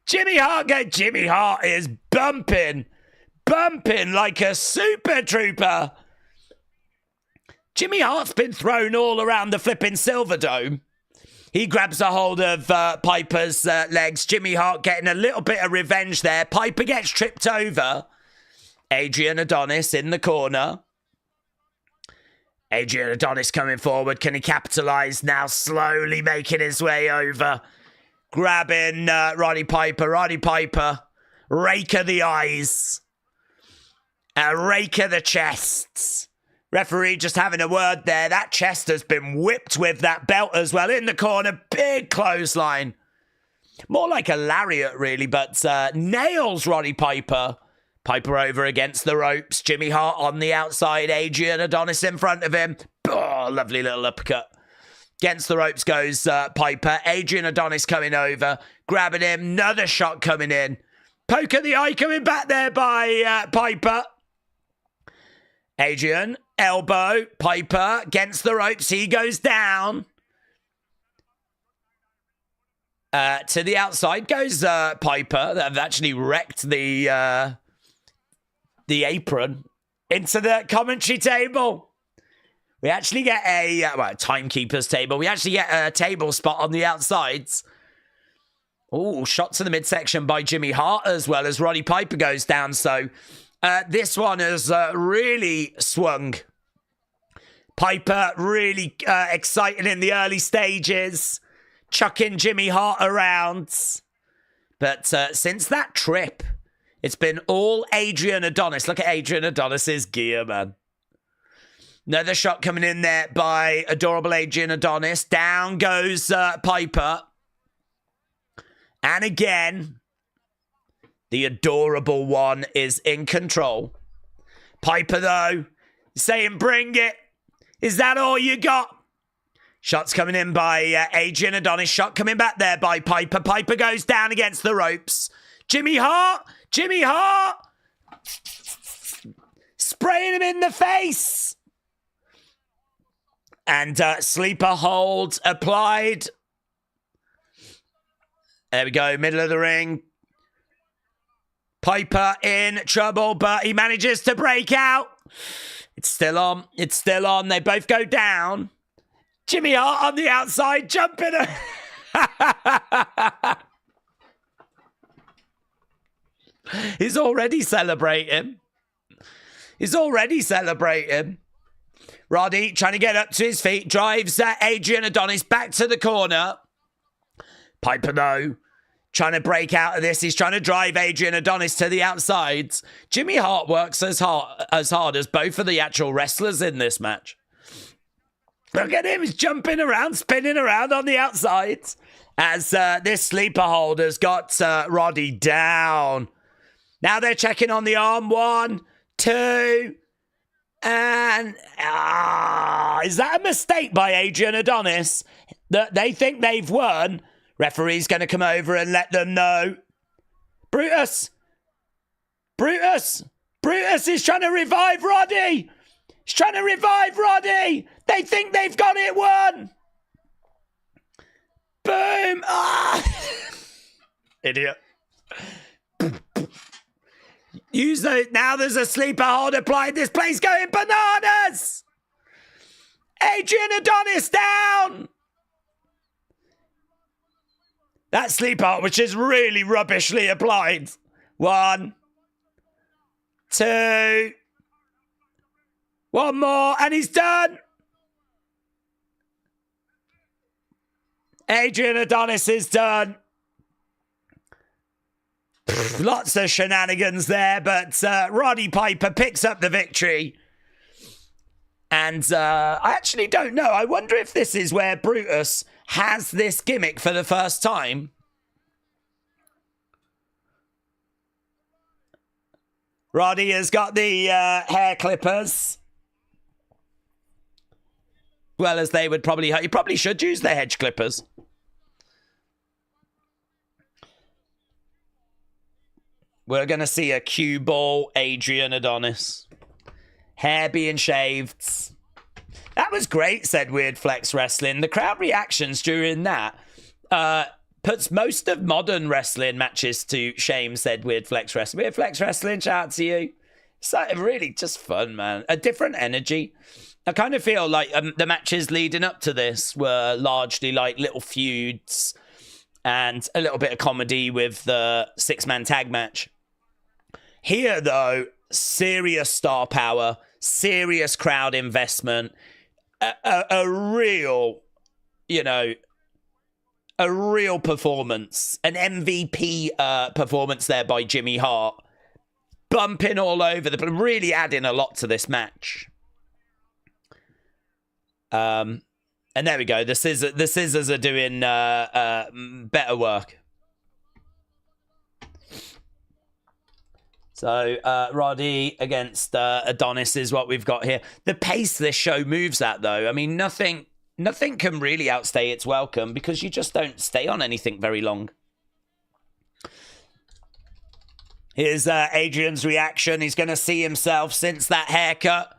Jimmy Hart is bumping like a super trooper. Jimmy Hart's been thrown all around the flipping Silverdome. He grabs a hold of Piper's legs. Jimmy Hart getting a little bit of revenge there. Piper gets tripped over. Adrian Adonis in the corner. Adrian Adonis coming forward. Can he capitalize now? Slowly making his way over. Grabbing Roddy Piper. Roddy Piper. Rake of the eyes. A rake of the chests. Referee just having a word there. That chest has been whipped with that belt as well. In the corner. Big clothesline. More like a lariat, really. But nails Roddy Piper. Piper over against the ropes. Jimmy Hart on the outside. Adrian Adonis in front of him. Oh, lovely little uppercut. Against the ropes goes Piper. Adrian Adonis coming over. Grabbing him. Another shot coming in. Poke at the eye coming back there by Piper. Adrian, elbow, Piper against the ropes. He goes down. To the outside goes Piper. They've actually wrecked the apron into the commentary table. We actually get a timekeeper's table. We actually get a table spot on the outsides. Oh, shot to the midsection by Jimmy Hart as well as Roddy Piper goes down. So this one has really swung. Piper really excited in the early stages, chucking Jimmy Hart around. But since that trip, it's been all Adrian Adonis. Look at Adrian Adonis's gear, man. Another shot coming in there by adorable Adrian Adonis. Down goes Piper. And again, the adorable one is in control. Piper, though, saying, bring it. Is that all you got? Shots coming in by Adrian Adonis. Shot coming back there by Piper. Piper goes down against the ropes. Jimmy Hart. Jimmy Hart. Spraying him in the face. And sleeper hold applied. There we go, middle of the ring. Piper in trouble, but he manages to break out. It's still on. It's still on. They both go down. Jimmy Hart on the outside, jumping. He's already celebrating. He's already celebrating. Roddy trying to get up to his feet, drives Adrian Adonis back to the corner. Piper, though, trying to break out of this. He's trying to drive Adrian Adonis to the outsides. Jimmy Hart works as hard as both of the actual wrestlers in this match. Look at him. He's jumping around, spinning around on the outsides as this sleeper hold has got Roddy down. Now they're checking on the arm. 1, 2, and is that a mistake by Adrian Adonis? That they think they've won. Referee's going to come over and let them know. Brutus! Brutus! Brutus is trying to revive Roddy! He's trying to revive Roddy! They think they've got it won! Boom! Idiot. Use the... Now there's a sleeper hold applied. This place going bananas! Adrian Adonis down! That sleeper hold, which is really rubbishly applied. 1, 2. One more, and he's done. Adrian Adonis is done. Lots of shenanigans there, but Roddy Piper picks up the victory. And I actually don't know. I wonder if this is where Brutus has this gimmick for the first time. Roddy has got the hair clippers. Well, as they would probably... You probably should use the hedge clippers. We're going to see a cue ball Adrian Adonis. Hair being shaved. That was great, said Weird Flex Wrestling. The crowd reactions during that puts most of modern wrestling matches to shame, said Weird Flex Wrestling. Weird Flex Wrestling, shout out to you. It's like really just fun, man. A different energy. I kind of feel like the matches leading up to this were largely like little feuds and a little bit of comedy with the 6-man tag match. Here, though, serious star power, serious crowd investment, a real, a real performance, an MVP performance there by Jimmy Hart, bumping all over but really adding a lot to this match. And there we go. The scissors are doing better work. So Roddy against Adonis is what we've got here. The pace this show moves at, though, I mean, nothing can really outstay its welcome because you just don't stay on anything very long. Here's Adrian's reaction. He's going to see himself since that haircut.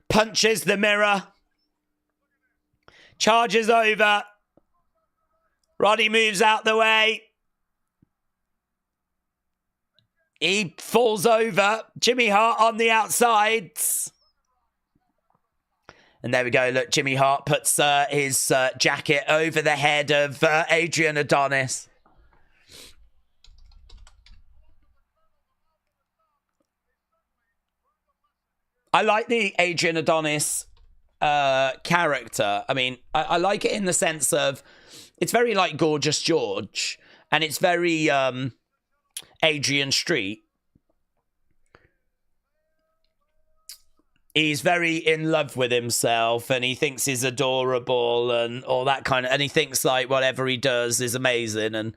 Punches the mirror. Charges over. Roddy moves out the way. He falls over. Jimmy Hart on the outsides. And there we go. Look, Jimmy Hart puts his jacket over the head of Adrian Adonis. I like the Adrian Adonis character. I mean, I like it in the sense of it's very like Gorgeous George, and it's very Adrian Street. He's very in love with himself, and he thinks he's adorable and all that kind of, and he thinks like whatever he does is amazing. And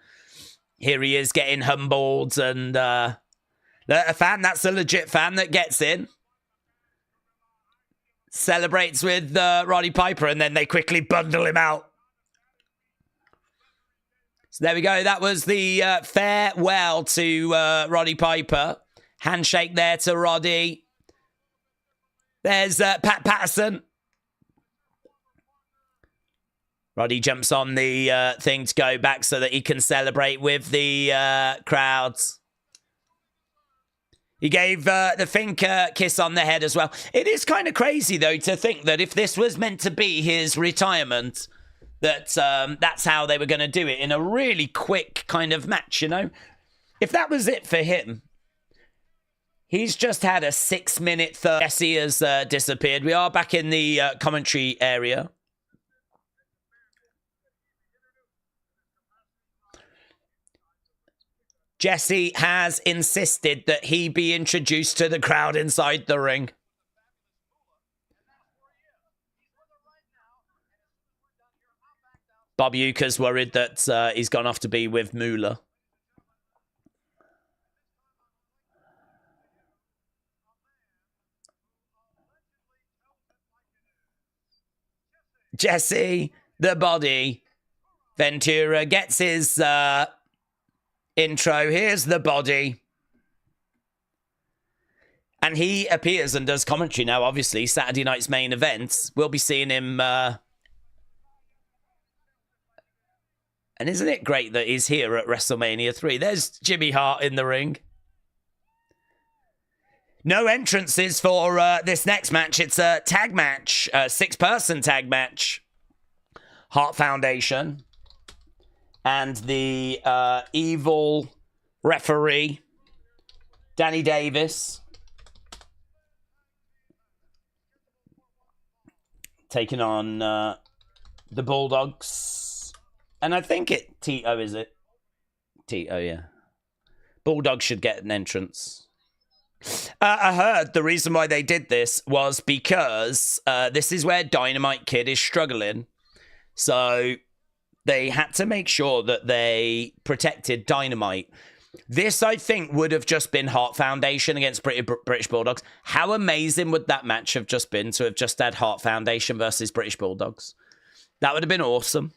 here he is getting humbled, and a fan, that's a legit fan that gets in. Celebrates with Roddy Piper, and then they quickly bundle him out. So there we go. That was the farewell to Roddy Piper. Handshake there to Roddy. There's Pat Patterson. Roddy jumps on the thing to go back so that he can celebrate with the crowds. He gave the Fink kiss on the head as well. It is kind of crazy, though, to think that if this was meant to be his retirement, that that's how they were going to do it in a really quick kind of match, you know? If that was it for him, he's just had a 6-minute third. Jesse has disappeared. We are back in the commentary area. Jesse has insisted that he be introduced to the crowd inside the ring. Bob Ueker's worried that he's gone off to be with Moolah. Jesse, the body. Ventura gets his intro. Here's the body. And he appears and does commentary now, obviously. Saturday night's main event. We'll be seeing him. And isn't it great that he's here at WrestleMania 3? There's Jimmy Hart in the ring. No entrances for this next match. It's a tag match, a 6-person tag match. Hart Foundation. And the evil referee, Danny Davis, taking on the Bulldogs. And I think Tito, is it? Tito, yeah. Bulldogs should get an entrance. I heard the reason why they did this was because this is where Dynamite Kid is struggling. So they had to make sure that they protected Dynamite. This, I think, would have just been Hart Foundation against British Bulldogs. How amazing would that match have just been to have just had Hart Foundation versus British Bulldogs? That would have been awesome.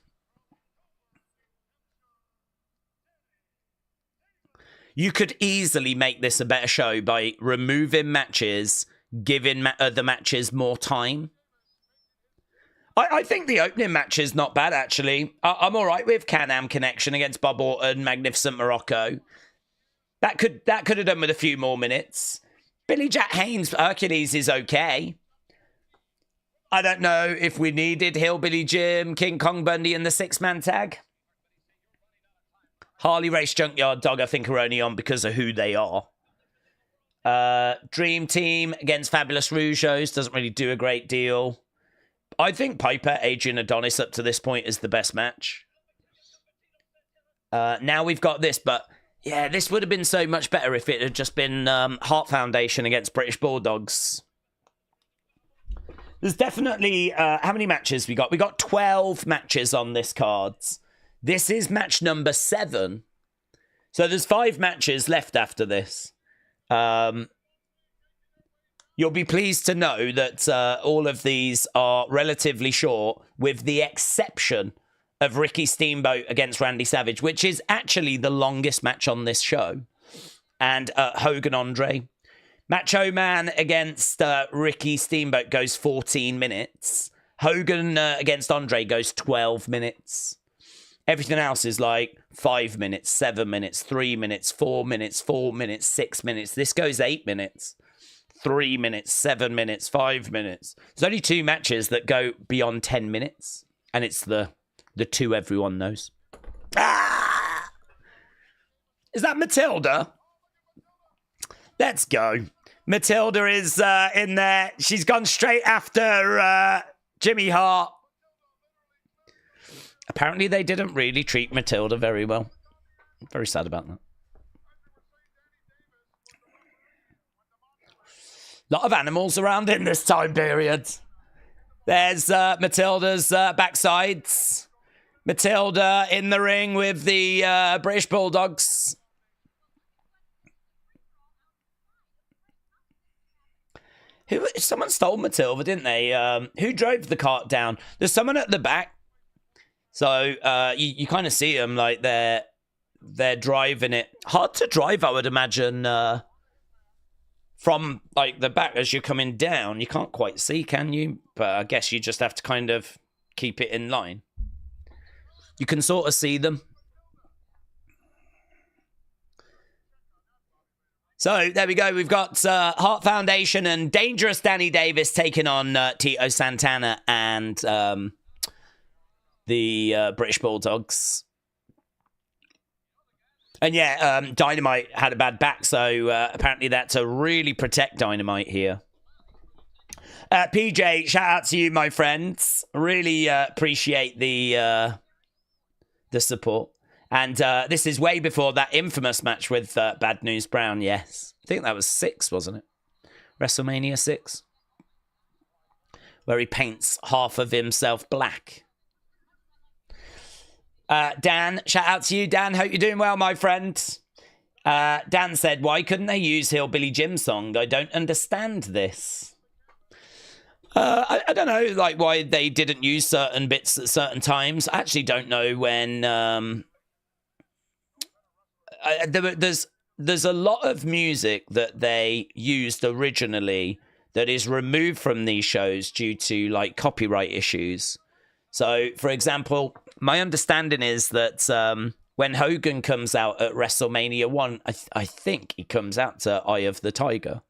You could easily make this a better show by removing matches, giving the matches more time. I think the opening match is not bad, actually. I'm all right with Can-Am Connection against Bob Orton, Magnificent Morocco. That could have done with a few more minutes. Billy Jack Haynes, Hercules is okay. I don't know if we needed Hillbilly Jim, King Kong Bundy, and the 6-man tag. Harley Race Junkyard Dog, I think, are only on because of who they are. Dream Team against Fabulous Rougeaus doesn't really do a great deal. I think Piper, Adrian Adonis up to this point is the best match. Now we've got this, but yeah, this would have been so much better if it had just been Hart Foundation against British Bulldogs. There's definitely, how many matches we got? We got 12 matches on this card. This is match number 7. So there's 5 matches left after this. You'll be pleased to know that all of these are relatively short, with the exception of Ricky Steamboat against Randy Savage, which is actually the longest match on this show. and Hogan Andre. Macho Man against Ricky Steamboat goes 14 minutes. Hogan against Andre goes 12 minutes. Everything else is like 5 minutes, 7 minutes, 3 minutes, 4 minutes, 4 minutes, 6 minutes. This goes 8 minutes. 3 minutes, 7 minutes, 5 minutes. There's only 2 matches that go beyond 10 minutes. And it's the 2 everyone knows. Ah! Is that Matilda? Let's go. Matilda is in there. She's gone straight after Jimmy Hart. Apparently they didn't really treat Matilda very well. I'm very sad about that. Lot of animals around in this time period. There's Matilda's backsides. Matilda in the ring with the British Bulldogs. Someone stole Matilda, didn't they? Who drove the cart down? There's someone at the back. So you kind of see them like they're driving it. Hard to drive, I would imagine, from like the back as you're coming down. You can't quite see, can you? But I guess you just have to kind of keep it in line. You can sort of see them. So there we go. We've got Heart Foundation and Dangerous Danny Davis taking on Tito Santana and the British Bulldogs. And yeah, Dynamite had a bad back, so apparently that's to really protect Dynamite here. PJ, shout out to you, my friends. Really appreciate the support. And this is way before that infamous match with Bad News Brown, yes. I think that was 6, wasn't it? WrestleMania 6. Where he paints half of himself black. Dan, shout out to you, Dan. Hope you're doing well, my friend. Dan said, why couldn't they use Hillbilly Jim's song? I don't understand this. I don't know, like, why they didn't use certain bits at certain times. I actually don't know when... There's a lot of music that they used originally that is removed from these shows due to like copyright issues. So, for example, my understanding is that when Hogan comes out at WrestleMania 1, I think he comes out to Eye of the Tiger.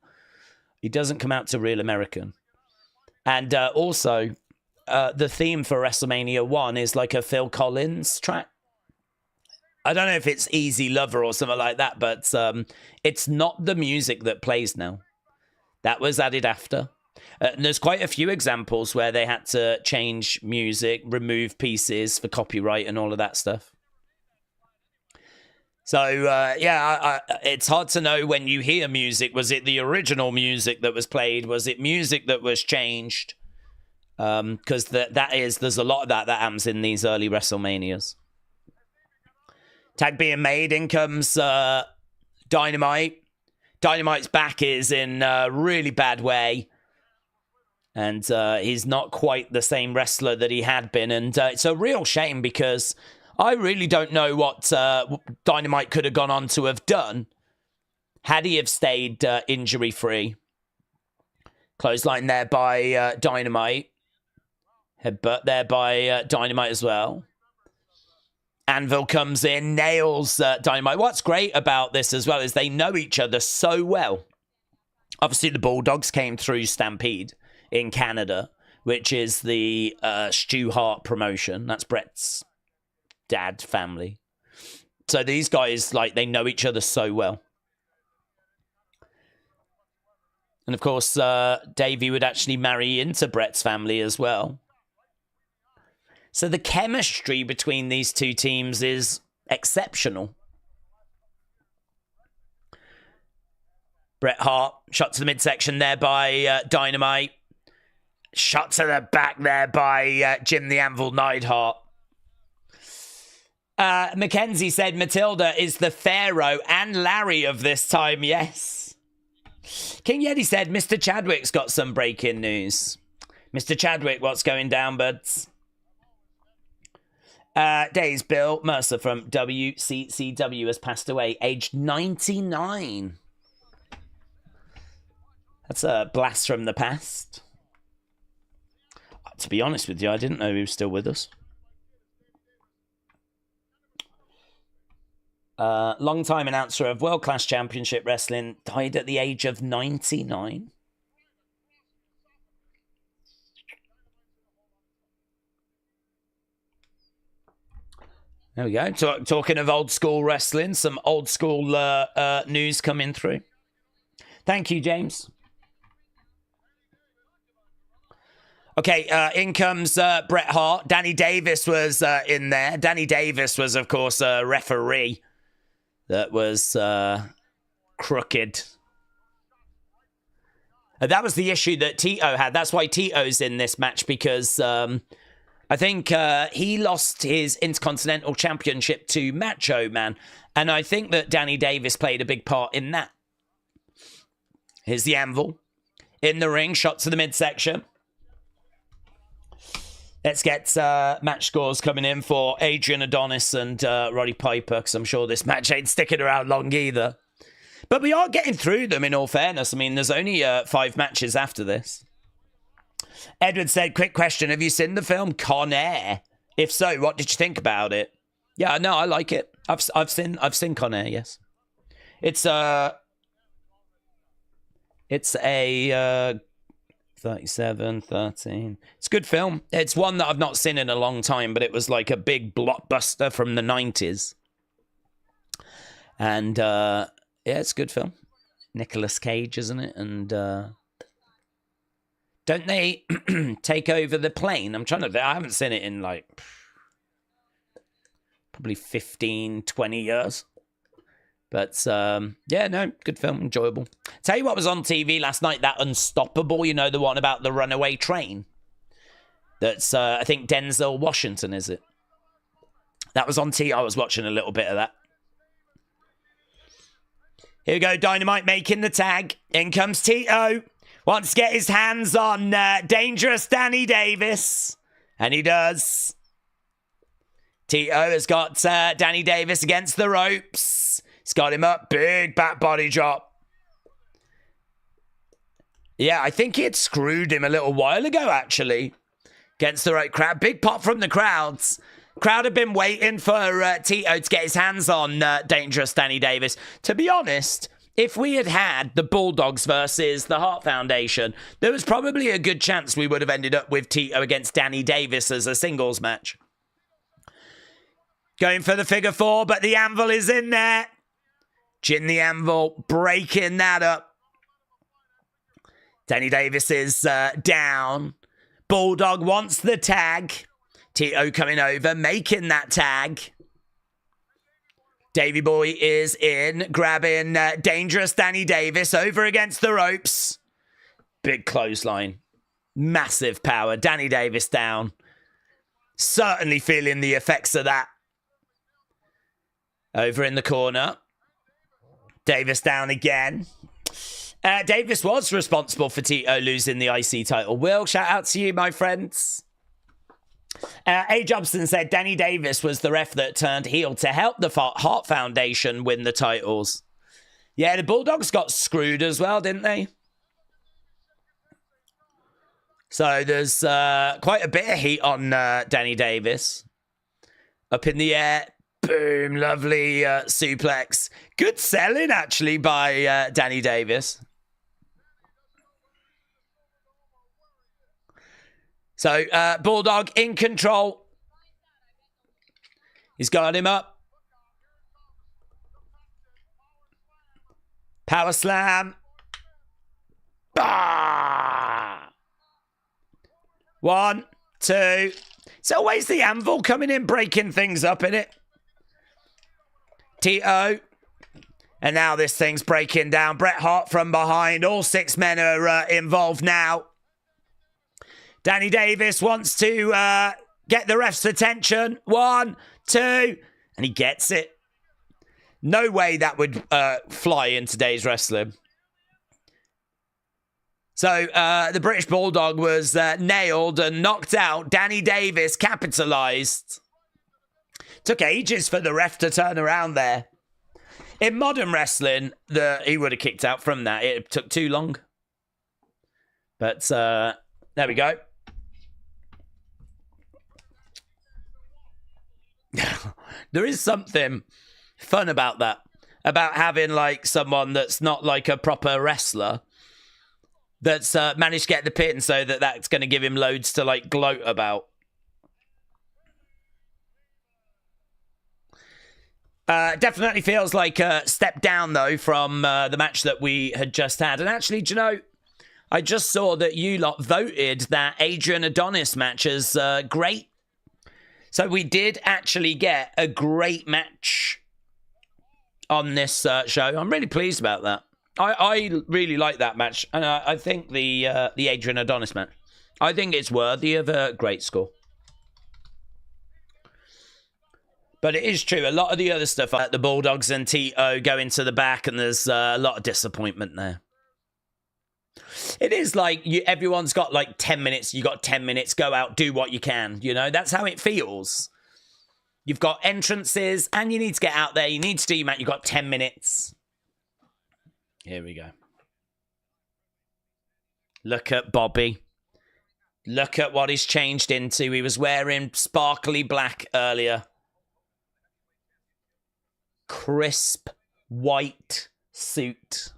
He doesn't come out to Real American. And also, the theme for WrestleMania 1 is like a Phil Collins track. I don't know if it's Easy Lover or something like that, but it's not the music that plays now. That was added after. And there's quite a few examples where they had to change music, remove pieces for copyright and all of that stuff. So, yeah, it's hard to know when you hear music. Was it the original music that was played? Was it music that was changed? Because there's a lot of that happens in these early WrestleManias. Tag being made, in comes Dynamite. Dynamite's back is in a really bad way. And he's not quite the same wrestler that he had been. And it's a real shame because I really don't know what Dynamite could have gone on to have done had he have stayed injury-free. Clothesline there by Dynamite. Headbutt there by Dynamite as well. Anvil comes in, nails Dynamite. What's great about this as well is they know each other so well. Obviously, the Bulldogs came through Stampede in Canada, which is the Stu Hart promotion. That's Bret's dad family. So these guys, like, they know each other so well. And of course, Davey would actually marry into Bret's family as well. So the chemistry between these two teams is exceptional. Bret Hart, shot to the midsection there by Dynamite. Shot to the back there by Jim the Anvil Neidhart. Mackenzie said Matilda is the Pharaoh and Larry of this time, yes. King Yeti said Mr. Chadwick's got some breaking news. Mr. Chadwick, what's going down, buds? Days Bill Mercer from WCCW has passed away, aged 99. That's a blast from the past. To be honest with you, I didn't know he was still with us. Long-time announcer of World Class Championship Wrestling, died at the age of 99. There we go. Talking of old school wrestling, some old school news coming through. Thank you, James. Okay, in comes Bret Hart. Danny Davis was in there. Danny Davis was, of course, a referee that was crooked. That was the issue that Tito had. That's why Tito's in this match, because I think he lost his Intercontinental Championship to Macho Man. And I think that Danny Davis played a big part in that. Here's the anvil. In the ring, shot to the midsection. Let's get match scores coming in for Adrian Adonis and Roddy Piper, because I'm sure this match ain't sticking around long either. But we are getting through them, in all fairness. I mean, there's only 5 matches after this. Edward said, quick question, have you seen the film Con Air? If so, what did you think about it? Yeah, no, I like it. I've seen Con Air, yes. It's a 37, 13. It's a good film. It's one that I've not seen in a long time, but it was like a big blockbuster from the 90s. And, yeah, it's a good film. Nicolas Cage, isn't it? And, don't they take over the plane? I haven't seen it in, like, probably 15, 20 years. But, yeah, no, good film, enjoyable. Tell you what was on TV last night, that Unstoppable, you know, the one about the runaway train. That's, I think, Denzel Washington, is it? That was on TV. I was watching a little bit of that. Here we go, Dynamite making the tag. In comes Tito. Wants to get his hands on Dangerous Danny Davis. And he does. Tito has got Danny Davis against the ropes. He's got him up. Big back body drop. Yeah, I think he had screwed him a little while ago, actually. Against the right crowd. Big pop from the crowds. Crowd have been waiting for Tito to get his hands on Dangerous Danny Davis. To be honest, if we had had the Bulldogs versus the Hart Foundation, there was probably a good chance we would have ended up with Tito against Danny Davis as a singles match. Going for the figure 4, but the anvil is in there. Jin the anvil, breaking that up. Danny Davis is down. Bulldog wants the tag. Tito coming over, making that tag. Davey Boy is in, grabbing Dangerous Danny Davis over against the ropes. Big clothesline. Massive power. Danny Davis down. Certainly feeling the effects of that. Over in the corner. Davis down again. Davis was responsible for Tito losing the IC title. Will, shout out to you, my friends. A. Jobson said Danny Davis was the ref that turned heel to help the Hart Foundation win the titles. Yeah, the Bulldogs got screwed as well, didn't they? So there's quite a bit of heat on Danny Davis. Up in the air. Boom, lovely suplex. Good selling, actually, by Danny Davis. So, Bulldog in control. He's got him up. Power slam. Bah! 1, 2. It's always the anvil coming in, breaking things up, innit? Tito. And now this thing's breaking down. Bret Hart from behind. All 6 men are involved now. Danny Davis wants to get the ref's attention. 1, 2. And he gets it. No way that would fly in today's wrestling. So the British Bulldog was nailed and knocked out. Danny Davis capitalized. Took ages for the ref to turn around there. In modern wrestling, he would have kicked out from that. It took too long. But there we go. There is something fun about that. About having like someone that's not like a proper wrestler that's managed to get the pin, so that's going to give him loads to like gloat about. Definitely feels like a step down, though, from the match that we had just had. And actually, do you know, I just saw that you lot voted that Adrian Adonis match as great. So we did actually get a great match on this show. I'm really pleased about that. I really like that match. And I think the Adrian Adonis match, I think it's worthy of a great score. But it is true, a lot of the other stuff, like the Bulldogs and Tito go into the back, and there's a lot of disappointment there. It is like everyone's got like 10 minutes. You got 10 minutes, go out, do what you can. You know, that's how it feels. You've got entrances, and you need to get out there. You need to do your match. You've got 10 minutes. Here we go. Look at Bobby. Look at what he's changed into. He was wearing sparkly black earlier. Crisp white suit.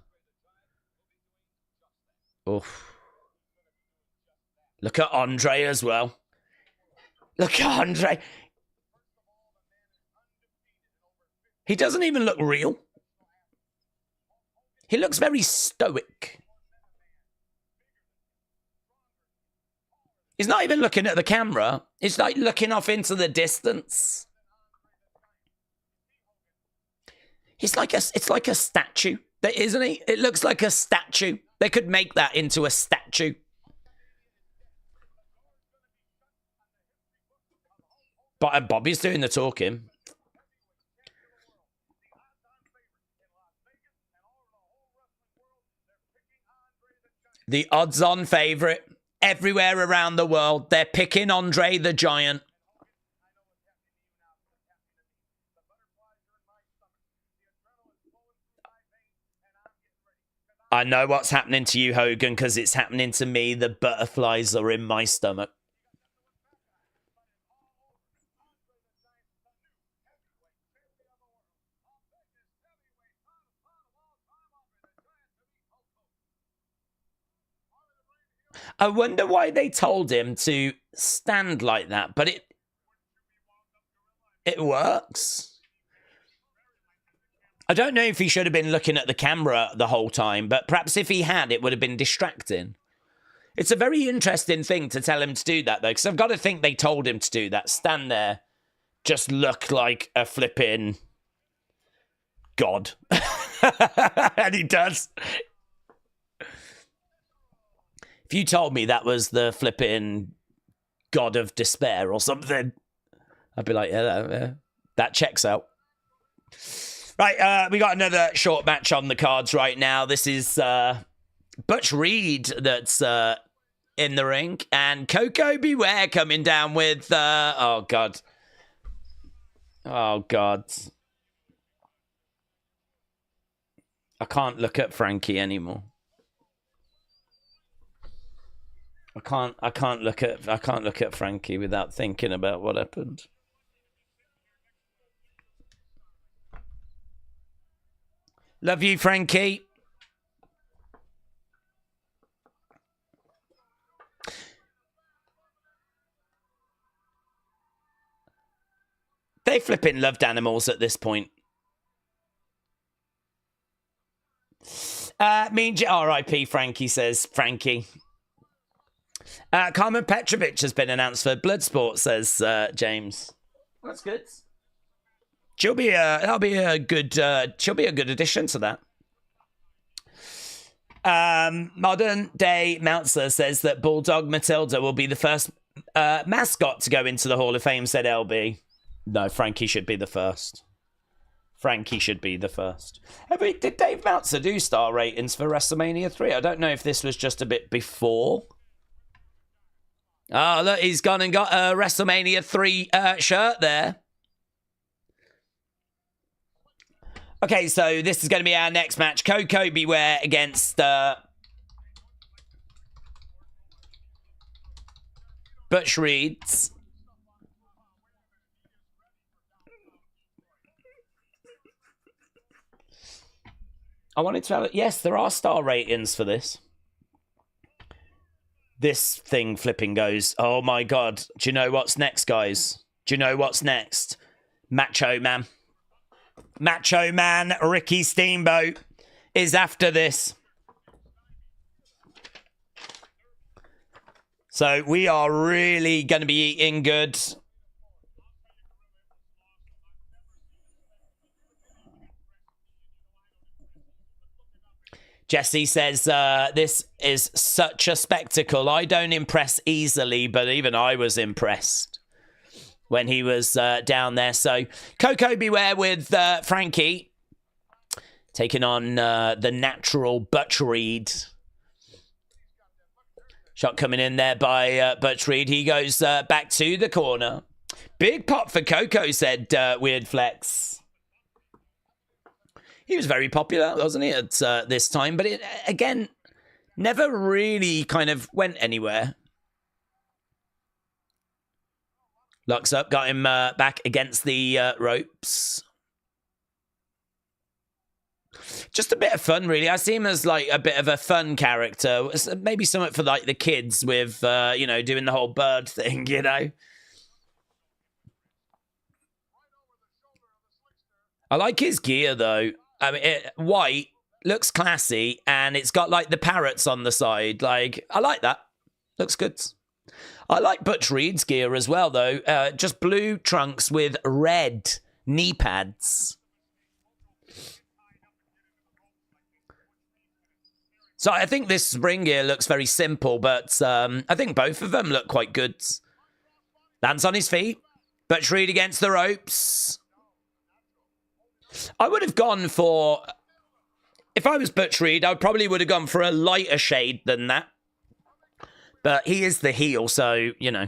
Oof. Look at Andre as well. Look at Andre. He doesn't even look real. He looks very stoic. He's not even looking at the camera. He's like looking off into the distance. It's like a statue, isn't he? It looks like a statue. They could make that into a statue. But Bobby's doing the talking. The odds-on favorite everywhere around the world. They're picking Andre the Giant. I know what's happening to you, Hogan, because it's happening to me. The butterflies are in my stomach. I wonder why they told him to stand like that, but it works. I don't know if he should have been looking at the camera the whole time, but perhaps if he had, it would have been distracting. It's a very interesting thing to tell him to do that, though, because I've got to think they told him to do that. Stand there, just look like a flipping god. And he does. If you told me that was the flipping god of despair or something, I'd be like, yeah, that checks out. Right, we got another short match on the cards right now. This is Butch Reed that's in the ring, and Coco Ware coming down with, oh, God. Oh, God. I can't look at Frankie anymore. I can't look at Frankie without thinking about what happened. Love you, Frankie. They flipping loved animals at this point. R.I.P. Frankie, says Frankie. Carmen Petrovic has been announced for Bloodsport, says James. That's good. She'll be a good addition to that. Modern Day Meltzer says that Bulldog Matilda will be the first mascot to go into the Hall of Fame, said LB. No, Frankie should be the first. Frankie should be the first. Did Dave Meltzer do star ratings for WrestleMania 3? I don't know if this was just a bit before. Oh, look, he's gone and got a WrestleMania 3 shirt there. Okay, so this is going to be our next match. Coco Beware against Butch Reeds. I wanted to have it. Yes, there are star ratings for this. This thing flipping goes, oh my God. Do you know what's next, guys? Do you know what's next? Macho Man. Macho Man Ricky Steamboat is after this. So we are really going to be eating good. Jesse says, this is such a spectacle. I don't impress easily, but even I was impressed when he was down there. So Coco Beware with Frankie taking on the natural Butch Reed. Shot coming in there by Butch Reed. He goes back to the corner. Big pop for Coco, said Weird Flex. He was very popular, wasn't he, at this time? But it, again, never really kind of went anywhere. Locks up, got him back against the ropes. Just a bit of fun, really. I see him as like a bit of a fun character. Maybe something for like the kids with, you know, doing the whole bird thing, you know. I like his gear, though. I mean, white, looks classy, and it's got like the parrots on the side. Like, I like that. Looks good. I like Butch Reed's gear as well, though. Just blue trunks with red knee pads. So I think this ring gear looks very simple, but I think both of them look quite good. Lands on his feet. Butch Reed against the ropes. I would have gone for... If I was Butch Reed, I probably would have gone for a lighter shade than that. But he is the heel, so, you know.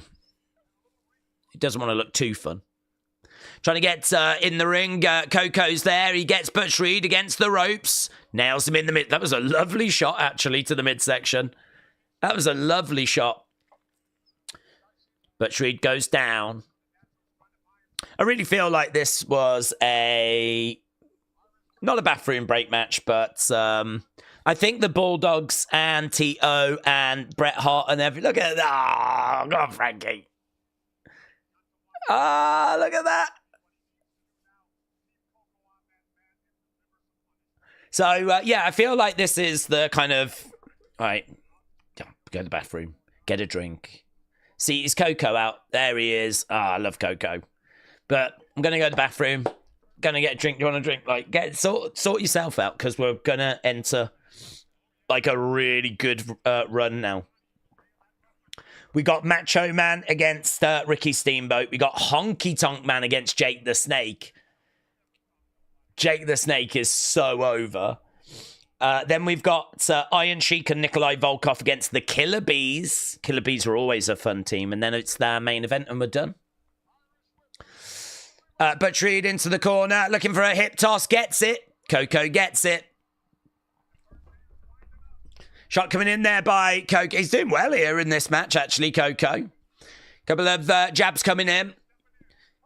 He doesn't want to look too fun. Trying to get in the ring. Coco's there. He gets Butch Reed against the ropes. Nails him in the mid. That was a lovely shot, actually, to the midsection. That was a lovely shot. Butch Reed goes down. I really feel like this was not a bathroom break match, but I think the Bulldogs and T.O. and Bret Hart and look at that. Oh, go on, Frankie. Ah, look at that. So, yeah, I feel like this is the kind of, all right, go to the bathroom, get a drink. See, is Coco out? There he is. Ah, I love Coco. But I'm going to go to the bathroom, going to get a drink. Do you want a drink? Like, sort yourself out, because we're going to enter, like, a really good run now. We got Macho Man against Ricky Steamboat. We got Honky Tonk Man against Jake the Snake. Jake the Snake is so over. Then we've got Iron Sheik and Nikolai Volkov against the Killer Bees. Killer Bees are always a fun team. And then it's their main event and we're done. Butch Reed into the corner, looking for a hip toss. Gets it. Coco gets it. Shot coming in there by Coco. He's doing well here in this match, actually, Coco. Couple of jabs coming in.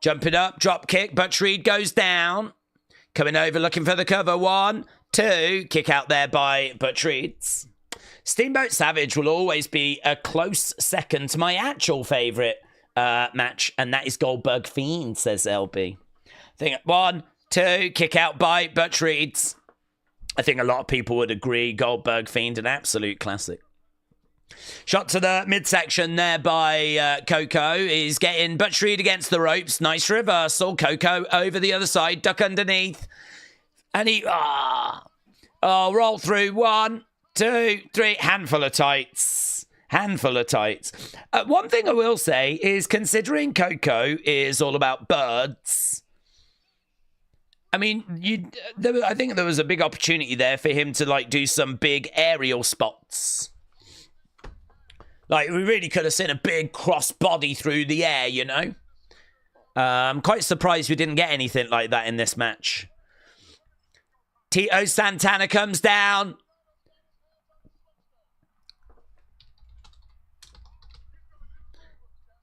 Jumping up, drop kick. Butch Reed goes down. Coming over, looking for the cover. 1, 2. Kick out there by Butch Reed. Steamboat Savage will always be a close second to my actual favourite match, and that is Goldberg Fiend, says LB. I think 1, 2. Kick out by Butch Reed. I think a lot of people would agree Goldberg Fiend, an absolute classic. Shot to the midsection there by Coco. He's getting Butch Reed against the ropes. Nice reversal. Coco over the other side. Duck underneath. And he... roll through. 1, 2, 3. Handful of tights. Handful of tights. One thing I will say is, considering Coco is all about birds... I mean, I think there was a big opportunity there for him to, like, do some big aerial spots. Like, we really could have seen a big cross-body through the air, you know? I'm quite surprised we didn't get anything like that in this match. Tito Santana comes down.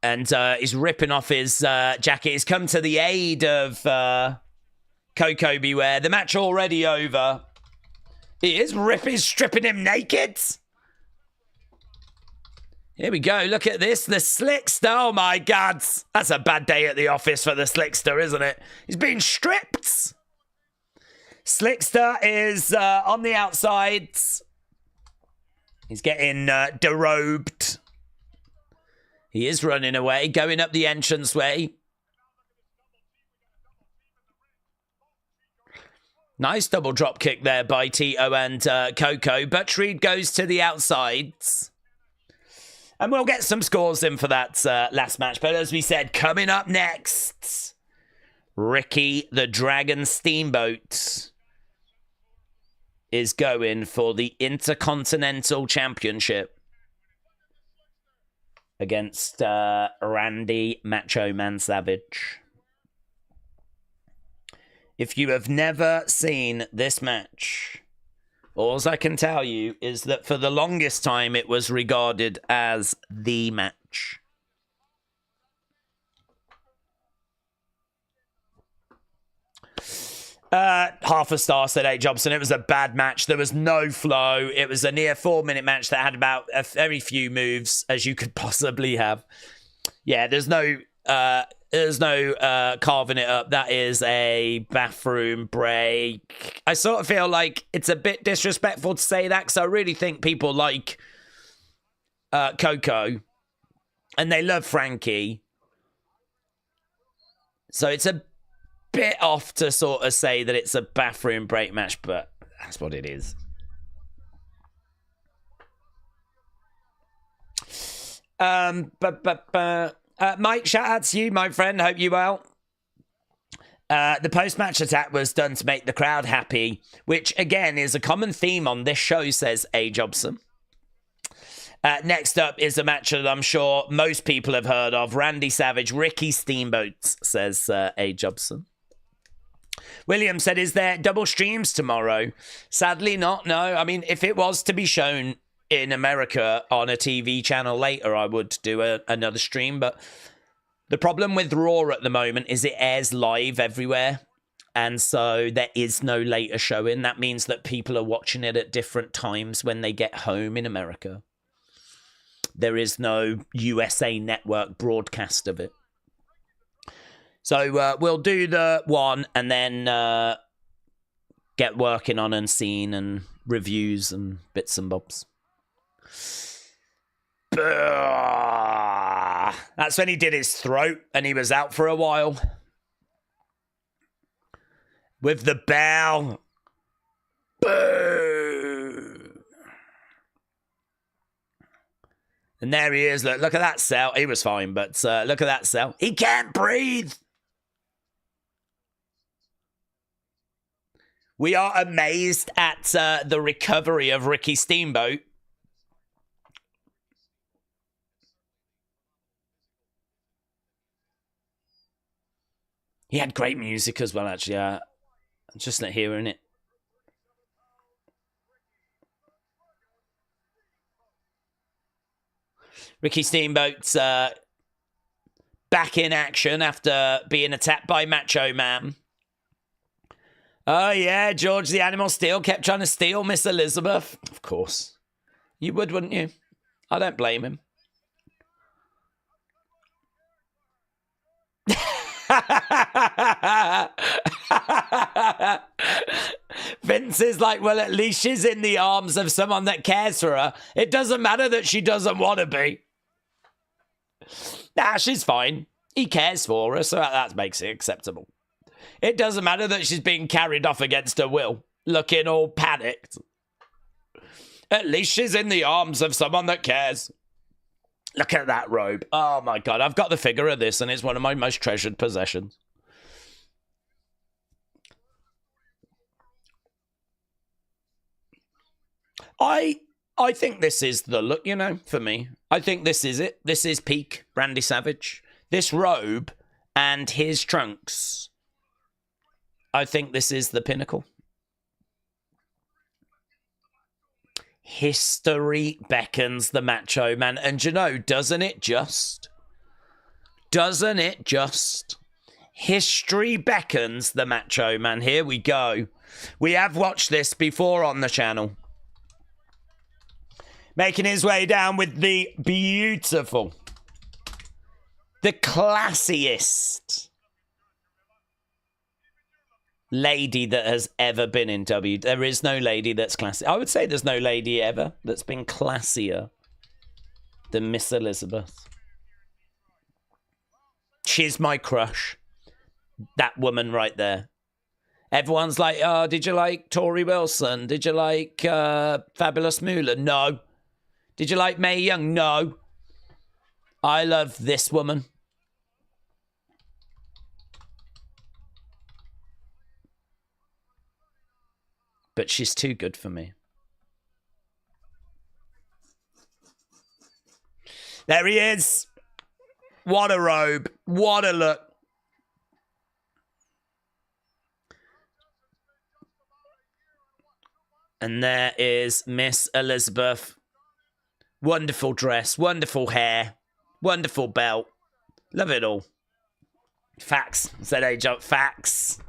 And he's ripping off his jacket. He's come to the aid of Coco Beware. The match already over. He is stripping him naked. Here we go. Look at this. The Slickster. Oh, my God. That's a bad day at the office for the Slickster, isn't it? He's being stripped. Slickster is on the outside. He's getting derobed. He is running away, going up the entranceway. Nice double drop kick there by Tito and Coco. Butch Reed goes to the outsides. And we'll get some scores in for that last match. But as we said, coming up next, Ricky the Dragon Steamboat is going for the Intercontinental Championship against Randy Macho Man Savage. If you have never seen this match, all I can tell you is that for the longest time it was regarded as the match. Half a star, said A. Jobson. It was a bad match. There was no flow. It was a near 4-minute match that had about a very few moves as you could possibly have. Yeah, there's no carving it up. That is a bathroom break. I sort of feel like it's a bit disrespectful to say that because I really think people like Coco and they love Frankie. So it's a bit off to sort of say that it's a bathroom break match, but that's what it is. Mike, shout out to you, my friend. Hope you well. The post-match attack was done to make the crowd happy, which again is a common theme on this show, says A. Jobson. Next up is a match that I'm sure most people have heard of. Randy Savage, Ricky Steamboat, says A. Jobson. William said, is there double streams tomorrow? Sadly not, no. I mean, if it was to be shown in America on a TV channel later, I would do another stream. But the problem with Raw at the moment is it airs live everywhere. And so there is no later showing. That means that people are watching it at different times when they get home in America. There is no USA Network broadcast of it. So we'll do the one and then get working on unseen and reviews and bits and bobs. That's when he did his throat and he was out for a while. With the bell. Boo! And there he is. Look at that cell. He was fine, but look at that cell. He can't breathe. We are amazed at the recovery of Ricky Steamboat. He had great music as well, actually. I'm just not hearing it. Ricky Steamboat's back in action after being attacked by Macho Man. Oh, yeah, George the Animal Steel kept trying to steal Miss Elizabeth. Of course. You would, wouldn't you? I don't blame him. Vince is like, well, at least she's in the arms of someone that cares for her. It doesn't matter that she doesn't want to be. Nah, she's fine. He cares for her, so that makes it acceptable. It doesn't matter that she's being carried off against her will, looking all panicked. At least she's in the arms of someone that cares. Look at that robe. Oh, my God. I've got the figure of this, and it's one of my most treasured possessions. I think this is the look, you know, for me. I think this is it. This is peak Randy Savage. This robe and his trunks. I think this is the pinnacle. History beckons the Macho Man. And you know, doesn't it just? Doesn't it just? History beckons the Macho Man. Here we go. We have watched this before on the channel. Making his way down with the beautiful, the classiest lady that has ever been in W. There is no lady that's classy. I would say there's no lady ever that's been classier than Miss Elizabeth. She's my crush. That woman right there. Everyone's like, oh, did you like Tori Wilson? Did you like Fabulous Moolah? No. Did you like Mae Young? No. I love this woman. But she's too good for me. There he is. What a robe. What a look. And there is Miss Elizabeth. Wonderful dress, wonderful hair, wonderful belt. Love it all. Facts. ZA jump facts.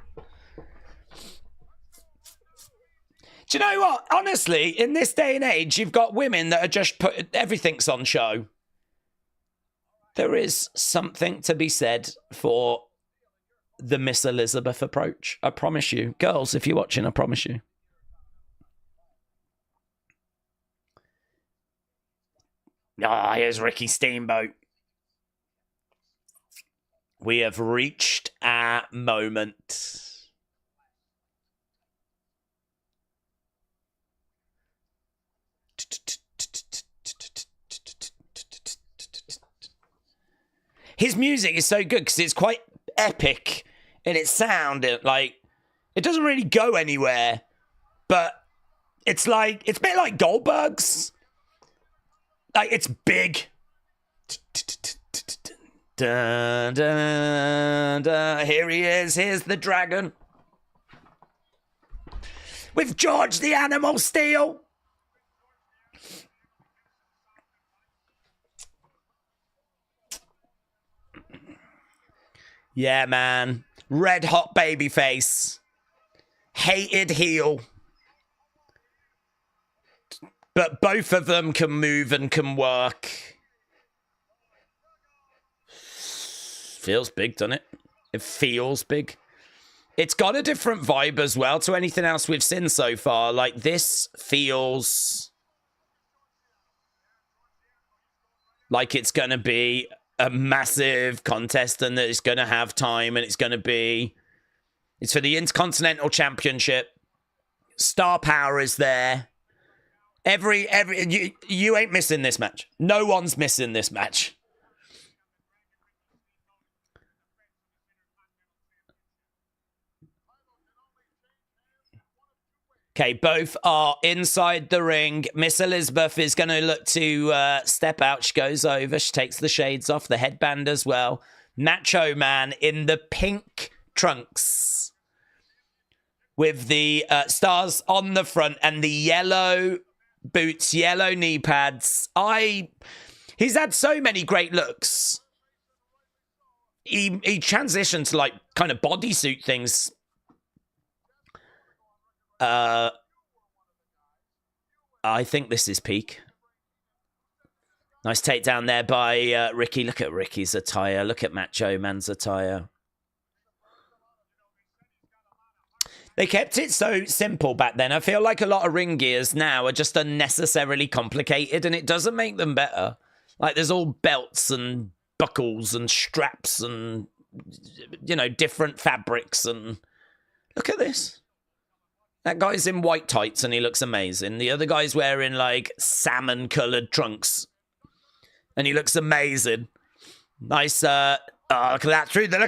Do you know what? Honestly, in this day and age, you've got women that are just put everything's on show. There is something to be said for the Miss Elizabeth approach. I promise you. Girls, if you're watching, I promise you. Ah, here's Ricky Steamboat. We have reached our moment. His music is so good because it's quite epic in its sound. Like, it doesn't really go anywhere, but it's like, it's a bit like Goldberg's. Like, it's big. Dun, dun, dun. Here he is. Here's the dragon. With George the Animal Steel. Yeah, man. Red hot babyface. Hated heel. But both of them can move and can work. Feels big, doesn't it? It feels big. It's got a different vibe as well to anything else we've seen so far. Like, this feels like it's going to be a massive contest and that it's going to have time and it's going to be... It's for the Intercontinental Championship. Star power is there. You ain't missing this match. No one's missing this match. Okay, both are inside the ring. Miss Elizabeth is going to look to step out. She goes over. She takes the shades off, the headband as well. Macho Man in the pink trunks with the stars on the front and the yellow boots, yellow knee pads. He's had so many great looks. He transitioned to like kind of bodysuit things. I think this is peak. Nice takedown there by Ricky. Look at Ricky's attire. Look at Macho Man's attire. They kept it so simple back then. I feel like a lot of ring gears now are just unnecessarily complicated, and it doesn't make them better. Like, there's all belts and buckles and straps and, you know, different fabrics. And look at this. That guy's in white tights and he looks amazing. The other guy's wearing, like, salmon-coloured trunks. And he looks amazing. Nice, oh, look at that, through the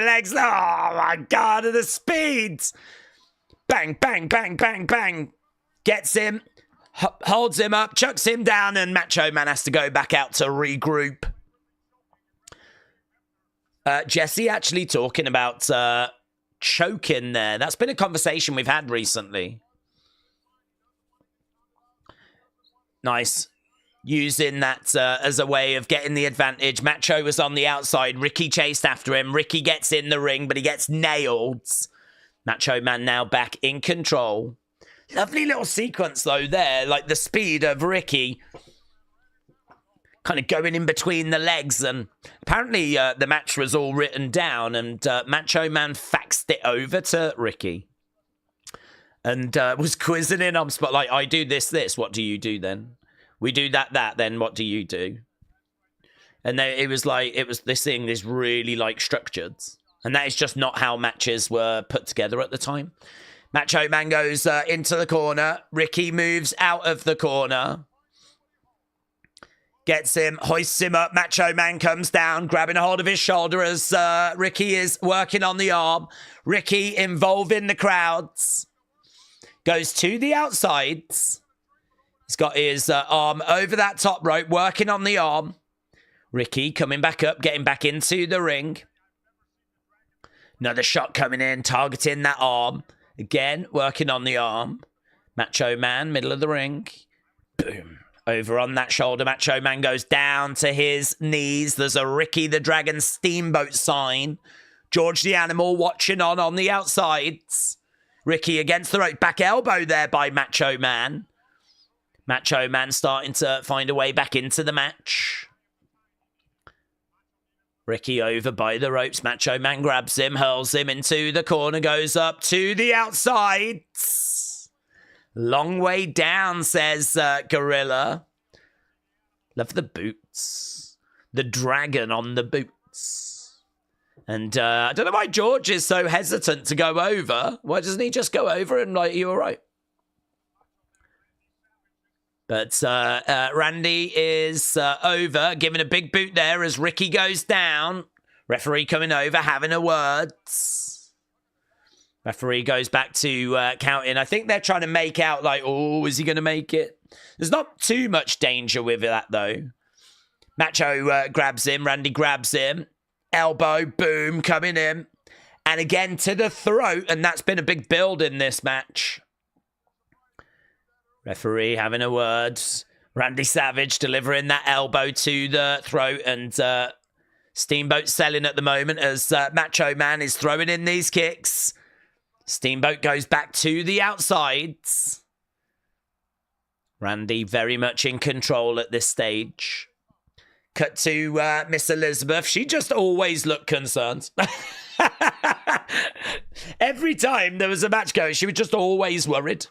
legs. Oh, my God, and the speeds. Bang, bang, bang, bang, bang. Gets him, holds him up, chucks him down, and Macho Man has to go back out to regroup. Jesse actually talking about choking there. That's been a conversation we've had recently. Nice. Using that as a way of getting the advantage. Macho was on the outside. Ricky chased after him. Ricky gets in the ring, but he gets nailed. Macho Man now back in control. Lovely little sequence, though, there. Like the speed of Ricky kind of going in between the legs. And apparently the match was all written down, and Macho Man faxed it over to Ricky. And was quizzing him on spot, like, I do this. What do you do then? We do that, then what do you do? And then it was this thing, this really, like, structured. And that is just not how matches were put together at the time. Macho Man goes into the corner. Ricky moves out of the corner. Gets him, hoists him up. Macho Man comes down, grabbing a hold of his shoulder as Ricky is working on the arm. Ricky involving the crowds. Goes to the outsides. He's got his arm over that top rope, working on the arm. Ricky coming back up, getting back into the ring. Another shot coming in, targeting that arm. Again, working on the arm. Macho Man, middle of the ring. Boom. Over on that shoulder, Macho Man goes down to his knees. There's a Ricky the Dragon Steamboat sign. George the Animal watching on the outsides. Ricky against the rope. Back elbow there by Macho Man. Macho Man starting to find a way back into the match. Ricky over by the ropes. Macho Man grabs him, hurls him into the corner, goes up to the outsides. Long way down, says Gorilla. Love the boots. The dragon on the boots. And I don't know why George is so hesitant to go over. Why doesn't he just go over and like, you all right? But Randy is over, giving a big boot there as Ricky goes down. Referee coming over, having a word. Referee goes back to counting. I think they're trying to make out like, oh, is he going to make it? There's not too much danger with that, though. Macho grabs him. Randy grabs him. Elbow, boom, coming in. And again to the throat. And that's been a big build in this match. Referee having a word. Randy Savage delivering that elbow to the throat. And Steamboat selling at the moment as Macho Man is throwing in these kicks. Steamboat goes back to the outsides. Randy very much in control at this stage. Cut to Miss Elizabeth. She just always looked concerned. Every time there was a match going, she was just always worried.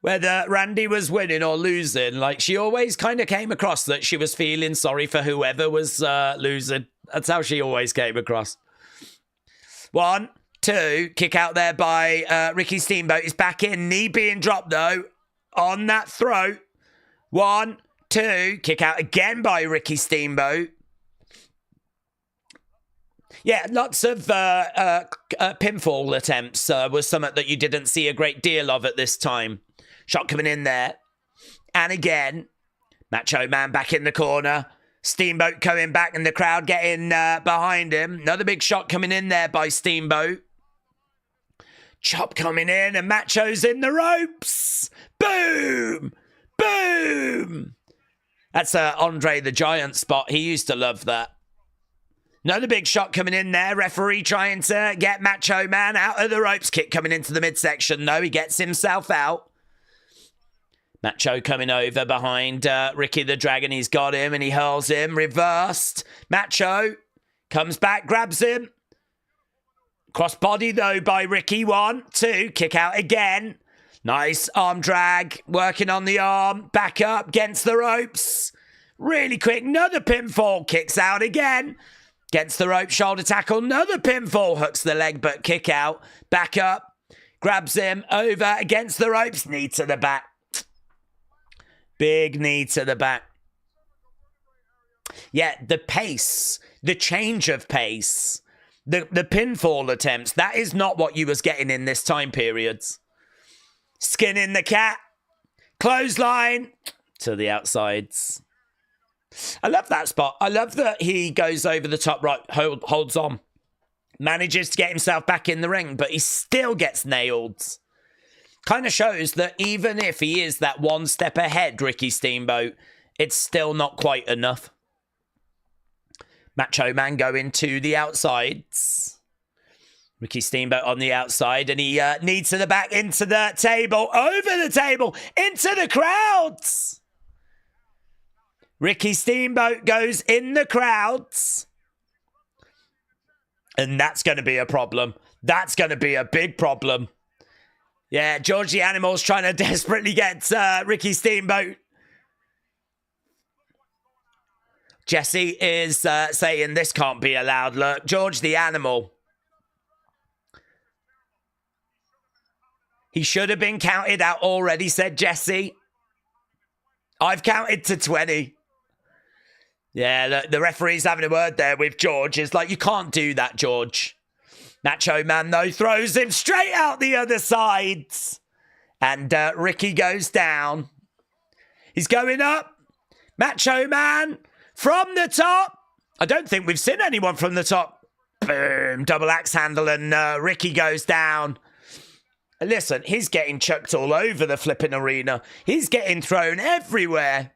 Whether Randy was winning or losing, like she always kind of came across that she was feeling sorry for whoever was losing. That's how she always came across. 1, 2, kick out there by Ricky Steamboat. He's back in, knee being dropped though, on that throat. 1, 2, kick out again by Ricky Steamboat. Yeah, lots of pinfall attempts was something that you didn't see a great deal of at this time. Shot coming in there. And again, Macho Man back in the corner. Steamboat coming back and the crowd getting behind him. Another big shot coming in there by Steamboat. Chop coming in and Macho's in the ropes. Boom! Boom! That's Andre the Giant spot. He used to love that. Another big shot coming in there. Referee trying to get Macho Man out of the ropes. Kick coming into the midsection. No, he gets himself out. Macho coming over behind Ricky the Dragon. He's got him and he hurls him. Reversed. Macho comes back, grabs him. Crossbody though by Ricky. 1, 2. Kick out again. Nice arm drag. Working on the arm. Back up against the ropes. Really quick. Another pinfall. Kicks out again. Against the rope. Shoulder tackle. Another pinfall. Hooks the leg but kick out. Back up. Grabs him. Over against the ropes. Knee to the back. Big knee to the back. Yeah, the pace, the change of pace, the pinfall attempts, that is not what you was getting in this time period. Skinning the cat, clothesline to the outsides. I love that spot. I love that he goes over the top right, holds on, manages to get himself back in the ring, but he still gets nailed. Kind of shows that even if he is that one step ahead, Ricky Steamboat, it's still not quite enough. Macho Man going to the outsides. Ricky Steamboat on the outside, and he needs to the back, into the table, over the table, into the crowds. Ricky Steamboat goes in the crowds. And that's going to be a problem. That's going to be a big problem. Yeah, George the Animal's trying to desperately get Ricky Steamboat. Jesse is saying this can't be allowed. Look, George the Animal. He should have been counted out already, said Jesse. I've counted to 20. Yeah, look, the referee's having a word there with George. It's like, you can't do that, George. Macho Man, though, throws him straight out the other side. And Ricky goes down. He's going up. Macho Man from the top. I don't think we've seen anyone from the top. Boom. Double axe handle, and Ricky goes down. Listen, he's getting chucked all over the flipping arena. He's getting thrown everywhere.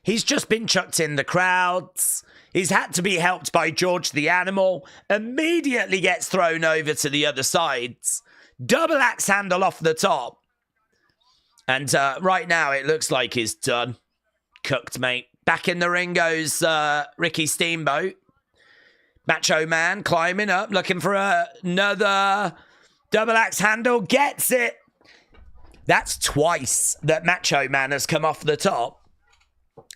He's just been chucked in the crowds. He's had to be helped by George the Animal. Immediately gets thrown over to the other sides. Double axe handle off the top. And right now it looks like he's done. Cooked, mate. Back in the ring goes Ricky Steamboat. Macho Man climbing up, looking for another double axe handle. Gets it. That's twice that Macho Man has come off the top.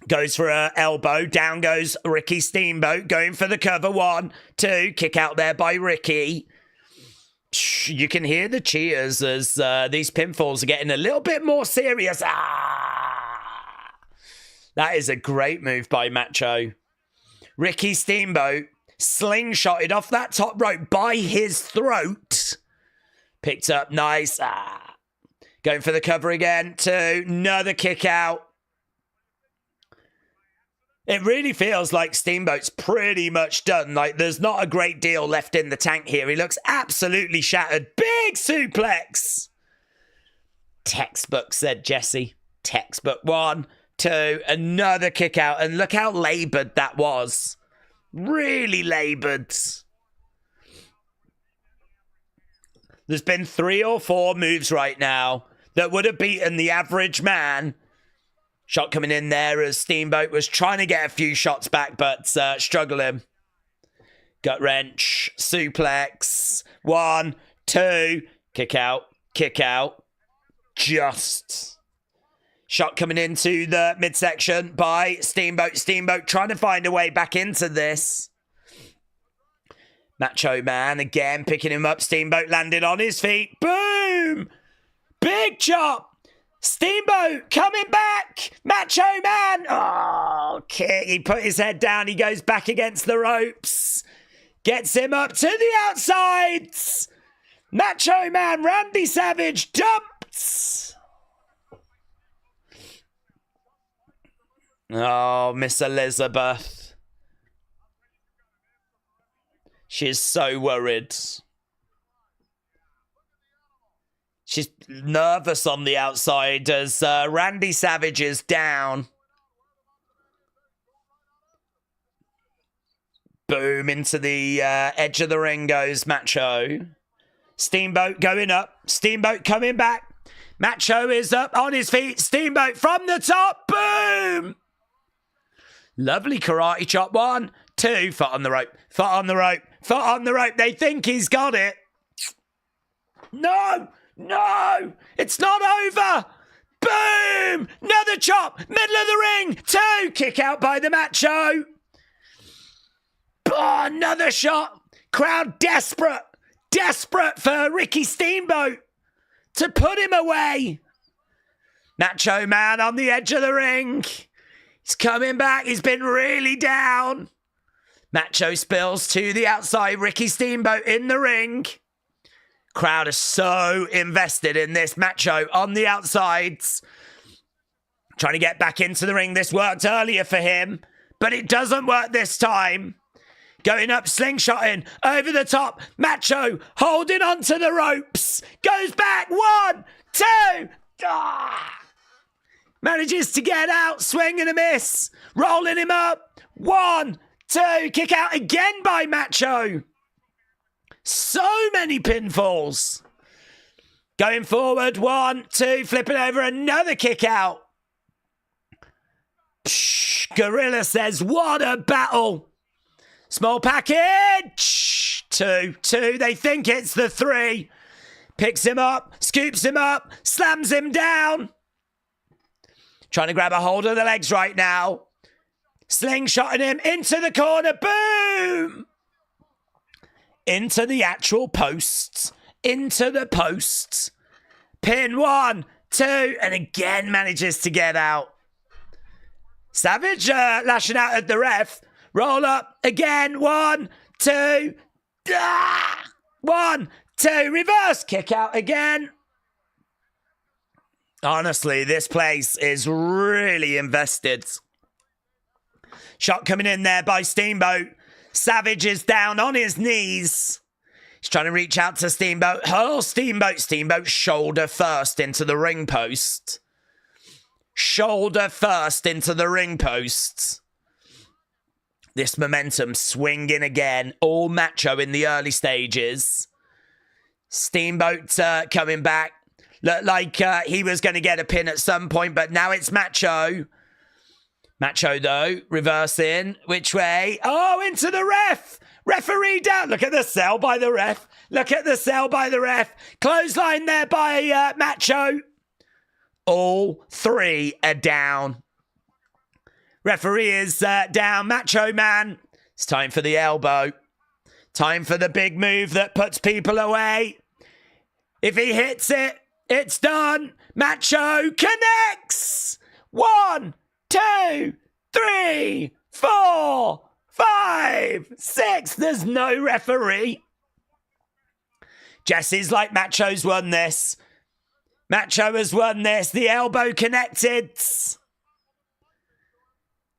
Goes for an elbow. Down goes Ricky Steamboat. Going for the cover. 1, 2. Kick out there by Ricky. You can hear the cheers as these pinfalls are getting a little bit more serious. Ah! That is a great move by Macho. Ricky Steamboat slingshotted off that top rope by his throat. Picked up nice. Ah! Going for the cover again. 2. Another kick out. It really feels like Steamboat's pretty much done. Like, there's not a great deal left in the tank here. He looks absolutely shattered. Big suplex. Textbook, said Jesse. Textbook. 1, 2. Another kick out. And look how laboured that was. Really laboured. There's been 3 or 4 moves right now that would have beaten the average man. Shot coming in there as Steamboat was trying to get a few shots back, but struggling. Gut wrench, suplex. 1, 2. Kick out, kick out. Just. Shot coming into the midsection by Steamboat. Steamboat trying to find a way back into this. Macho Man again picking him up. Steamboat landed on his feet. Boom! Big chop. Steamboat coming back. Macho Man. Oh, kick. He put his head down. He goes back against the ropes. Gets him up to the outsides. Macho Man, Randy Savage dumped. Oh, Miss Elizabeth. She's so worried. She's nervous on the outside as Randy Savage is down. Boom, into the edge of the ring goes Macho. Steamboat going up. Steamboat coming back. Macho is up on his feet. Steamboat from the top. Boom! Lovely karate chop. 1, 2. Foot on the rope. Foot on the rope. Foot on the rope. They think he's got it. No! No! It's not over! Boom! Another chop! Middle of the ring! 2! Kick out by the Macho! Oh, another shot! Crowd desperate! Desperate for Ricky Steamboat to put him away! Macho Man on the edge of the ring. He's coming back. He's been really down. Macho spills to the outside. Ricky Steamboat in the ring. Crowd is so invested in this. Macho on the outsides. Trying to get back into the ring. This worked earlier for him, but it doesn't work this time. Going up, slingshotting, over the top. Macho holding onto the ropes. Goes back, 1, 2. Manages to get out, swing and a miss. Rolling him up. 1, 2. Kick out again by Macho. So many pinfalls. Going forward, 1, 2. Flipping over, another kick out. Gorilla says, what a battle. Small package. 2. They think it's the 3. Picks him up, scoops him up, slams him down. Trying to grab a hold of the legs right now. Slingshotting him into the corner. Boom! Into the actual posts. Into the posts. Pin 1, 2, and again manages to get out. Savage lashing out at the ref. Roll up again. 1, 2. 1, 2. Reverse kick out again. Honestly, this place is really invested. Shot coming in there by Steamboat. Savage is down on his knees. He's trying to reach out to Steamboat. Hurl Steamboat. Steamboat shoulder first into the ring post. Shoulder first into the ring post. This momentum swinging again. All Macho in the early stages. Steamboat coming back. Looked like he was going to get a pin at some point, but now it's Macho. Macho, though, reversing. Which way? Oh, into the ref. Referee down. Look at the sell by the ref. Look at the sell by the ref. Clothesline there by Macho. All 3 are down. Referee is down. Macho Man. It's time for the elbow. Time for the big move that puts people away. If he hits it, it's done. Macho connects. 1, 2, 3, 4, 5, 6. There's no referee. Jesse's like, Macho's won this. Macho has won this. The elbow connected.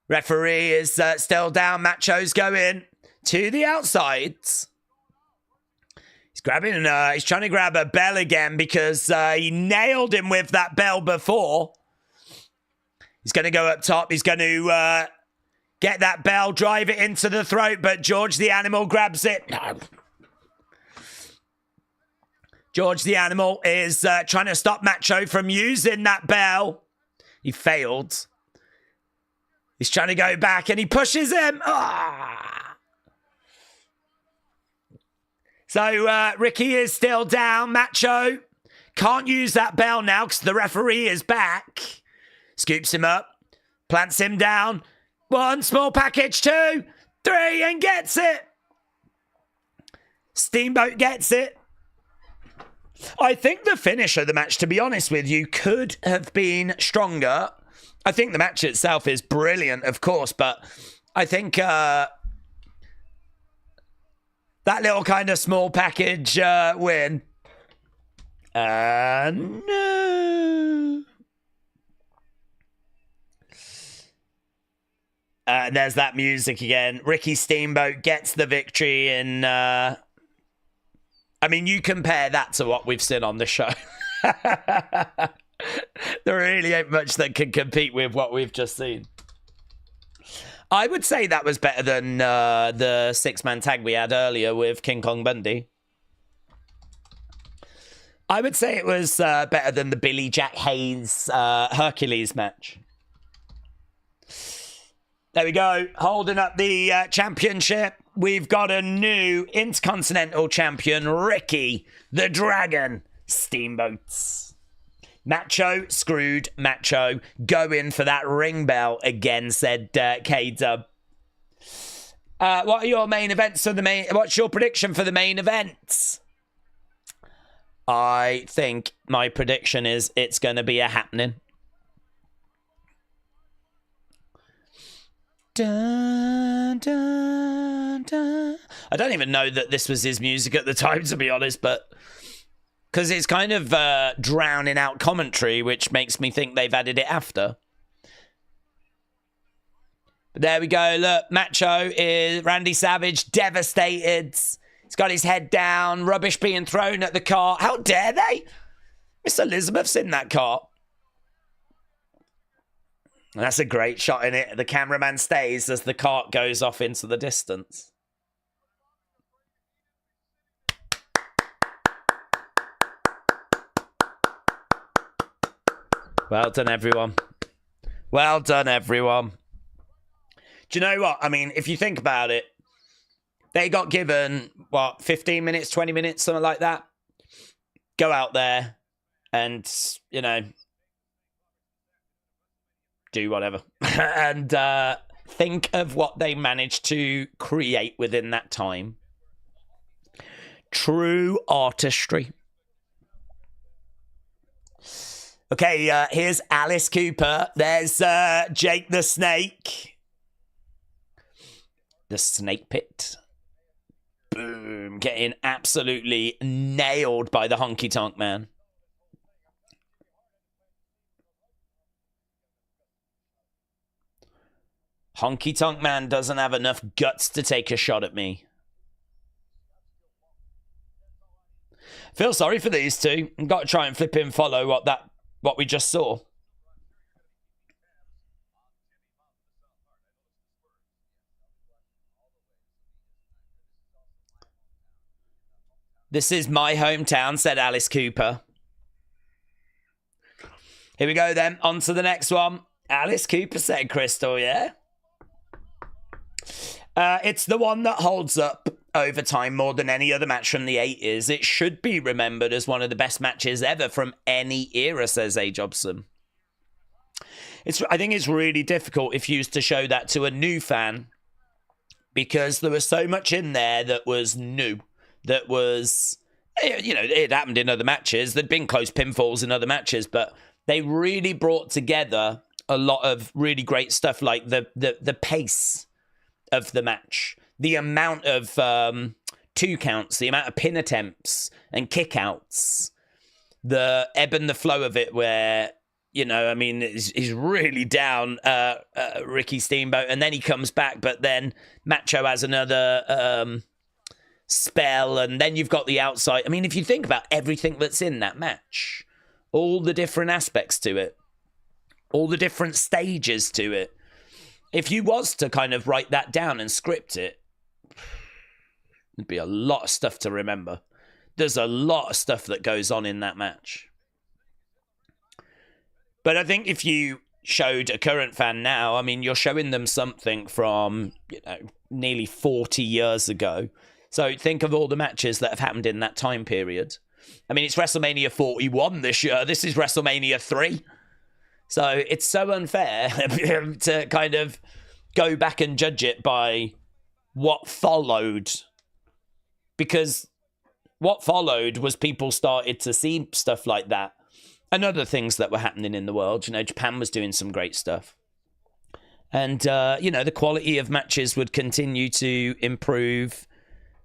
Referee is still down. Macho's going to the outside. He's grabbing, he's trying to grab a bell again because he nailed him with that bell before. He's going to go up top. He's going to get that bell, drive it into the throat, but George the Animal grabs it. No. George the Animal is trying to stop Macho from using that bell. He failed. He's trying to go back and he pushes him. Ah! So Ricky is still down. Macho can't use that bell now because the referee is back. Scoops him up. Plants him down. 1, small package, 2, 3, and gets it. Steamboat gets it. I think the finish of the match, to be honest with you, could have been stronger. I think the match itself is brilliant, of course, but I think that little kind of small package win. No. There's that music again. Ricky Steamboat gets the victory in... I mean, you compare that to what we've seen on the show. There really ain't much that can compete with what we've just seen. I would say that was better than the 6-man tag we had earlier with King Kong Bundy. I would say it was better than the Billy Jack Hayes Hercules match. There we go. Holding up the championship. We've got a new Intercontinental champion, Ricky the Dragon Steamboats. Macho screwed Macho. Go in for that ring bell again, said K-Dub. What are your main events for the main... What's your prediction for the main events? I think my prediction is it's going to be a happening. Dun, dun, dun. I don't even know that this was his music at the time, to be honest, but... Because it's kind of drowning out commentary, which makes me think they've added it after. But there we go. Look, Macho is Randy Savage, devastated. He's got his head down, rubbish being thrown at the cart. How dare they? Miss Elizabeth's in that cart. And that's a great shot in it. The cameraman stays as the cart goes off into the distance. Well done, everyone. Well done, everyone. Do you know what? I mean, if you think about it, they got given, 15 minutes, 20 minutes, something like that. Go out there and, do whatever. And think of what they managed to create within that time. True artistry. Okay, here's Alice Cooper. There's Jake the Snake. The Snake Pit. Boom. Getting absolutely nailed by the Honky Tonk Man. Honky Tonk Man doesn't have enough guts to take a shot at me. Feel sorry for these two. I've got to try and flip and follow what we just saw. This is my hometown, said Alice Cooper. Here we go then. On to the next one. Alice Cooper said, Crystal, yeah? It's the one that holds up over time more than any other match from the 80s. It should be remembered as one of the best matches ever from any era, says A. Jobson. I think it's really difficult if you used to show that to a new fan, because there was so much in there that was new, that was, it happened in other matches. There'd been close pinfalls in other matches, but they really brought together a lot of really great stuff, like the pace of the match, the amount of 2 counts, the amount of pin attempts and kick outs, the ebb and the flow of it, where, he's really down Ricky Steamboat, and then he comes back, but then Macho has another spell, and then you've got the outside. I mean, if you think about everything that's in that match, all the different aspects to it, all the different stages to it, if you was to kind of write that down and script it, there'd be a lot of stuff to remember. There's a lot of stuff that goes on in that match. But I think if you showed a current fan now, I mean, you're showing them something from, nearly 40 years ago. So think of all the matches that have happened in that time period. I mean, it's WrestleMania 41 this year. This is WrestleMania 3. So it's so unfair to kind of go back and judge it by what followed. Because what followed was people started to see stuff like that and other things that were happening in the world. Japan was doing some great stuff. And, the quality of matches would continue to improve.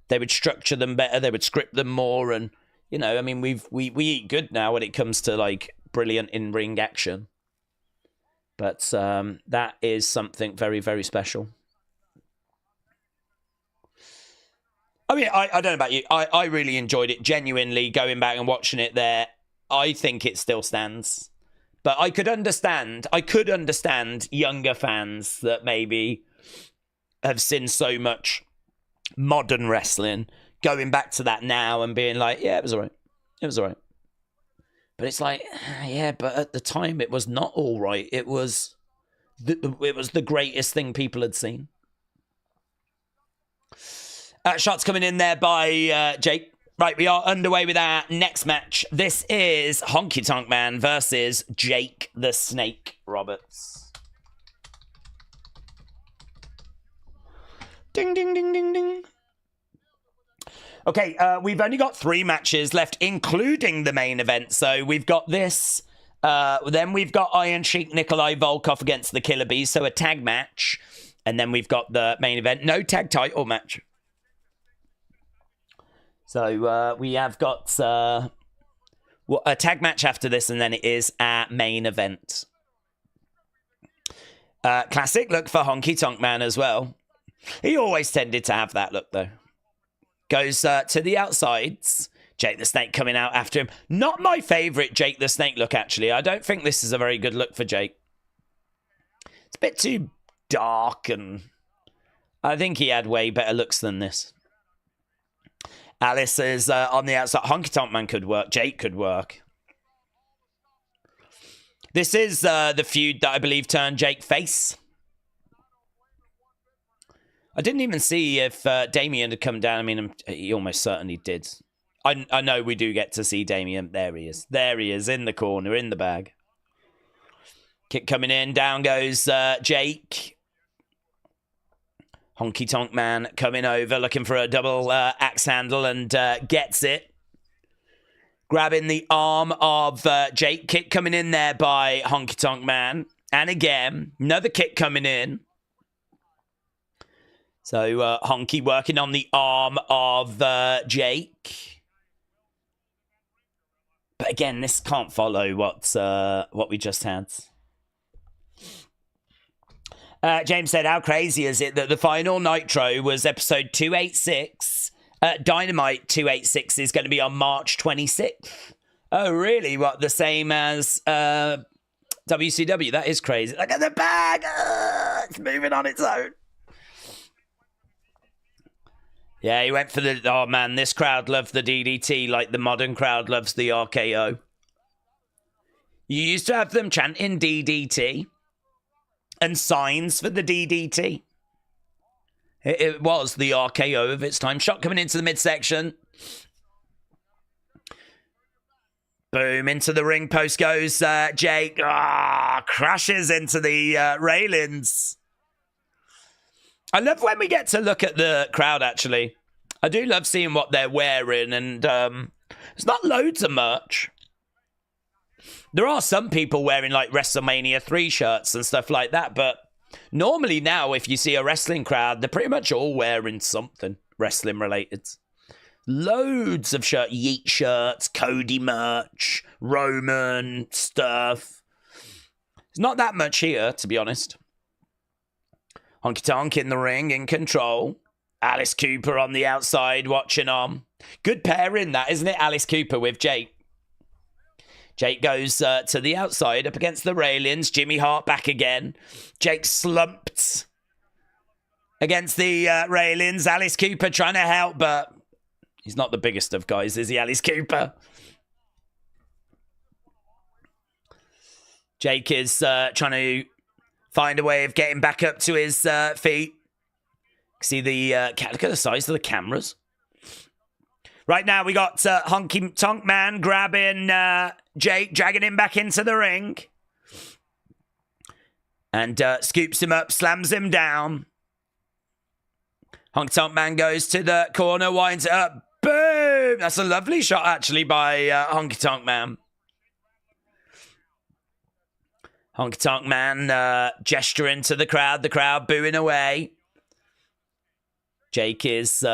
They would structure them better. They would script them more. And, we eat good now when it comes to, like, brilliant in-ring action. But that is something very, very special. I mean, I don't know about you. I really enjoyed it. Genuinely, going back and watching it there, I think it still stands. But I could understand younger fans that maybe have seen so much modern wrestling, going back to that now and being like, yeah, it was all right. It was all right. But it's like, yeah, but at the time it was not all right. It was the greatest thing people had seen. Shots coming in there by Jake. Right, we are underway with our next match. This is Honky Tonk Man versus Jake the Snake Roberts. Ding, ding, ding, ding, ding. Okay, we've only got 3 matches left, including the main event. So we've got this. Then we've got Iron Sheik Nikolai Volkov against the Killer Bees. So a tag match. And then we've got the main event. No tag title match. So we have got a tag match after this. And then it is our main event. Classic look for Honky Tonk Man as well. He always tended to have that look, though. Goes to the outsides. Jake the Snake coming out after him. Not my favourite Jake the Snake look, actually. I don't think this is a very good look for Jake. It's a bit too dark, and I think he had way better looks than this. Alice is on the outside. Honky Tonk Man could work. Jake could work. This is the feud that I believe turned Jake face. I didn't even see if Damien had come down. I mean, he almost certainly did. I know we do get to see Damien. There he is. There he is in the corner, in the bag. Kick coming in. Down goes Jake. Honky Tonk Man coming over, looking for a double axe handle, and gets it. Grabbing the arm of Jake. Kick coming in there by Honky Tonk Man. And again, another kick coming in. So Honky working on the arm of Jake. But again, this can't follow what we just had. James said, how crazy is it that the final Nitro was episode 286? Dynamite 286 is going to be on March 26th. Oh, really? What, the same as WCW? That is crazy. Look at the bag! It's moving on its own. Yeah, he went for the... Oh, man, this crowd loved the DDT like the modern crowd loves the RKO. You used to have them chanting DDT and signs for the DDT. It was the RKO of its time. Shot coming into the midsection. Boom, into the ring post goes Jake. Crashes into the railings. I love when we get to look at the crowd, actually. I do love seeing what they're wearing, and it's not loads of merch. There are some people wearing, like, WrestleMania 3 shirts and stuff like that, but normally now, if you see a wrestling crowd, they're pretty much all wearing something wrestling-related. Loads of shirts. Yeet shirts, Cody merch, Roman stuff. It's not that much here, to be honest. Honky Tonk in the ring, in control. Alice Cooper on the outside, watching on. Good pairing, that, isn't it? Alice Cooper with Jake. Jake goes to the outside, up against the railings. Jimmy Hart back again. Jake slumped against the railings. Alice Cooper trying to help, but he's not the biggest of guys, is he, Alice Cooper? Jake is trying to find a way of getting back up to his feet. See the... look at the size of the cameras. Right now, we got Honky Tonk Man grabbing Jake, dragging him back into the ring. And scoops him up, slams him down. Honky Tonk Man goes to the corner, winds it up. Boom! That's a lovely shot, actually, by Honky Tonk Man. Honky Tonk Man gesturing to the crowd booing away. Jake is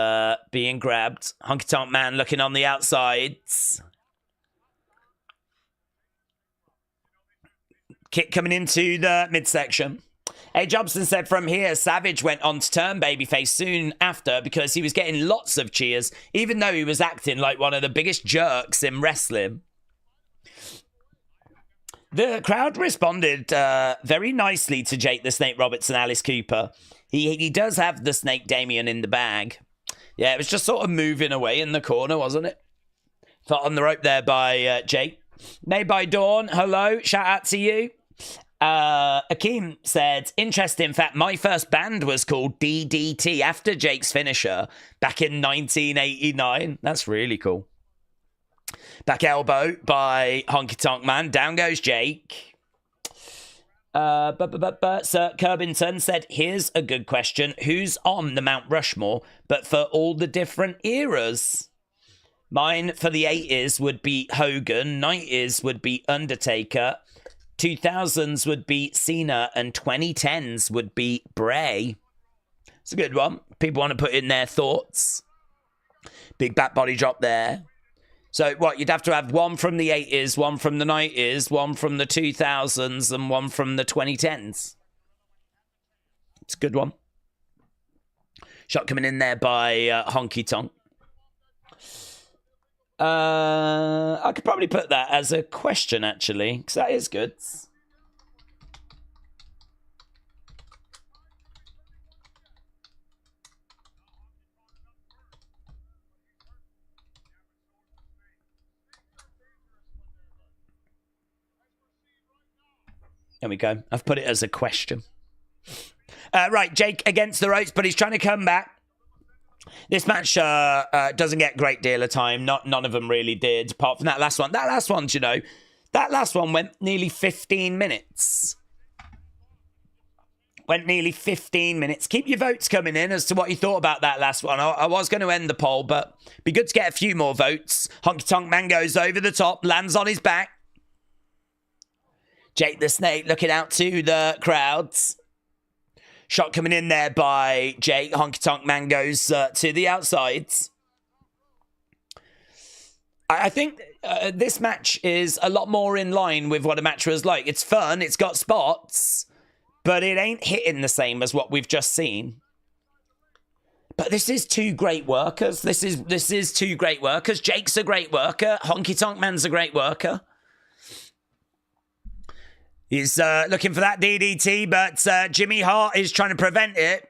being grabbed. Honky Tonk Man looking on the outsides. Kick coming into the midsection. A. Jobson said, from here, Savage went on to turn babyface soon after because he was getting lots of cheers, even though he was acting like one of the biggest jerks in wrestling. The crowd responded very nicely to Jake the Snake Roberts and Alice Cooper. He does have the Snake Damien in the bag. Yeah, it was just sort of moving away in the corner, wasn't it? Fought on the rope there by Jake. Made by Dawn. Hello. Shout out to you. Akeem said, interesting fact, my first band was called DDT after Jake's finisher back in 1989. That's really cool. Back elbow by Honky Tonk Man. Down goes Jake. Sir Curbington said, here's a good question. Who's on the Mount Rushmore, but for all the different eras? Mine for the 80s would be Hogan, 90s would be Undertaker, 2000s would be Cena, and 2010s would be Bray. It's a good one. People want to put in their thoughts. Big back body drop there. So, what, you'd have to have one from the 80s, one from the 90s, one from the 2000s, and one from the 2010s. It's a good one. Shot coming in there by Honky Tonk. I could probably put that as a question, actually, because that is good. There we go. I've put it as a question. Right, Jake against the ropes, but he's trying to come back. This match doesn't get a great deal of time. None of them really did, apart from that last one. That last one, you know, that last one went nearly 15 minutes. Went nearly 15 minutes. Keep your votes coming in as to what you thought about that last one. I was going to end the poll, but it'd be good to get a few more votes. Honky Tonk Man goes over the top, lands on his back. Jake the Snake looking out to the crowds. Shot coming in there by Jake. Honky Tonk Man goes to the outsides. I think this match is a lot more in line with what a match was like. It's fun. It's got spots. But it ain't hitting the same as what we've just seen. But this is two great workers. This is two great workers. Jake's a great worker. Honky Tonk Man's a great worker. He's looking for that DDT, but Jimmy Hart is trying to prevent it.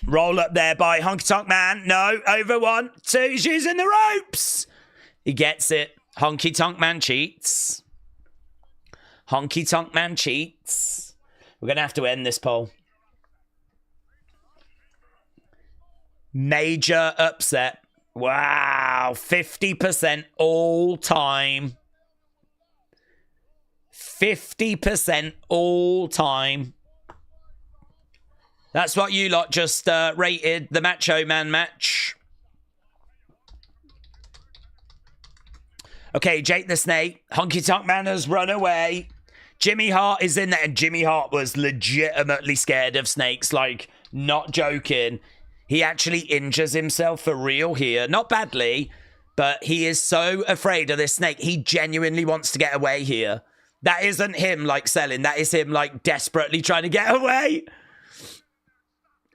Roll up there by Honky Tonk Man. No, over 1, 2. He's using the ropes. He gets it. Honky Tonk Man cheats. Honky Tonk Man cheats. We're going to have to end this poll. Major upset. Wow. 50% all time. 50% all time. That's what you lot just rated the Macho Man match. Okay, Jake the Snake. Honky Tonk Man has run away. Jimmy Hart is in there, and Jimmy Hart was legitimately scared of snakes, like, not joking. He actually injures himself for real here. Not badly, but he is so afraid of this snake. He genuinely wants to get away here. That isn't him, like, selling. That is him, like, desperately trying to get away.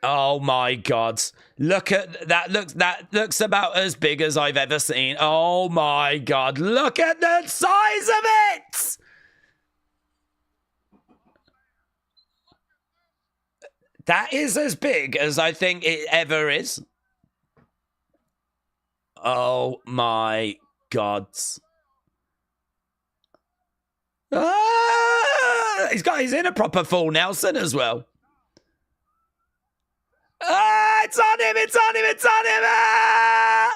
Oh, my God. Look at that. That looks about as big as I've ever seen. Oh, my God. Look at the size of it. That is as big as I think it ever is. Oh, my God. Ah, he's in a proper full Nelson as well. Ah, it's on him, it's on him, it's on him. Ah!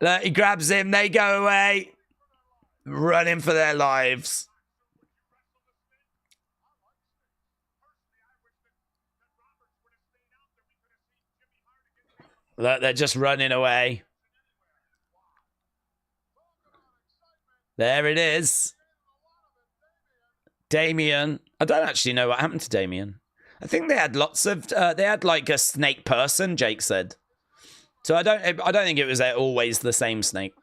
Look, he grabs him, they go away. Running for their lives. Look, they're just running away. There it is. Damien. I don't actually know what happened to Damien. I think they had lots of, they had like a snake person, Jake said. So I don't think it was always the same snake.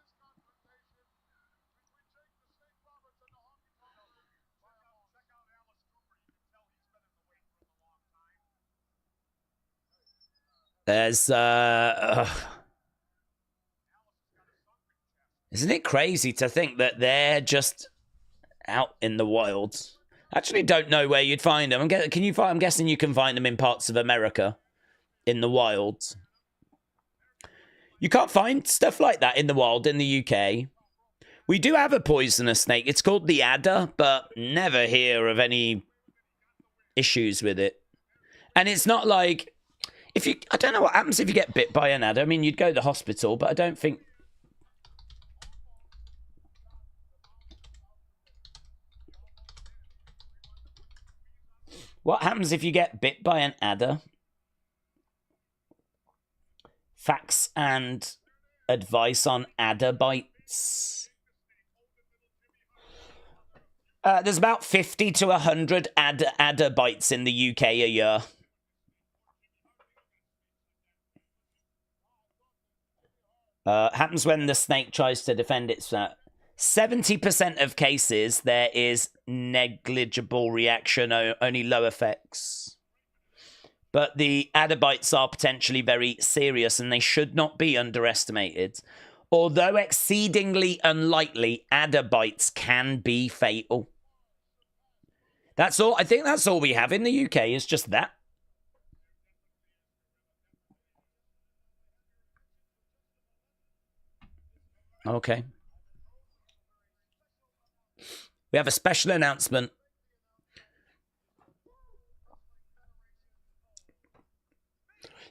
There's, isn't it crazy to think that they're just out in the wild? I actually don't know where you'd find them. I'm guessing you can find them in parts of America, in the wild. You can't find stuff like that in the wild in the UK. We do have a poisonous snake. It's called the adder, but never hear of any issues with it. And it's not like, I don't know what happens if you get bit by an adder. I mean, you'd go to the hospital, but I don't think... What happens if you get bit by an adder? Facts and advice on adder bites. There's about 50 to 100 adder bites in the UK a year. Happens when the snake tries to defend itself. 70% of cases, there is negligible reaction, only low effects. But the Adobites are potentially very serious and they should not be underestimated. Although exceedingly unlikely, Adobites can be fatal. That's all. I think that's all we have in the UK is just that. Okay. We have a special announcement.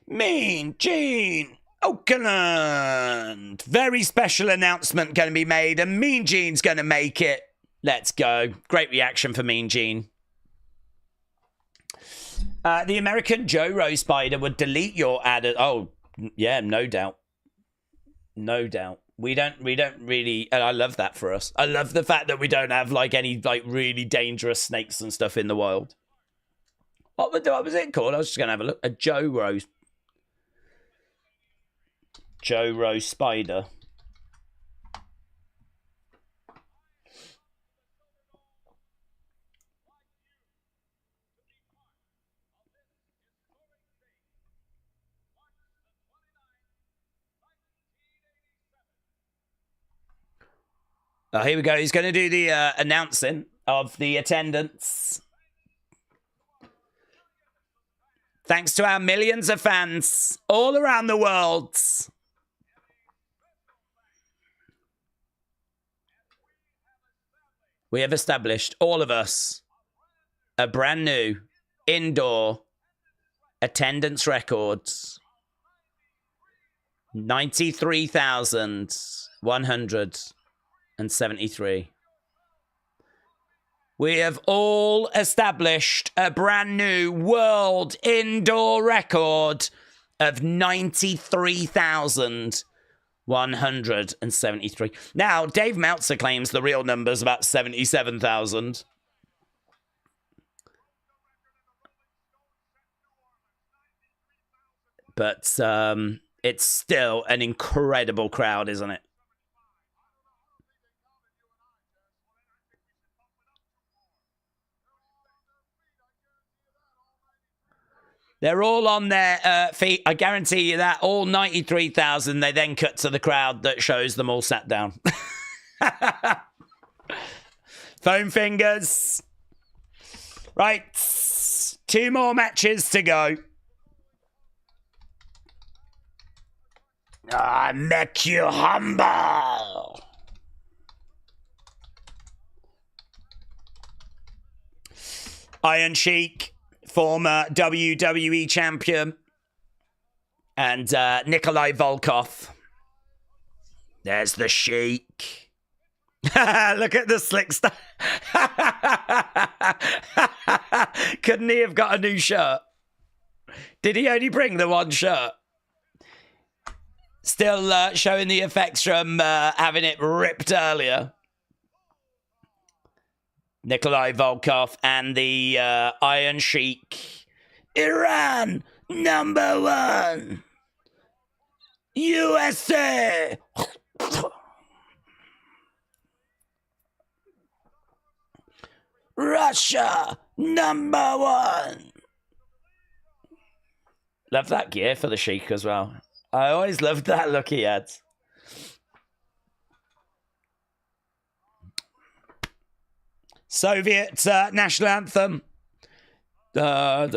Mean Gene Oakland. Very special announcement going to be made, and Mean Gene's going to make it. Let's go. Great reaction for Mean Gene. The American Joe Rose Spider would delete your ad. Oh, yeah, no doubt. No doubt. We don't really, and I love that for us. I love the fact that we don't have like any like really dangerous snakes and stuff in the wild. What was it called? I was just gonna have a look. A Joe Rose Spider. Oh, here we go. He's going to do the announcing of the attendance. Thanks to our millions of fans all around the world. We have established, all of us, a brand new indoor attendance record. 93,173. We have all established a brand new world indoor record of 93,173. Now, Dave Meltzer claims the real number's about 77,000. But it's still an incredible crowd, isn't it? They're all on their feet. I guarantee you that. All 93,000. They then cut to the crowd that shows them all sat down. Foam fingers. Right. 2 more matches to go. I make you humble. Iron Sheik, former WWE champion, and Nikolai Volkov. There's the Sheik. Look at the slick stuff. Couldn't he have got a new shirt? Did he only bring the one shirt? Still showing the effects from having it ripped earlier. Nikolai Volkov and the Iron Sheik. Iran, #1. USA. Russia, #1. Love that gear for the Sheik as well. I always loved that look he had. Soviet national anthem. Ho!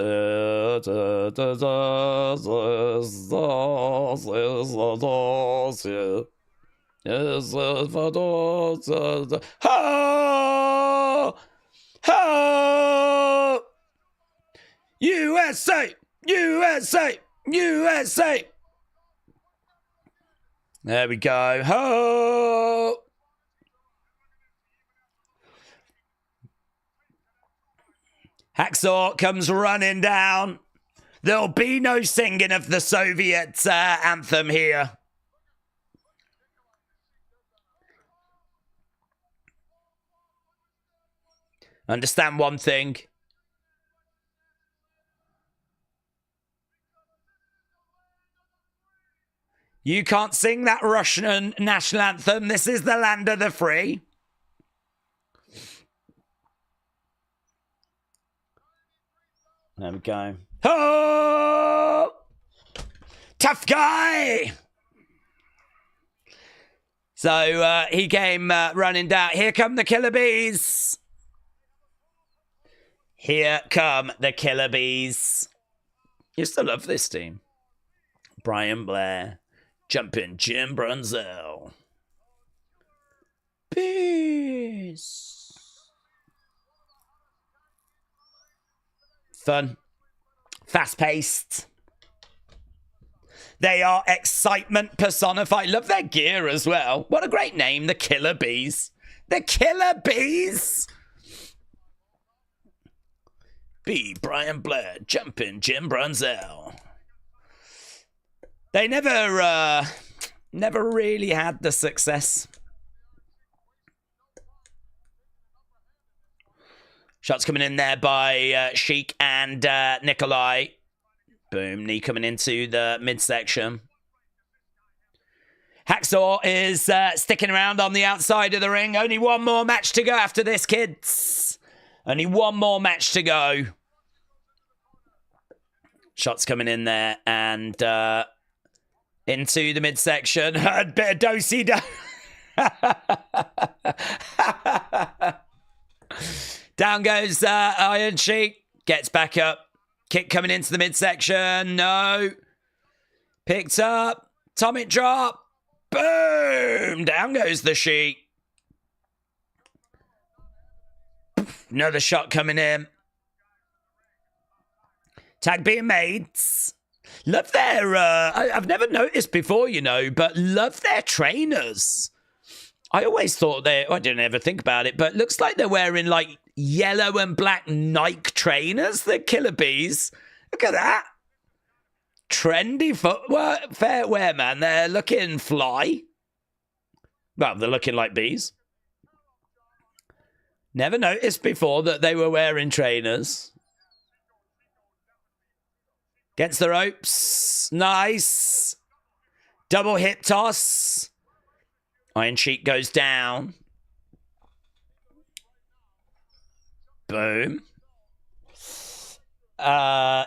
Ho! USA! USA! USA! There we go. Ho! Hacksaw comes running down. There'll be no singing of the Soviet anthem here. Understand one thing. You can't sing that Russian national anthem. This is the land of the free. There we go. Oh! Tough guy! So he came running down. Here come the Killer Bees. Here come the Killer Bees. You still love this team. Brian Blair. Jumping Jim Brunzell. Peace. Fun. Fast-paced. They are excitement personified. Love their gear as well. What a great name, the Killer Bees. The Killer Bees. B. Brian Blair. Jumping Jim Brunzell. They never really had the success. Shots coming in there by Sheik and Nikolai. Boom, knee coming into the midsection. Hacksaw is sticking around on the outside of the ring. Only one more match to go after this, kids. Only one more match to go. Shots coming in there and into the midsection. A bit of do-si-do. Down goes Iron Sheik. Gets back up. Kick coming into the midsection. No. Picked up. Atomic drop. Boom. Down goes the Sheik. Another shot coming in. Tag being made. Love their, I've never noticed before, you know, but love their trainers. I always thought I didn't ever think about it, but looks like they're wearing like yellow and black Nike trainers, the Killer Bees. Look at that. Trendy footwear, fair wear, man. They're looking fly. Well, they're looking like bees. Never noticed before that they were wearing trainers. Against the ropes. Nice. Double hip toss. Iron Sheik goes down. Boom.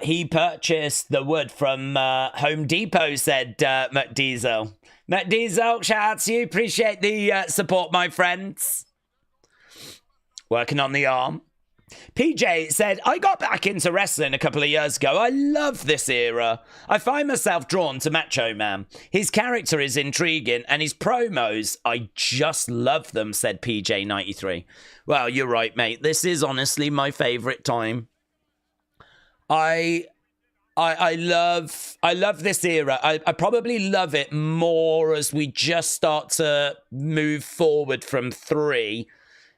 He purchased the wood from Home Depot, said McDiesel. McDiesel, shout out to you. Appreciate the support, my friends. Working on the arm. PJ said, I got back into wrestling a couple of years ago. I love this era. I find myself drawn to Macho Man. His character is intriguing and his promos, I just love them, said PJ93. Well, you're right, mate. This is honestly my favorite time. I love this era. I probably love it more as we just start to move forward from 3.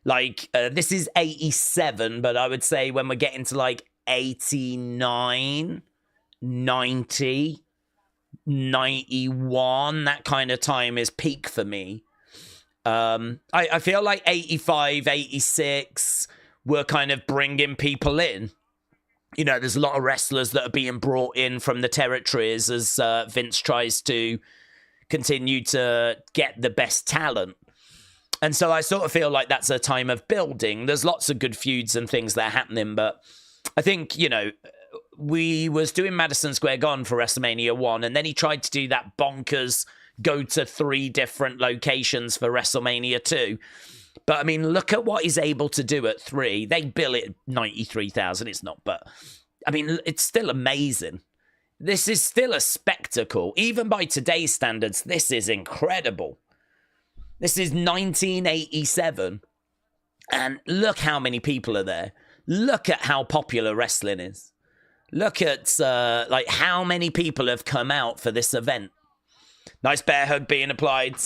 Like, this is 87, but I would say when we're getting to, like, 89, 90, 91, that kind of time is peak for me. I feel like 85, 86, we're kind of bringing people in. You know, there's a lot of wrestlers that are being brought in from the territories as Vince tries to continue to get the best talent. And so I sort of feel like that's a time of building. There's lots of good feuds and things that are happening, but I think, you know, we was doing Madison Square Garden for WrestleMania 1, and then he tried to do that bonkers go to 3 different locations for WrestleMania 2. But, I mean, look at what he's able to do at 3. They bill it 93,000. It's not, but, I mean, it's still amazing. This is still a spectacle. Even by today's standards, this is incredible. This is 1987. And look how many people are there. Look at how popular wrestling is. Look at, like, how many people have come out for this event. Nice bear hug being applied.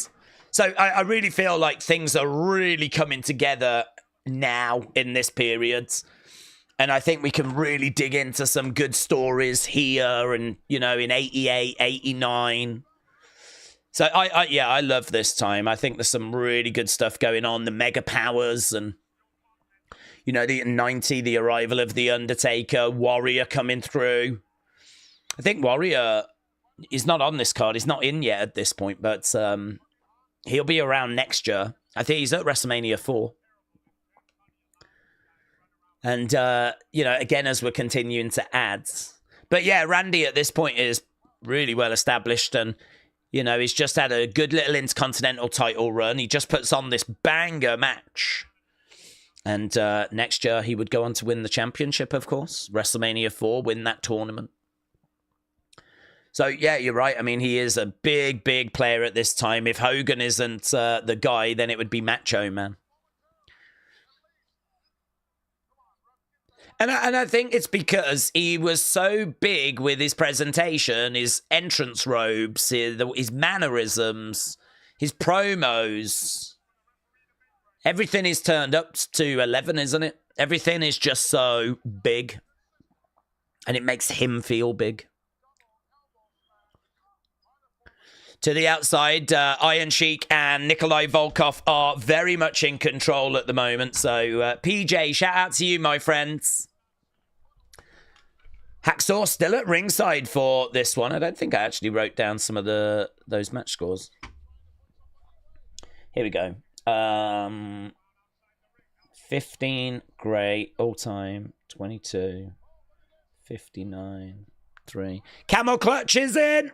So I really feel like things are really coming together now in this period. And I think we can really dig into some good stories here and, you know, in 88, 89. So, I love this time. I think there's some really good stuff going on. The Mega Powers and, you know, the 90, the arrival of The Undertaker, Warrior coming through. I think Warrior he's not on this card. He's not in yet at this point, but he'll be around next year. I think he's at WrestleMania 4. And, you know, again, as we're continuing to add. But yeah, Randy at this point is really well established. And, you know, he's just had a good little Intercontinental title run. He just puts on this banger match. And next year, he would go on to win the championship, of course. WrestleMania 4, win that tournament. So, yeah, you're right. I mean, he is a big, big player at this time. If Hogan isn't the guy, then it would be Macho Man. And I think it's because he was so big with his presentation, his entrance robes, his mannerisms, his promos. Everything is turned up to 11, isn't it? Everything is just so big. And it makes him feel big. To the outside, Iron Sheik and Nikolai Volkov are very much in control at the moment. So, PJ, shout out to you, my friends. Hacksaw still at ringside for this one. I don't think I actually wrote down some of those match scores. Here we go. 15, great. All time. 22. 59. 3. Camel clutch is in.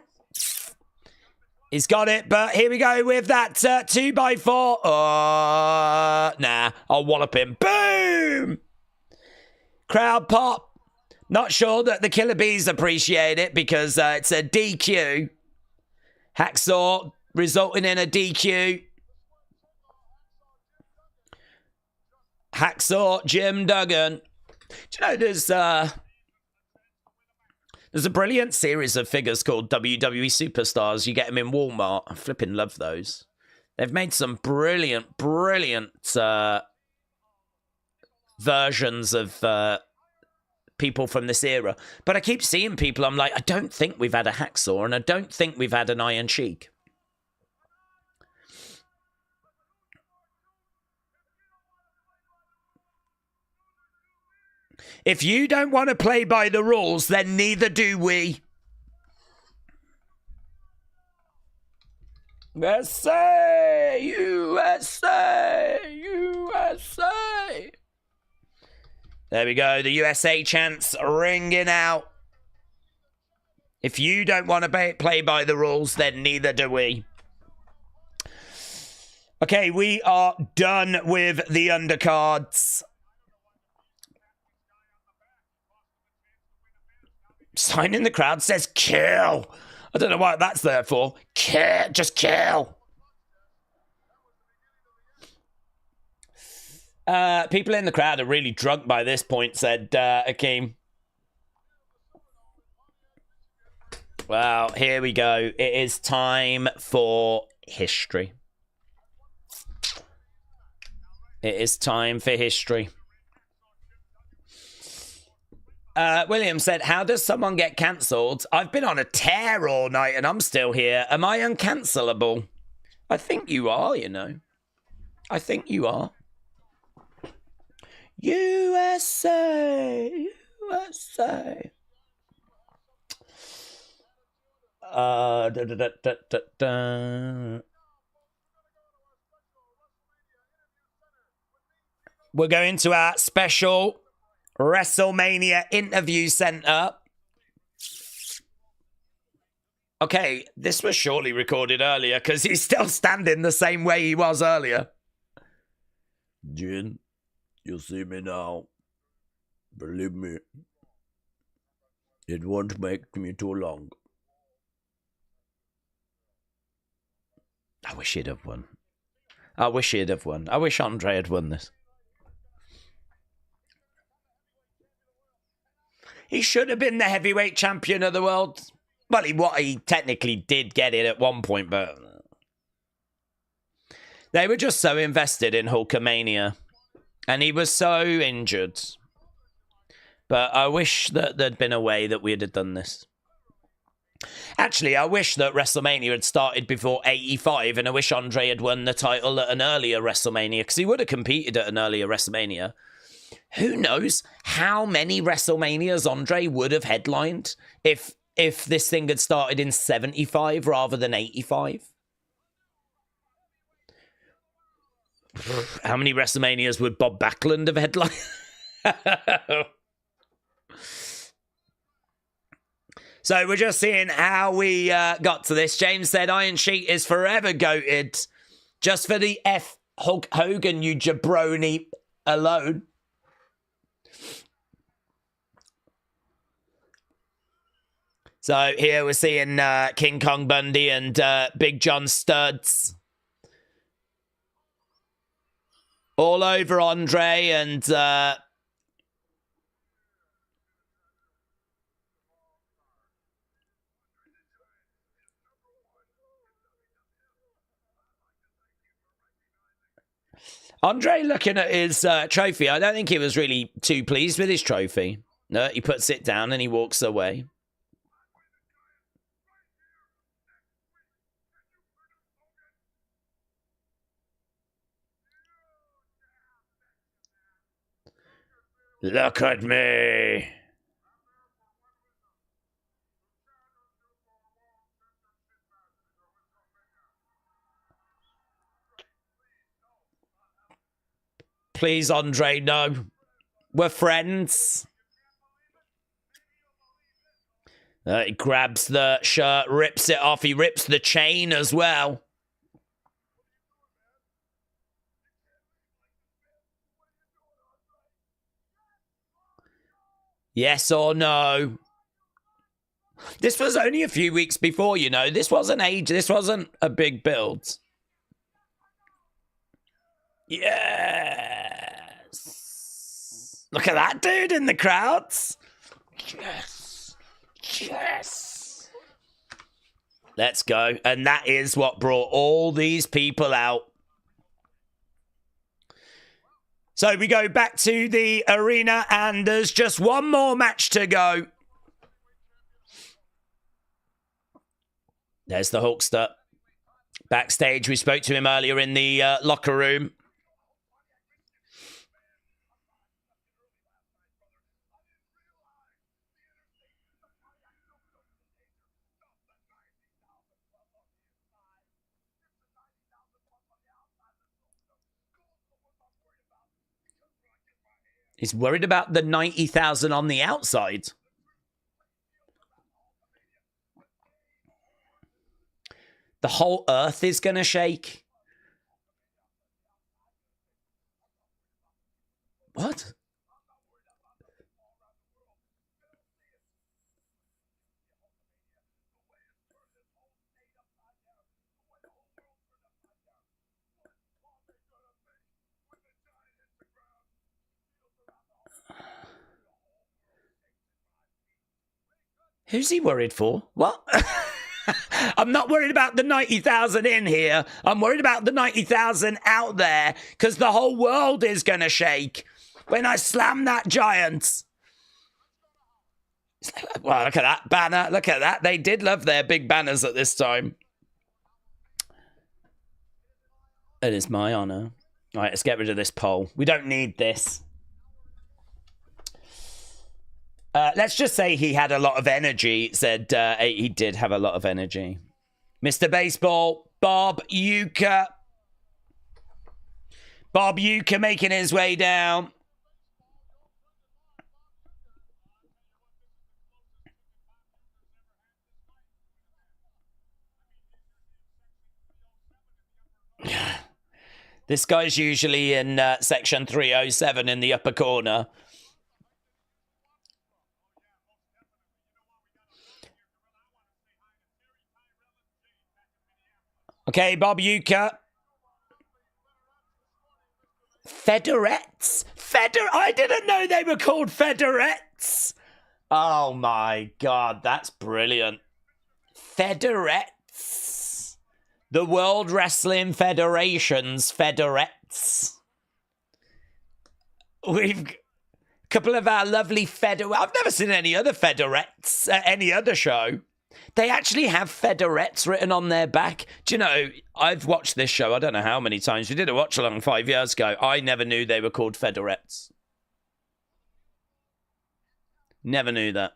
He's got it, but here we go with that 2x4. Nah, I'll wallop him. Boom! Crowd pop. Not sure that the Killer Bees appreciate it because it's a DQ. Hacksaw resulting in a DQ. Hacksaw, Jim Duggan. Do you know there's a brilliant series of figures called WWE Superstars. You get them in Walmart. I flipping love those. They've made some brilliant, brilliant versions of people from this era. But I keep seeing people, I'm like, I don't think we've had a Hacksaw, and I don't think we've had an Iron Sheik. If you don't want to play by the rules, then neither do we. USA! USA! USA! There we go. The USA chants ringing out. If you don't want to play by the rules, then neither do we. Okay, we are done with the undercards. Sign in the crowd says kill. I don't know what that's there for. Kill. Just kill. People in the crowd are really drunk by this point, said Akeem. Well, here we go. It is time for history. It is time for history. William said, how does someone get cancelled? I've been on a tear all night and I'm still here. Am I uncancelable? I think you are, you know. I think you are. USA! USA! We're going to our special WrestleMania interview center. Okay, this was surely recorded earlier because he's still standing the same way he was earlier. Jin, you see me now. Believe me, it won't make me too long. I wish he'd have won. I wish he'd have won. I wish Andre had won this. He should have been the heavyweight champion of the world. Well, he technically did get it at one point, but they were just so invested in Hulkamania. And he was so injured. But I wish that there'd been a way that we'd have done this. Actually, I wish that WrestleMania had started before 85, and I wish Andre had won the title at an earlier WrestleMania, because he would have competed at an earlier WrestleMania. Who knows how many WrestleManias Andre would have headlined if if this thing had started in 75 rather than 85. How many WrestleManias would Bob Backlund have headlined? So we're just seeing how we got to this. James said Iron Sheik is forever goated. Just for the Hulk Hogan, you jabroni alone. So here we're seeing King Kong Bundy and Big John Studs. All over Andre and... Andre looking at his trophy. I don't think he was really too pleased with his trophy. No, he puts it down and he walks away. Look at me. Please, Andre, no. We're friends. He grabs the shirt, rips it off. He rips the chain as well. Yes or no? This was only a few weeks before, you know. This wasn't a big build. Yes. Look at that dude in the crowds. Yes. Yes. Let's go. And that is what brought all these people out. So we go back to the arena and there's just one more match to go. There's the Hulkster. Backstage, we spoke to him earlier in the locker room. He's worried about the 90,000 on the outside. The whole earth is going to shake. What? Who's he worried for? What? I'm not worried about the 90,000 in here. I'm worried about the 90,000 out there because the whole world is going to shake when I slam that giant. Well, look at that banner. Look at that. They did love their big banners at this time. It is my honor. All right, let's get rid of this poll. We don't need this. Let's just say he had a lot of energy. Said he did have a lot of energy. Mr. Baseball, Bob Uecker. Bob Uecker making his way down. This guy's usually in section 307 in the upper corner. Okay, Bob Uecker. Federettes? I didn't know they were called Federettes. Oh my God, that's brilliant. Federettes. The World Wrestling Federation's Federettes. We've a couple of our lovely I've never seen any other Federettes at any other show. They actually have Federettes written on their back. Do you know, I've watched this show, I don't know how many times. We did a watch-along 5 years ago. I never knew they were called Federettes. Never knew that.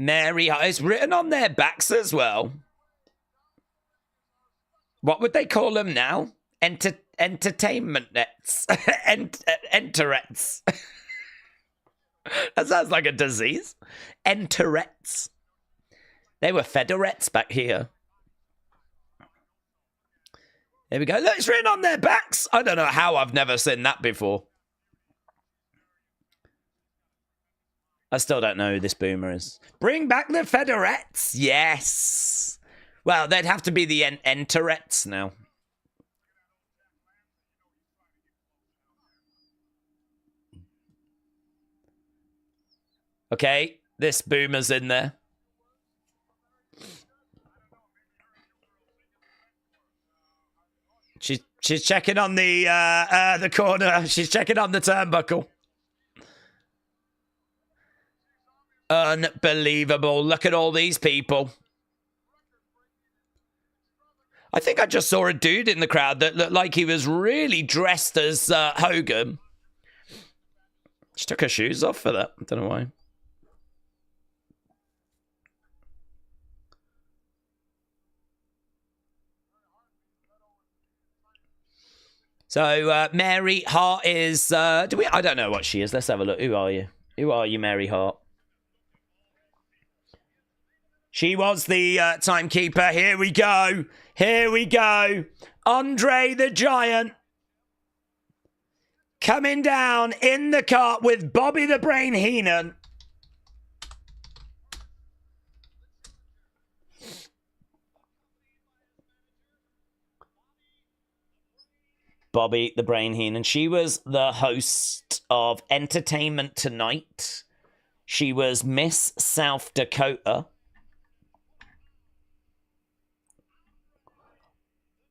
Mary, it's written on their backs as well. What would they call them now? Entertainment nets. Enterettes. That sounds like a disease. Enterettes. They were fedorettes back here. There we go. Look, it's written on their backs. I don't know how I've never seen that before. I still don't know who this boomer is. Bring back the fedorettes. Yes. Well, they'd have to be the enterettes now. Okay, this boomer's in there. She's checking on the corner. She's checking on the turnbuckle. Unbelievable. Look at all these people. I think I just saw a dude in the crowd that looked like he was really dressed as Hogan. She took her shoes off for that. I don't know why. So, Mary Hart is... I don't know what she is. Let's have a look. Who are you? Who are you, Mary Hart? She was the timekeeper. Here we go. Here we go. Andre the Giant. Coming down in the cart with Bobby the Brain Heenan. Bobby the Brain Heenan. She was the host of Entertainment Tonight. She was Miss South Dakota.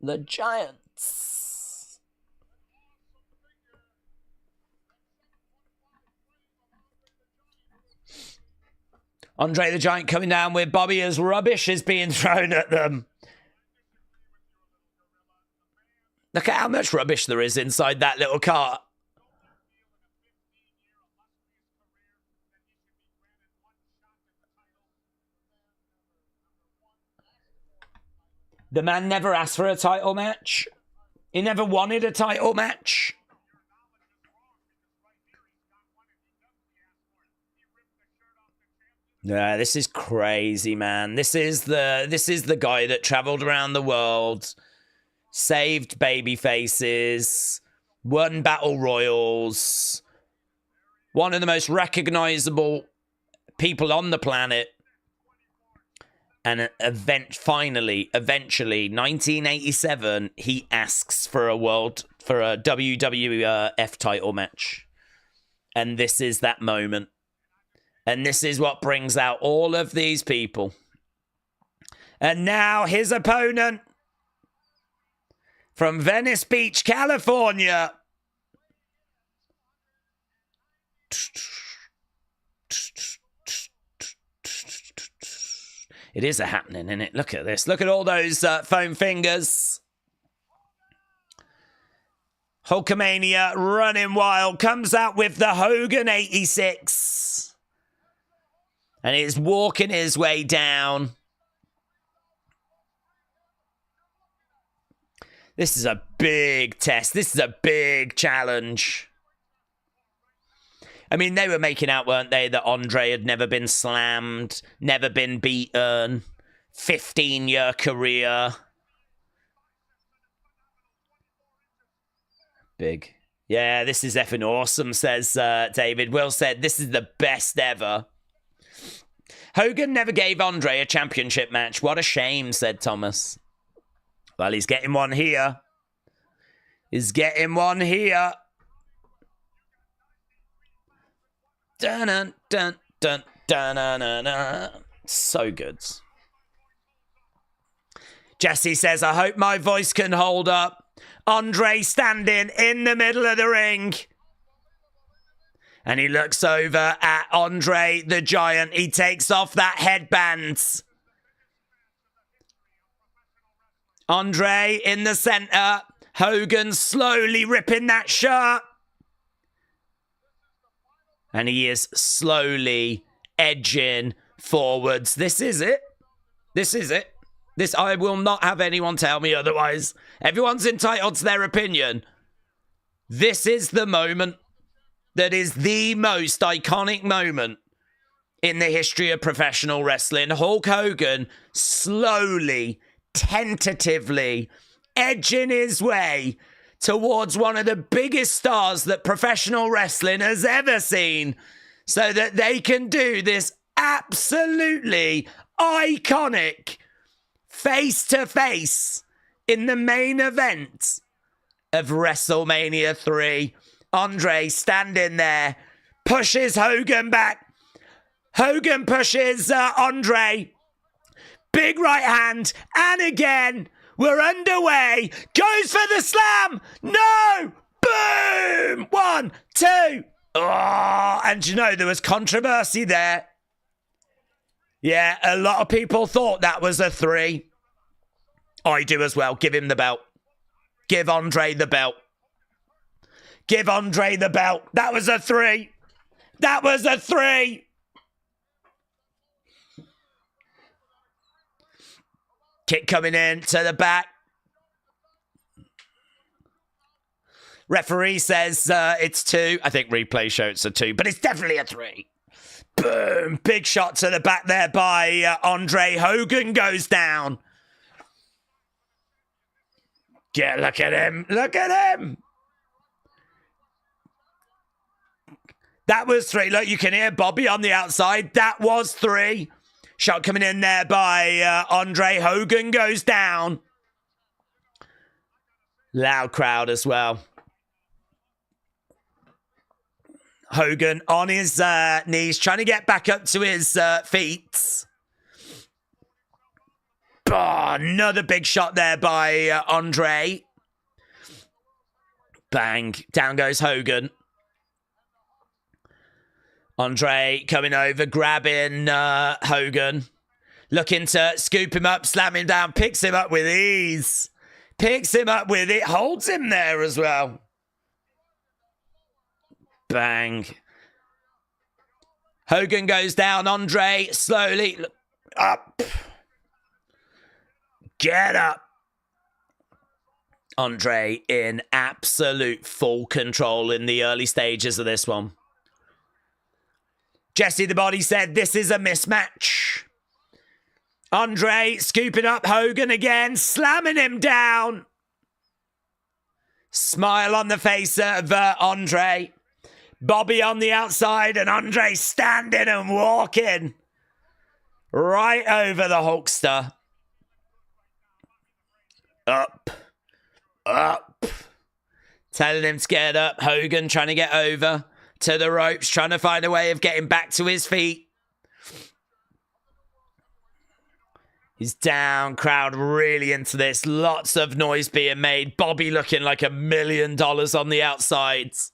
The Giants. Andre the Giant coming down with Bobby as rubbish is being thrown at them. Look at how much rubbish there is inside that little cart. The man never asked for a title match. He never wanted a title match. Yeah, this is crazy, man. This is the guy that traveled around the world, saved baby faces, won battle royals, one of the most recognizable people on the planet. And eventually, 1987, he asks for a WWF title match. And this is that moment. And this is what brings out all of these people. And now his opponent from Venice Beach, California. It is a happening, isn't it? Look at this. Look at all those foam fingers. Hulkamania running wild. Comes out with the Hogan 86. And he's walking his way down. This is a big test. This is a big challenge. I mean, they were making out, weren't they, that Andre had never been slammed, never been beaten, 15-year career. Big. Yeah, this is effing awesome, says David. Will said, this is the best ever. Hogan never gave Andre a championship match. What a shame, said Thomas. Well, he's getting one here. He's getting one here. Dun dun dun dun dun dun dun. So good. Jesse says, I hope my voice can hold up. Andre standing in the middle of the ring. And he looks over at Andre the Giant. He takes off that headband. Andre in the center. Hogan slowly ripping that shirt. And he is slowly edging forwards. This is it. This is it. This, I will not have anyone tell me otherwise. Everyone's entitled to their opinion. This is the moment that is the most iconic moment in the history of professional wrestling. Hulk Hogan slowly, tentatively edging his way towards one of the biggest stars that professional wrestling has ever seen, so that they can do this absolutely iconic face-to-face in the main event of WrestleMania 3. Andre standing there, pushes Hogan back. Hogan pushes Andre. Big right hand, and again, we're underway. Goes for the slam. No! Boom! 1, 2. Oh, and you know, there was controversy there. Yeah, a lot of people thought that was a 3. I do as well. Give him the belt. Give Andre the belt. Give Andre the belt. That was a 3. That was a 3. Kick coming in to the back. Referee says it's 2. I think replay shows it's a 2, but it's definitely a 3. Boom. Big shot to the back there by Andre. Hogan goes down. Yeah, look at him. Look at him. That was 3. Look, you can hear Bobby on the outside. That was 3. Shot coming in there by Andre. Hogan goes down. Loud crowd as well. Hogan on his knees, trying to get back up to his feet. Oh, another big shot there by Andre. Bang. Down goes Hogan. Andre coming over, grabbing Hogan. Looking to scoop him up, slam him down, picks him up with ease. Picks him up with it, holds him there as well. Bang. Hogan goes down, Andre slowly up. Get up. Andre in absolute full control in the early stages of this one. Jesse the Body said this is a mismatch. Andre scooping up Hogan again, slamming him down. Smile on the face of Andre. Bobby on the outside and Andre standing and walking right over the Hulkster. Up. Up. Telling him to get up. Hogan trying to get over to the ropes, trying to find a way of getting back to his feet. He's down, crowd really into this. Lots of noise being made. Bobby looking like $1 million on the outsides.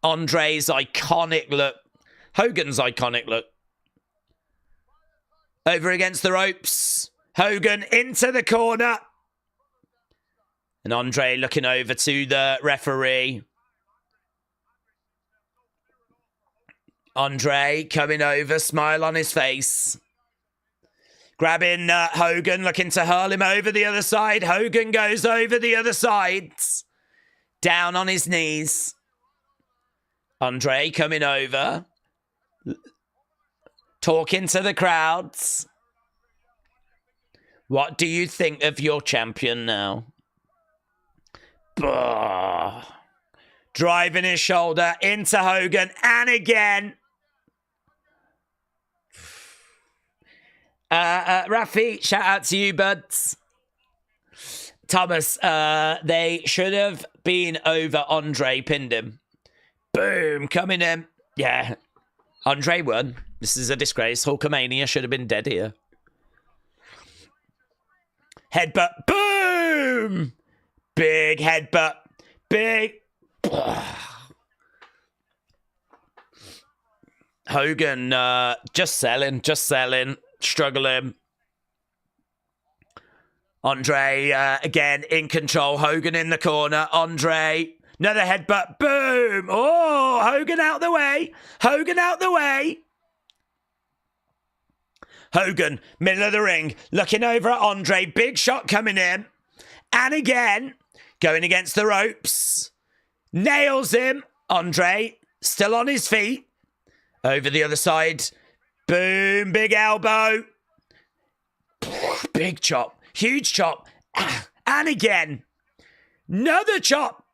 Andre's iconic look. Hogan's iconic look. Over against the ropes. Hogan into the corner. And Andre looking over to the referee. Andre coming over, smile on his face. Grabbing Hogan, looking to hurl him over the other side. Hogan goes over the other side. Down on his knees. Andre coming over. Talking to the crowds. What do you think of your champion now? Bah. Driving his shoulder into Hogan and again. Rafi, shout out to you, buds. Thomas, they should have been over. Andre pinned him. Boom, coming in. Yeah, Andre won. This is a disgrace. Hulkamania should have been dead here. Headbutt. Boom! Big headbutt. Big. Hogan just selling. Struggling. Andre again in control. Hogan in the corner. Andre Another headbutt. Boom. Oh, Hogan out the way. Hogan out the way. Hogan, middle of the ring, looking over at Andre. Big shot coming in. And again, going against the ropes. Nails him. Andre, still on his feet. Over the other side. Boom, big elbow. Big chop. Huge chop. And again. Another chop.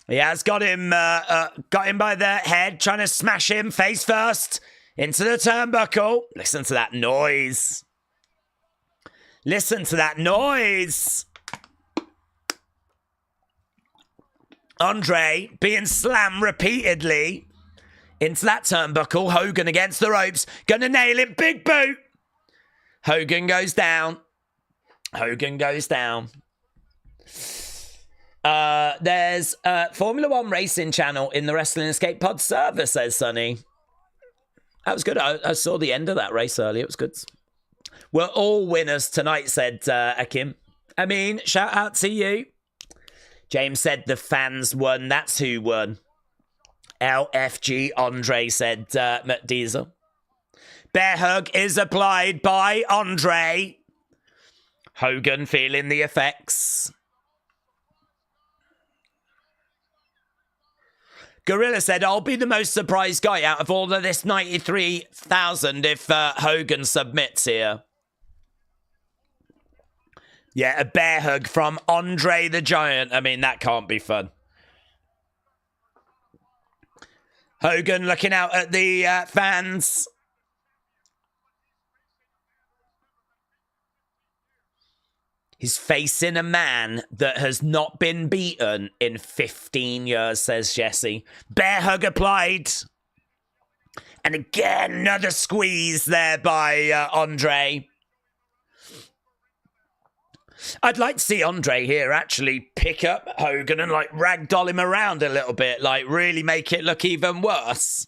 He has got him by the head, trying to smash him face first into the turnbuckle. Listen to that noise. Listen to that noise. Andre being slammed repeatedly into that turnbuckle. Hogan against the ropes. Gonna nail it. Big boot. Hogan goes down. Hogan goes down. There's a Formula One racing channel in the Wrestling Escape Pod server, says Sonny. That was good. I saw the end of that race earlier. It was good. We're all winners tonight, said Akim. I mean, shout out to you. James said the fans won. That's who won. LFG Andre, said Matt Diesel. Bear hug is applied by Andre. Hogan feeling the effects. Gorilla said, I'll be the most surprised guy out of all of this 93,000 if Hogan submits here. Yeah, a bear hug from Andre the Giant. I mean, that can't be fun. Hogan looking out at the fans. He's facing a man that has not been beaten in 15 years, says Jesse. Bear hug applied. And again, another squeeze there by Andre. I'd like to see Andre here actually pick up Hogan and like ragdoll him around a little bit. Like really make it look even worse.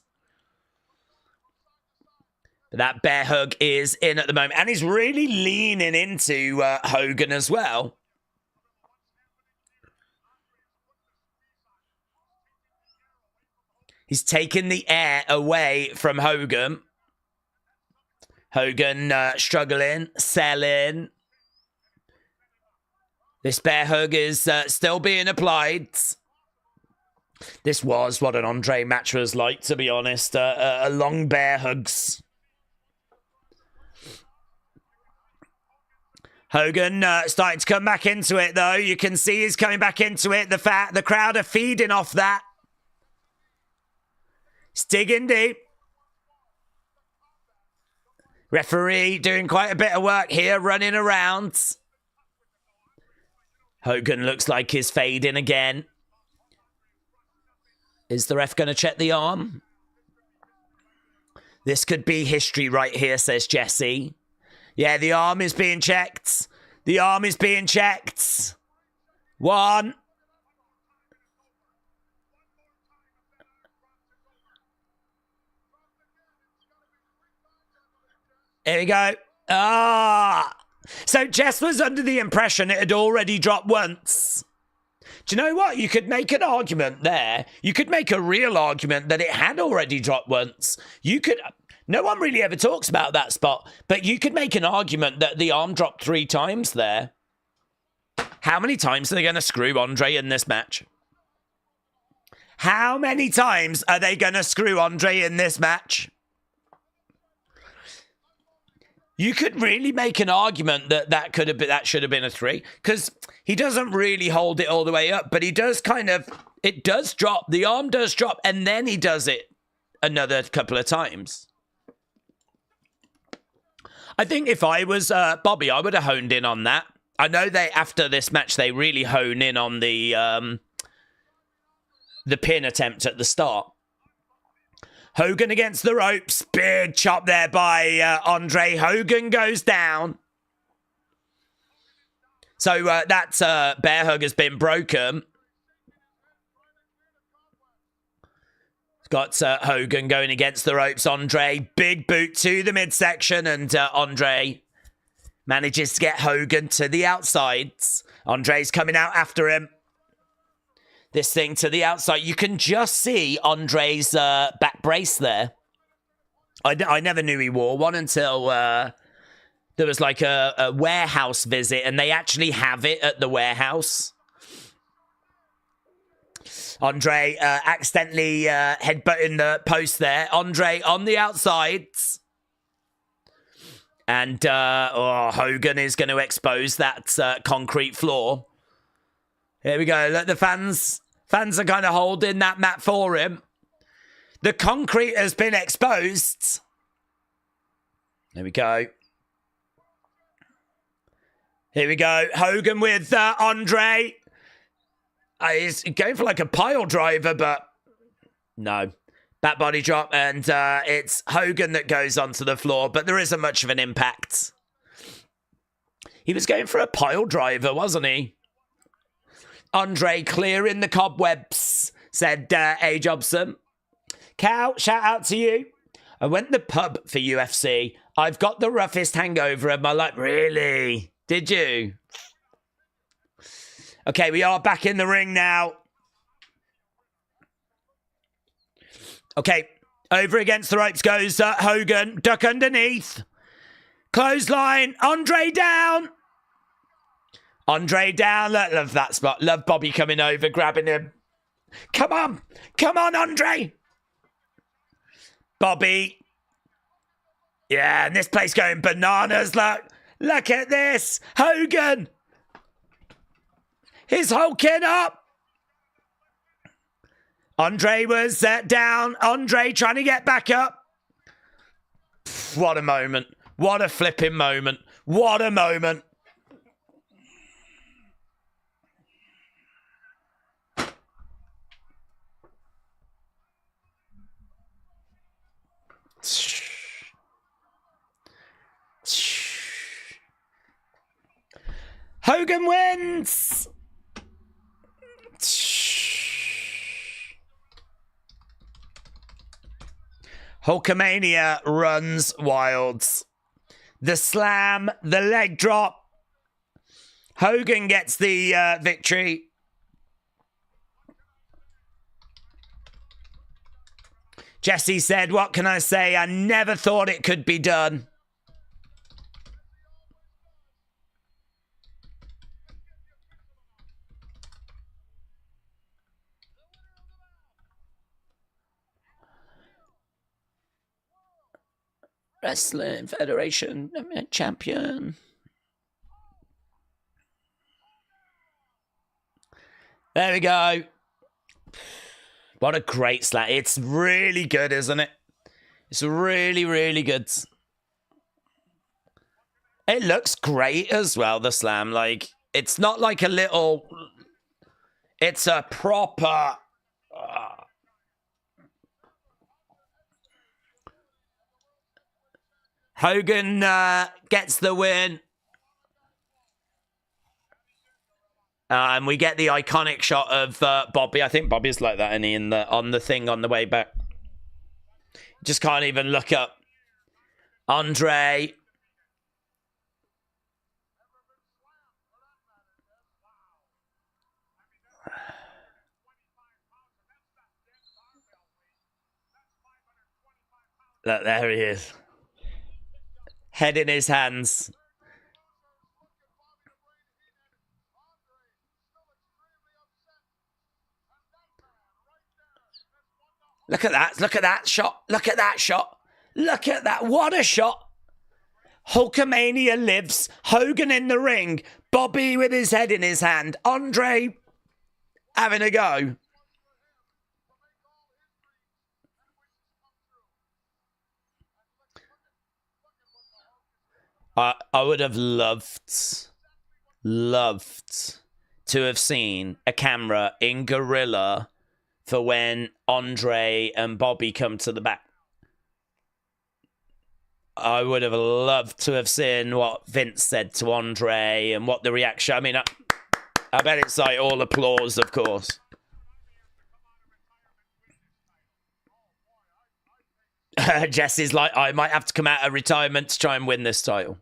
That bear hug is in at the moment. And he's really leaning into Hogan as well. He's taking the air away from Hogan. Hogan struggling, selling. This bear hug is still being applied. This was what an Andre match was like, to be honest. A long bear hugs. Hogan starting to come back into it, though. You can see he's coming back into it. The crowd are feeding off that. He's digging deep. Referee doing quite a bit of work here, running around. Hogan looks like he's fading again. Is the ref going to check the arm? This could be history right here, says Jesse. Yeah, the arm is being checked. The arm is being checked. One. Here we go. Ah. So Jess was under the impression it had already dropped once. Do you know what? You could make an argument there. You could make a real argument that it had already dropped once. You could... No one really ever talks about that spot, but you could make an argument that the arm dropped 3 times there. How many times are they going to screw Andre in this match? How many times are they going to screw Andre in this match? You could really make an argument that that should have been a 3, because he doesn't really hold it all the way up, but he does kind of, it does drop, the arm does drop, and then he does it another couple of times. I think if I was Bobby, I would have honed in on that. I know after this match, they really hone in on the pin attempt at the start. Hogan against the ropes. Big chop there by Andre. Hogan goes down. So that bear hug has been broken. Got Hogan going against the ropes. Andre, big boot to the midsection, and Andre manages to get Hogan to the outsides. Andre's coming out after him. this thing to the outside. You can just see Andre's back brace there. I never knew he wore one until there was like a warehouse visit, and they actually have it at the warehouse. Andre accidentally headbutting the post there. Andre on the outside. And Hogan is going to expose that concrete floor. Here we go. Look, the fans are kind of holding that mat for him. The concrete has been exposed. There we go. Here we go. Hogan with Andre. He's going for like a pile driver, but no. Back body drop, and it's Hogan that goes onto the floor, but there isn't much of an impact. He was going for a pile driver, wasn't he? Andre clearing the cobwebs, said A. Jobson. Cal, shout out to you. I went to the pub for UFC. I've got the roughest hangover of my life. Really? Did you? Okay, we are back in the ring now. Okay, over against the ropes goes Hogan. Duck underneath. Clothesline. Andre down. Andre down. Love that spot. Love Bobby coming over, grabbing him. Come on. Come on, Andre. Bobby. Yeah, and this place going bananas. Look at this. Hogan. He's hulking up. Andre was down. Andre trying to get back up. What a moment. What a flipping moment. What a moment. Hogan wins. Hulkamania runs wild. The slam, the leg drop. Hogan gets the victory. Jesse said, what can I say? I never thought it could be done. Wrestling Federation champion. There we go. What a great slam. It's really good, isn't it? It's really, really good. It looks great as well, the slam. Like, it's not like a little... It's a proper... Hogan gets the win. And we get the iconic shot of Bobby. I think Bobby's like that, isn't he, on the thing on the way back. Just can't even look up. Andre. Look, there he is. Head in his hands. Look at that. Look at that shot. Look at that shot. Look at that. What a shot. Hulkamania lives. Hogan in the ring. Bobby with his head in his hand. Andre having a go. I would have loved to have seen a camera in Gorilla for when Andre and Bobby come to the back. I would have loved to have seen what Vince said to Andre and what the reaction... I mean, I bet it's like all applause, of course. Jesse's like, I might have to come out of retirement to try and win this title.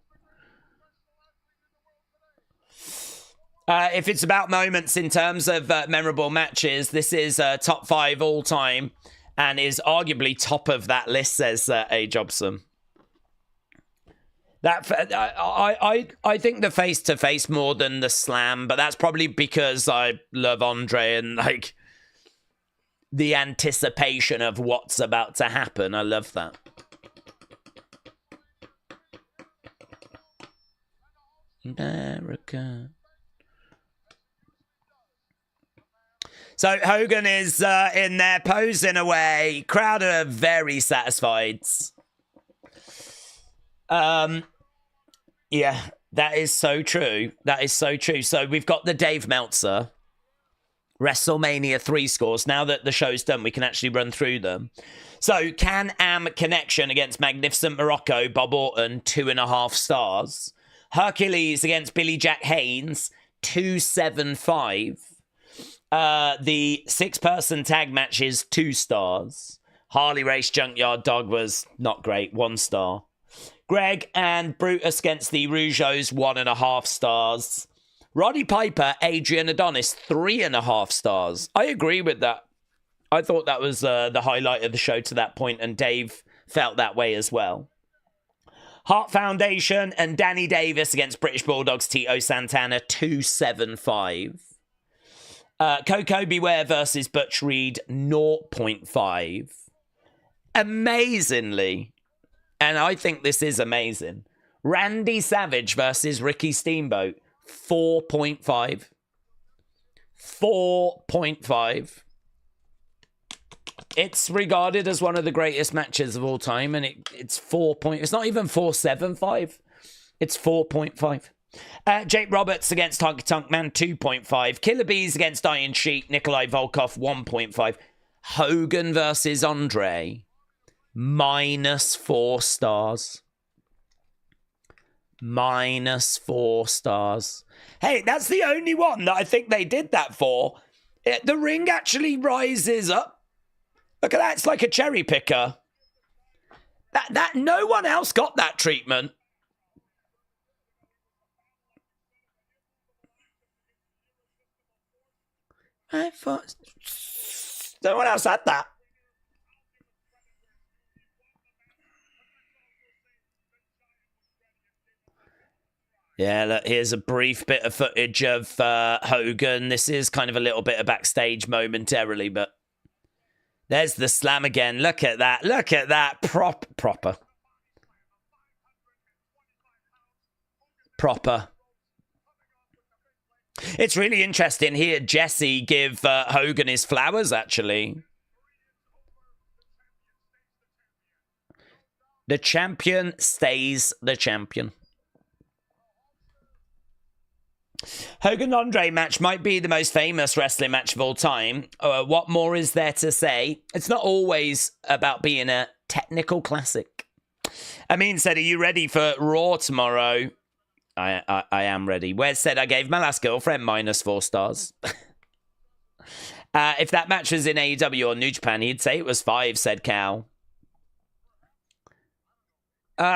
If it's about moments in terms of memorable matches, this is top 5 all time and is arguably top of that list, says A. Jobson. That I think the face-to-face more than the slam, but that's probably because I love Andre and like the anticipation of what's about to happen. I love that. America. So Hogan is in there posing away. Crowd are very satisfied. Yeah, that is so true. That is so true. So we've got the Dave Meltzer WrestleMania 3 scores. Now that the show's done, we can actually run through them. So Can-Am Connection against Magnificent Morocco, Bob Orton, 2.5 stars. Hercules against Billy Jack Haynes, 2.75. The 6-person tag match is 2 stars. Harley Race Junkyard Dog was not great, 1 star. Greg and Brutus against the Rougeaus, 1.5 stars. Roddy Piper, Adrian Adonis, 3.5 stars. I agree with that. I thought that was the highlight of the show to that point, and Dave felt that way as well. Hart Foundation and Danny Davis against British Bulldogs, Tito Santana, 2.75. Coco Beware versus Butch Reed, 0.5. Amazingly, and I think this is amazing, Randy Savage versus Ricky Steamboat, 4.5. 4.5. It's regarded as one of the greatest matches of all time, and it's 4. It's not even 4.75. It's 4.5. Jake Roberts against Honky Tonk Man, 2.5. Killer Bees against Iron Sheik, Nikolai Volkov, 1.5. Hogan versus Andre, -4 stars. -4 stars. Hey, that's the only one that I think they did that for. The ring actually rises up. Look at that. It's like a cherry picker. That no one else got that treatment. I thought no one else had that. Yeah, look, here's a brief bit of footage of Hogan. This is kind of a little bit of backstage momentarily, but there's the slam again. Look at that. Look at that. Proper. It's really interesting here. Jesse give Hogan his flowers, actually. The champion stays the champion. Hogan-Andre match might be the most famous wrestling match of all time. What more is there to say? It's not always about being a technical classic. Amin said, are you ready for Raw tomorrow? I am ready. Wes said, I gave my last girlfriend -4 stars. If that match was in AEW or New Japan, he'd say it was 5, said Cal.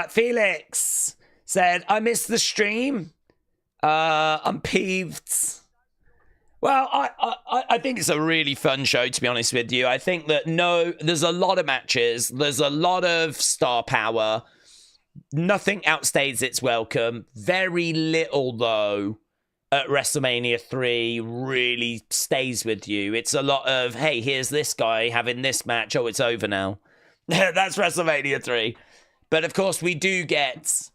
Felix said, I missed the stream. I'm peeved. Well, I think it's a really fun show, to be honest with you. I think that, there's a lot of matches. There's a lot of star power. Nothing outstays its welcome. Very little, though, at WrestleMania 3 really stays with you. It's a lot of, hey, here's this guy having this match. Oh, it's over now. That's WrestleMania 3. But, of course, we do get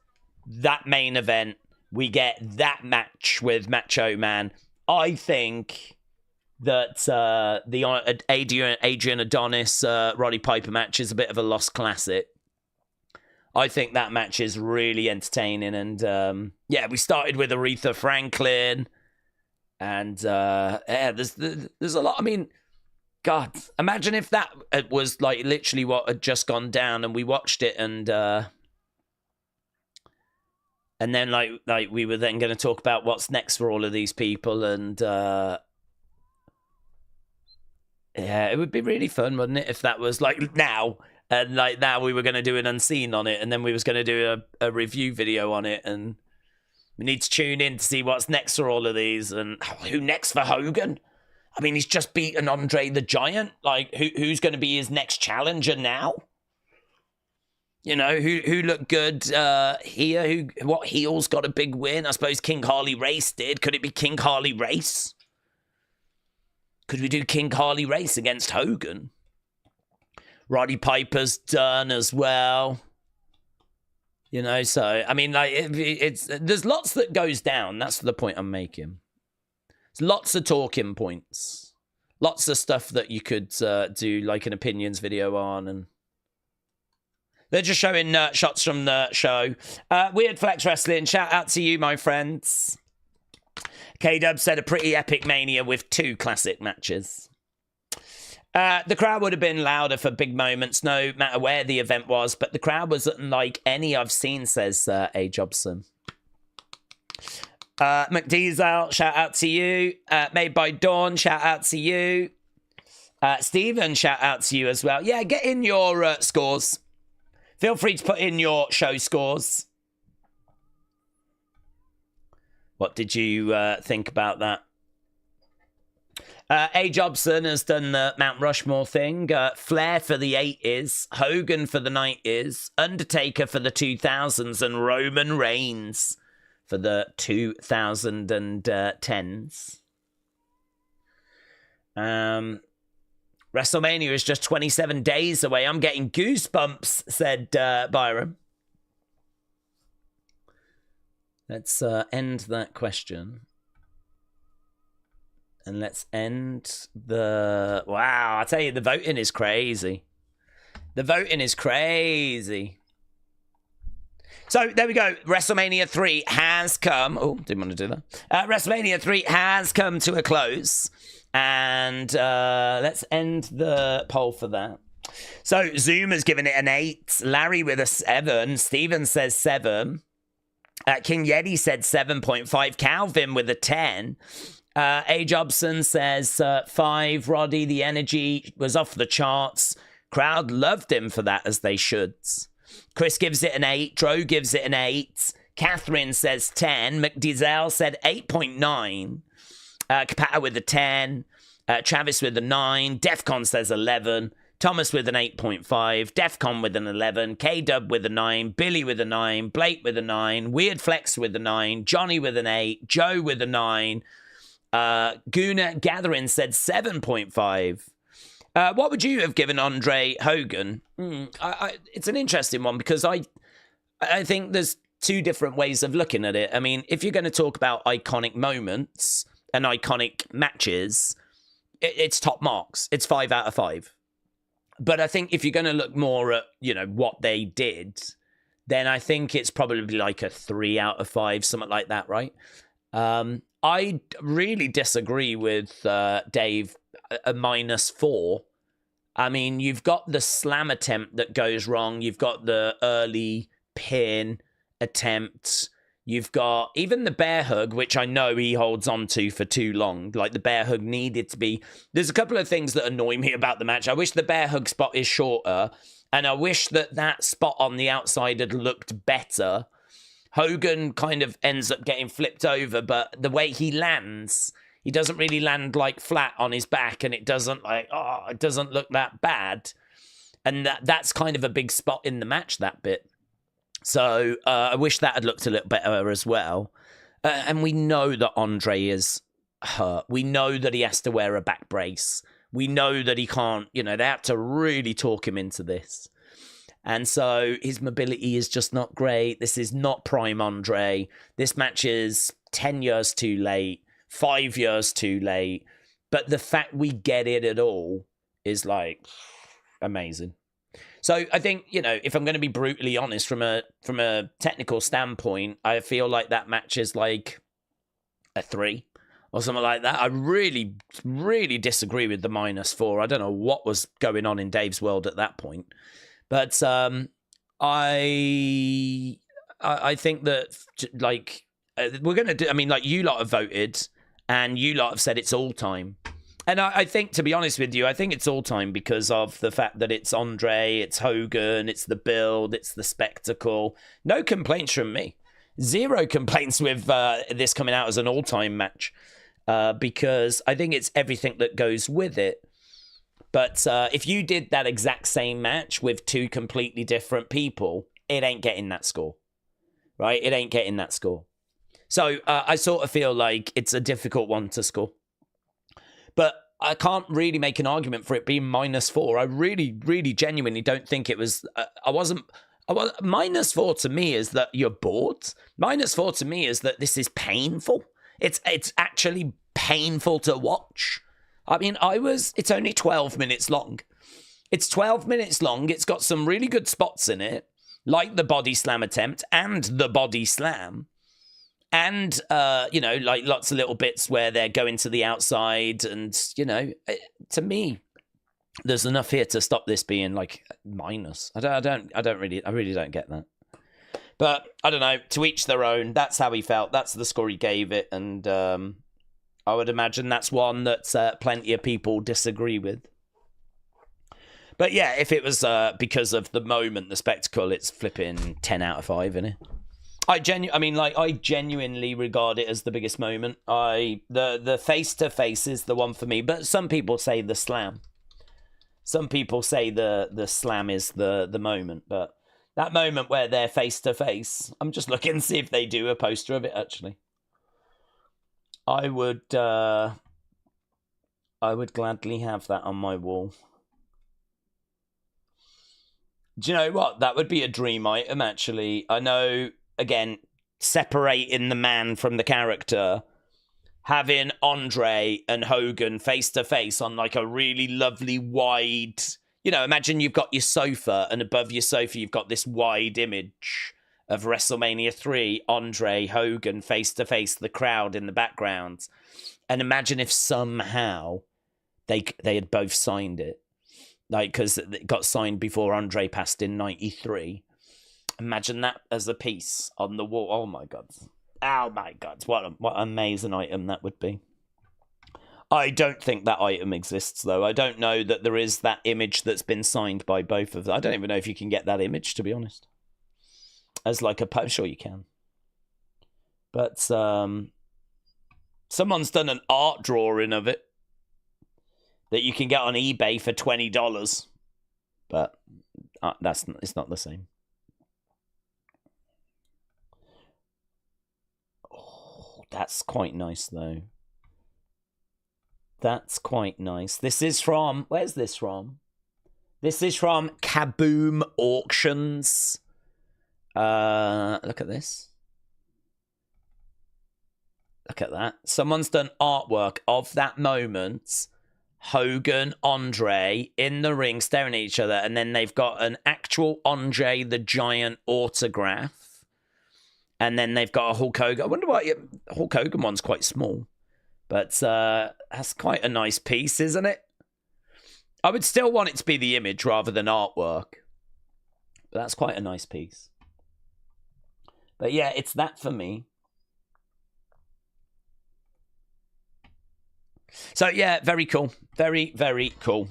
that main event. We get that match with Macho Man. I think that the Adrian Adonis, Roddy Piper match is a bit of a lost classic. I think that match is really entertaining. And, we started with Aretha Franklin. And, there's a lot. I mean, God, imagine if that was, like, literally what had just gone down and we watched it and then, like we were then going to talk about what's next for all of these people. And, it would be really fun, wouldn't it? If that was, like, now. And, like, now we were going to do an unseen on it. And then we was going to do a review video on it. And We need to tune in to see what's next for all of these. And who next for Hogan? I mean, he's just beaten Andre the Giant. Like, who's going to be his next challenger now? You know, who looked good here? What heel's got a big win? I suppose King Harley Race did. Could it be King Harley Race? Could we do King Harley Race against Hogan? Roddy Piper's done as well. You know, so, I mean, like, there's lots that goes down. That's the point I'm making. There's lots of talking points. Lots of stuff that you could do, like, an opinions video on. And they're just showing shots from the show. Weird Flex Wrestling, shout out to you, my friends. K-Dub said a pretty epic Mania with 2 classic matches. The crowd would have been louder for big moments, no matter where the event was, but the crowd wasn't like any I've seen, says A. Jobson. McDiesel, shout out to you. Made by Dawn, shout out to you. Stephen, shout out to you as well. Yeah, get in your scores. Feel free to put in your show scores. What did you think about that? A. Jobson has done the Mount Rushmore thing. Flair for the 80s. Hogan for the 90s. Undertaker for the 2000s. And Roman Reigns for the 2010s. WrestleMania is just 27 days away. I'm getting goosebumps, said Byron. Let's end that question. And let's end the... Wow, I tell you, the voting is crazy. The voting is crazy. So, there we go. WrestleMania 3 has come... Oh, didn't want to do that. WrestleMania 3 has come to a close. And let's end the poll for that. So, Zoom has given it an 8. Larry with a 7. Steven says 7. King Yeti said 7.5. Calvin with a 10. A. Jobson says 5. Roddy, the energy was off the charts. Crowd loved him for that, as they should. Chris gives it an 8. Dro gives it an 8. Catherine says 10. McDiesel said 8.9. Capata with a 10. Travis with a 9. Defcon says 11. Thomas with an 8.5, Defcon with an 11, K-Dub with a 9, Billy with a 9, Blake with a 9, Weird Flex with a 9, Johnny with an 8, Joe with a 9, Guna Gathering said 7.5. What would you have given Andre Hogan? It's an interesting one because I think there's 2 different ways of looking at it. I mean, if you're going to talk about iconic moments and iconic matches, it's top marks. It's 5 out of 5. But I think if you're going to look more at, you know, what they did, then I think it's probably like a 3 out of 5, something like that, right? I really disagree with Dave, a -4. I mean, you've got the slam attempt that goes wrong. You've got the early pin attempt. You've got even the bear hug, which I know he holds on to for too long. Like, the bear hug needed to be... There's a couple of things that annoy me about the match. I wish the bear hug spot is shorter, and I wish that that spot on the outside had looked better. Hogan kind of ends up getting flipped over, but the way he lands, he doesn't really land, like, flat on his back, and it doesn't, like, it doesn't look that bad. And that's kind of a big spot in the match, that bit. So I wish that had looked a little better as well. And we know that Andre is hurt. We know that he has to wear a back brace. We know that he can't, you know, they have to really talk him into this. And so his mobility is just not great. This is not prime Andre. This match is 10 years too late, 5 years too late. But the fact we get it at all is, like, amazing. So I think, you know, if I'm going to be brutally honest from a technical standpoint, I feel like that match is like a 3 or something like that. I really, really disagree with the -4. I don't know what was going on in Dave's world at that point. But I think that, like, we're going to do, I mean, like, you lot have voted and you lot have said it's all time. And I think, to be honest with you, I think it's all time because of the fact that it's Andre, it's Hogan, it's the build, it's the spectacle. No complaints from me. zero complaints with this coming out as an all-time match because I think it's everything that goes with it. But if you did that exact same match with two completely different people, it ain't getting that score, right? It ain't getting that score. So I sort of feel like it's a difficult one to score. But I can't really make an argument for it being -4. I really, really genuinely don't think it was... -4 to me is that you're bored. -4 to me is that this is painful. It's actually painful to watch. I mean, it's only 12 minutes long. It's 12 minutes long. It's got some really good spots in it, like the body slam attempt and the body slam. And, like lots of little bits where they're going to the outside. And, to me, there's enough here to stop this being like minus. I really don't get that. But I don't know, to each their own. That's how he felt. That's the score he gave it. And I would imagine that's one that plenty of people disagree with. But yeah, if it was because of the moment, the spectacle, it's flipping 10 out of 5, isn't it? I genuinely regard it as the biggest moment. The face-to-face is the one for me, but some people say the slam. Some people say the slam is the moment, but that moment where they're face-to-face, I'm just looking to see if they do a poster of it, actually. I would gladly have that on my wall. Do you know what? That would be a dream item, actually. I know... Again, separating the man from the character, having Andre and Hogan face-to-face on like a really lovely wide... imagine you've got your sofa, and above your sofa you've got this wide image of WrestleMania 3, Andre, Hogan face-to-face, the crowd in the background. And imagine if somehow they had both signed it. Like, because it got signed before Andre passed in 93. Imagine that as a piece on the wall. Oh my god. What an amazing item that would be. I don't think that item exists, though. I don't know that there is that image that's been signed by both of them. I don't even know if you can get that image, to be honest. As like a post, sure you can. But someone's done an art drawing of it that you can get on eBay for $20. But it's not the same. That's quite nice, though. That's quite nice. This is from... Where's this from? This is from Kaboom Auctions. Look at this. Look at that. Someone's done artwork of that moment. Hogan, Andre, in the ring, staring at each other. And then they've got an actual Andre the Giant autograph. And then they've got a Hulk Hogan. I wonder why Hulk Hogan one's quite small. But that's quite a nice piece, isn't it? I would still want it to be the image rather than artwork. But that's quite a nice piece. But yeah, it's that for me. So yeah, very cool. Very, very cool.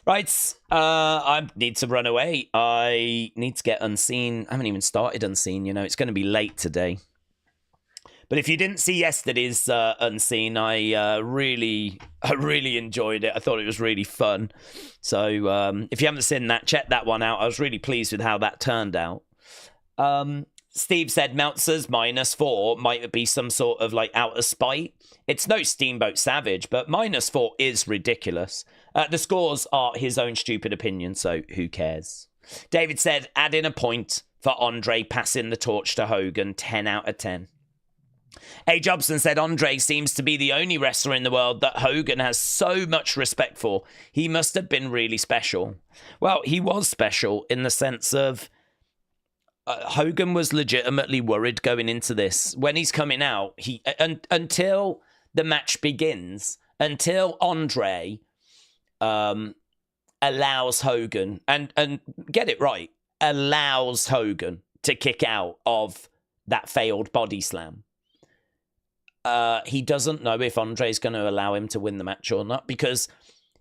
Right, I need to run away. I need to get Unseen. I haven't even started Unseen, It's going to be late today. But if you didn't see yesterday's Unseen, I really enjoyed it. I thought it was really fun. So if you haven't seen that, check that one out. I was really pleased with how that turned out. Steve said Meltzer's -4 might be some sort of like out of spite. It's no Steamboat Savage, but -4 is ridiculous. The scores are his own stupid opinion, so who cares? David said, add in a point for Andre passing the torch to Hogan, 10 out of 10. A. Jobson said, Andre seems to be the only wrestler in the world that Hogan has so much respect for. He must have been really special. Well, he was special in the sense of Hogan was legitimately worried going into this. When he's coming out, until the match begins, until Andre allows Hogan, and get it right, allows Hogan to kick out of that failed body slam. He doesn't know if Andre's going to allow him to win the match or not, because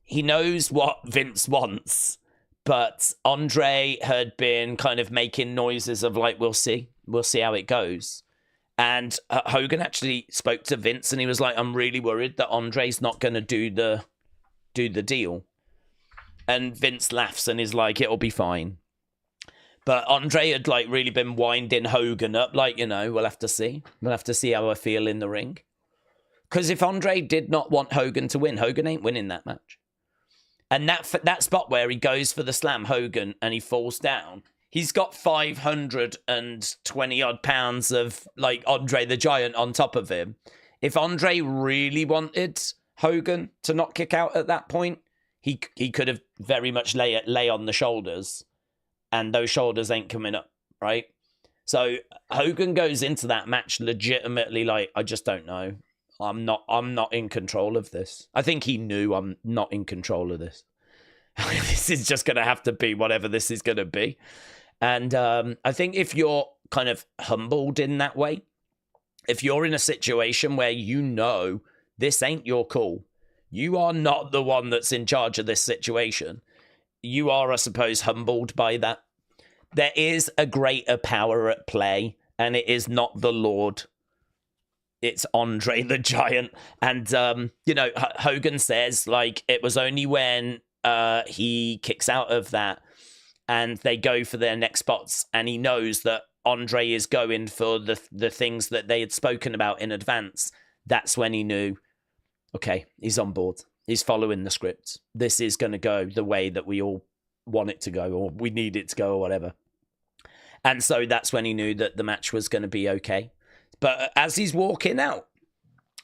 he knows what Vince wants. But Andre had been kind of making noises of like, we'll see. We'll see how it goes. And Hogan actually spoke to Vince, and he was like, I'm really worried that Andre's not going to do the deal. And Vince laughs and is like, it'll be fine. But Andre had like really been winding Hogan up, like, you know, we'll have to see. We'll have to see how I feel in the ring. Because if Andre did not want Hogan to win, Hogan ain't winning that match. And that spot where he goes for the slam, Hogan, and he falls down, he's got 520 odd pounds of like Andre the Giant on top of him. If Andre really wanted Hogan to not kick out at that point, he could have very much lay on the shoulders, and those shoulders ain't coming up, right? So Hogan goes into that match legitimately like, I just don't know. I'm not in control of this. I think he knew I'm not in control of this. This is just going to have to be whatever this is going to be. And I think if you're kind of humbled in that way, if you're in a situation where you know this ain't your call, you are not the one that's in charge of this situation, you are, I suppose, humbled by that. There is a greater power at play, and it is not the Lord. It's Andre the Giant. And, Hogan says, like, it was only when he kicks out of that and they go for their next spots, and he knows that Andre is going for the things that they had spoken about in advance. That's when he knew, okay, he's on board. He's following the script. This is going to go the way that we all want it to go, or we need it to go, or whatever. And so that's when he knew that the match was going to be okay. But as he's walking out,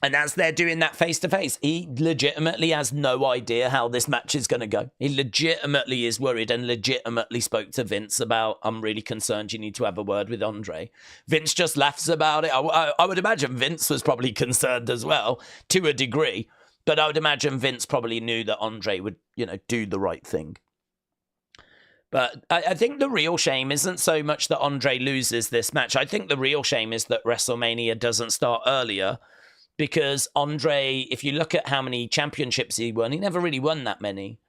and as they're doing that face-to-face, he legitimately has no idea how this match is going to go. He legitimately is worried and legitimately spoke to Vince about, I'm really concerned, you need to have a word with Andre. Vince just laughs about it. I would imagine Vince was probably concerned as well, to a degree. But I would imagine Vince probably knew that Andre would, do the right thing. But I think the real shame isn't so much that Andre loses this match. I think the real shame is that WrestleMania doesn't start earlier, because Andre, if you look at how many championships he won, he never really won that many.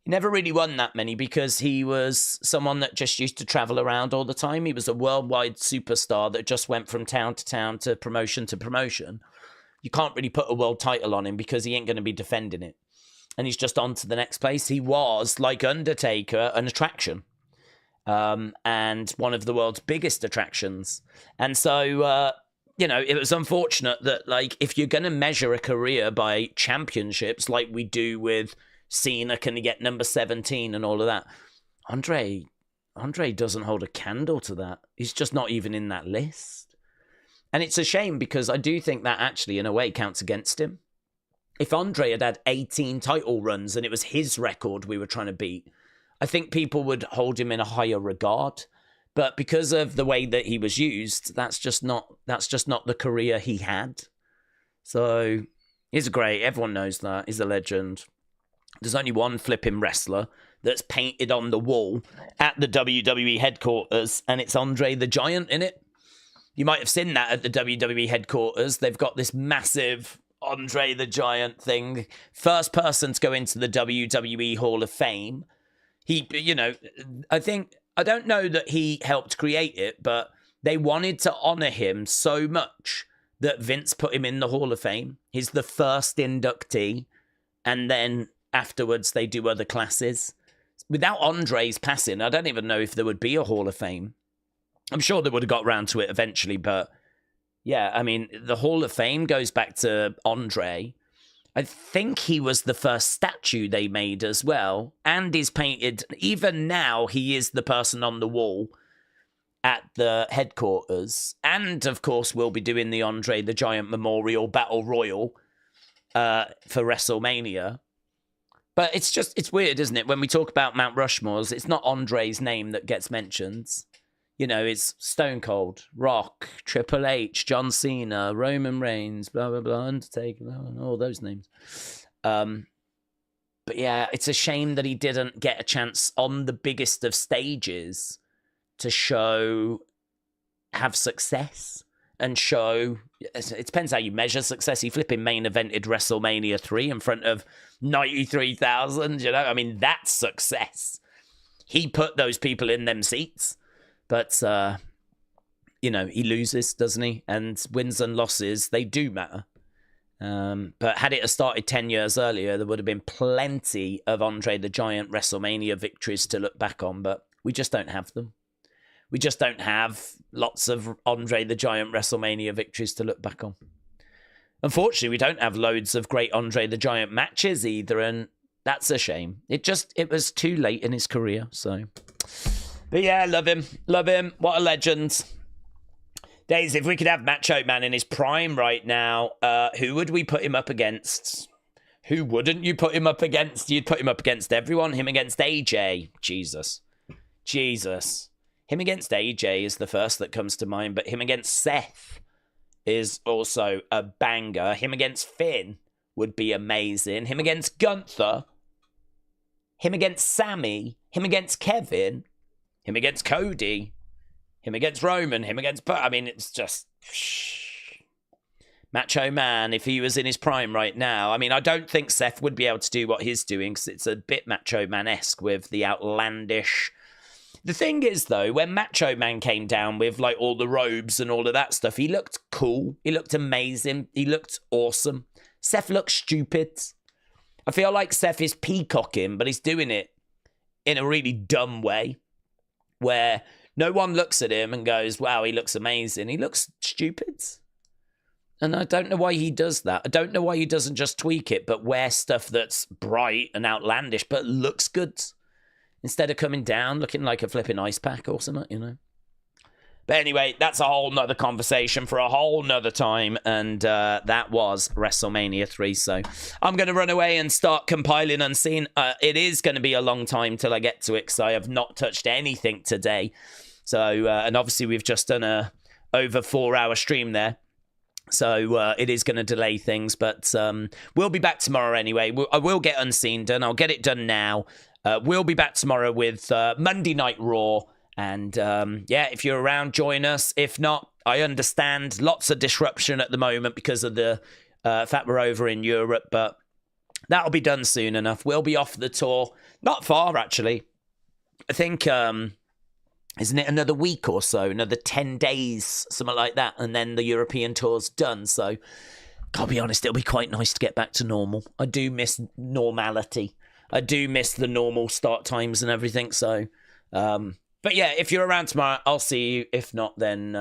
He never really won that many because he was someone that just used to travel around all the time. He was a worldwide superstar that just went from town to town to promotion. You can't really put a world title on him because he ain't going to be defending it. And he's just on to the next place. He was, like Undertaker, an attraction. And one of the world's biggest attractions. And so, it was unfortunate that, like, if you're going to measure a career by championships, like we do with Cena, can he get number 17 and all of that? Andre doesn't hold a candle to that. He's just not even in that list. And it's a shame because I do think that actually, in a way, counts against him. If Andre had 18 title runs and it was his record we were trying to beat, I think people would hold him in a higher regard. But because of the way that he was used, that's just not the career he had. So he's great. Everyone knows that. He's a legend. There's only one flipping wrestler that's painted on the wall at the WWE headquarters, and it's Andre the Giant in it. You might have seen that at the WWE headquarters. They've got this massive Andre the Giant thing. First person to go into the WWE Hall of Fame. He, I don't know that he helped create it, but they wanted to honor him so much that Vince put him in the Hall of Fame. He's the first inductee, and then afterwards they do other classes. Without Andre's passing, I don't even know if there would be a Hall of Fame. I'm sure they would have got round to it eventually, but yeah, I mean, the Hall of Fame goes back to Andre. I think he was the first statue they made as well, and is painted. Even now, he is the person on the wall at the headquarters. And, of course, we'll be doing the Andre the Giant Memorial Battle Royal for WrestleMania. But it's weird, isn't it? When we talk about Mount Rushmores, it's not Andre's name that gets mentioned. It's Stone Cold, Rock, Triple H, John Cena, Roman Reigns, blah, blah, blah, Undertaker, all those names. But yeah, it's a shame that he didn't get a chance on the biggest of stages to have success and show. It depends how you measure success. He flipping main evented WrestleMania 3 in front of 93,000, I mean, that's success. He put those people in them seats. But you know, he loses, doesn't he? And wins and losses, they do matter. But had it started 10 years earlier, there would have been plenty of Andre the Giant WrestleMania victories to look back on, but we just don't have them. We just don't have lots of Andre the Giant WrestleMania victories to look back on. Unfortunately, we don't have loads of great Andre the Giant matches either, and that's a shame. It was too late in his career, so. But yeah, love him. Love him. What a legend. Days, if we could have Macho Man in his prime right now, who would we put him up against? Who wouldn't you put him up against? You'd put him up against everyone. Him against AJ. Jesus. Him against AJ is the first that comes to mind, but him against Seth is also a banger. Him against Finn would be amazing. Him against Gunther. Him against Sammy. Him against Kevin. Him against Cody. Him against Roman. Him against... I mean, it's just... Macho Man, if he was in his prime right now. I mean, I don't think Seth would be able to do what he's doing because it's a bit Macho Man-esque with the outlandish... The thing is, though, when Macho Man came down with, like, all the robes and all of that stuff, he looked cool. He looked amazing. He looked awesome. Seth looked stupid. I feel like Seth is peacocking, but he's doing it in a really dumb way, where no one looks at him and goes, wow, he looks amazing. He looks stupid. And I don't know why he does that. I don't know why he doesn't just tweak it, but wear stuff that's bright and outlandish, but looks good. Instead of coming down looking like a flipping ice pack or something, you know. But anyway, that's a whole nother conversation for a whole nother time. And that was WrestleMania 3. So I'm going to run away and start compiling Unseen. It is going to be a long time till I get to it because I have not touched anything today. So, and obviously we've just done a over 4-hour stream there. So it is going to delay things. But we'll be back tomorrow anyway. I will get Unseen done. I'll get it done now. We'll be back tomorrow with Monday Night Raw. And yeah, if you're around, join us. If not, I understand lots of disruption at the moment because of the fact we're over in Europe. But that'll be done soon enough. We'll be off the tour. Not far, actually. I think, isn't it another week or so? Another 10 days, something like that. And then the European tour's done. So, I'll be honest, it'll be quite nice to get back to normal. I do miss normality. I do miss the normal start times and everything. So, but yeah, if you're around tomorrow, I'll see you. If not, then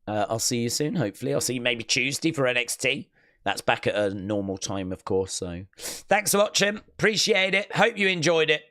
I'll see you soon, hopefully. I'll see you maybe Tuesday for NXT. That's back at a normal time, of course. So thanks for watching. Appreciate it. Hope you enjoyed it.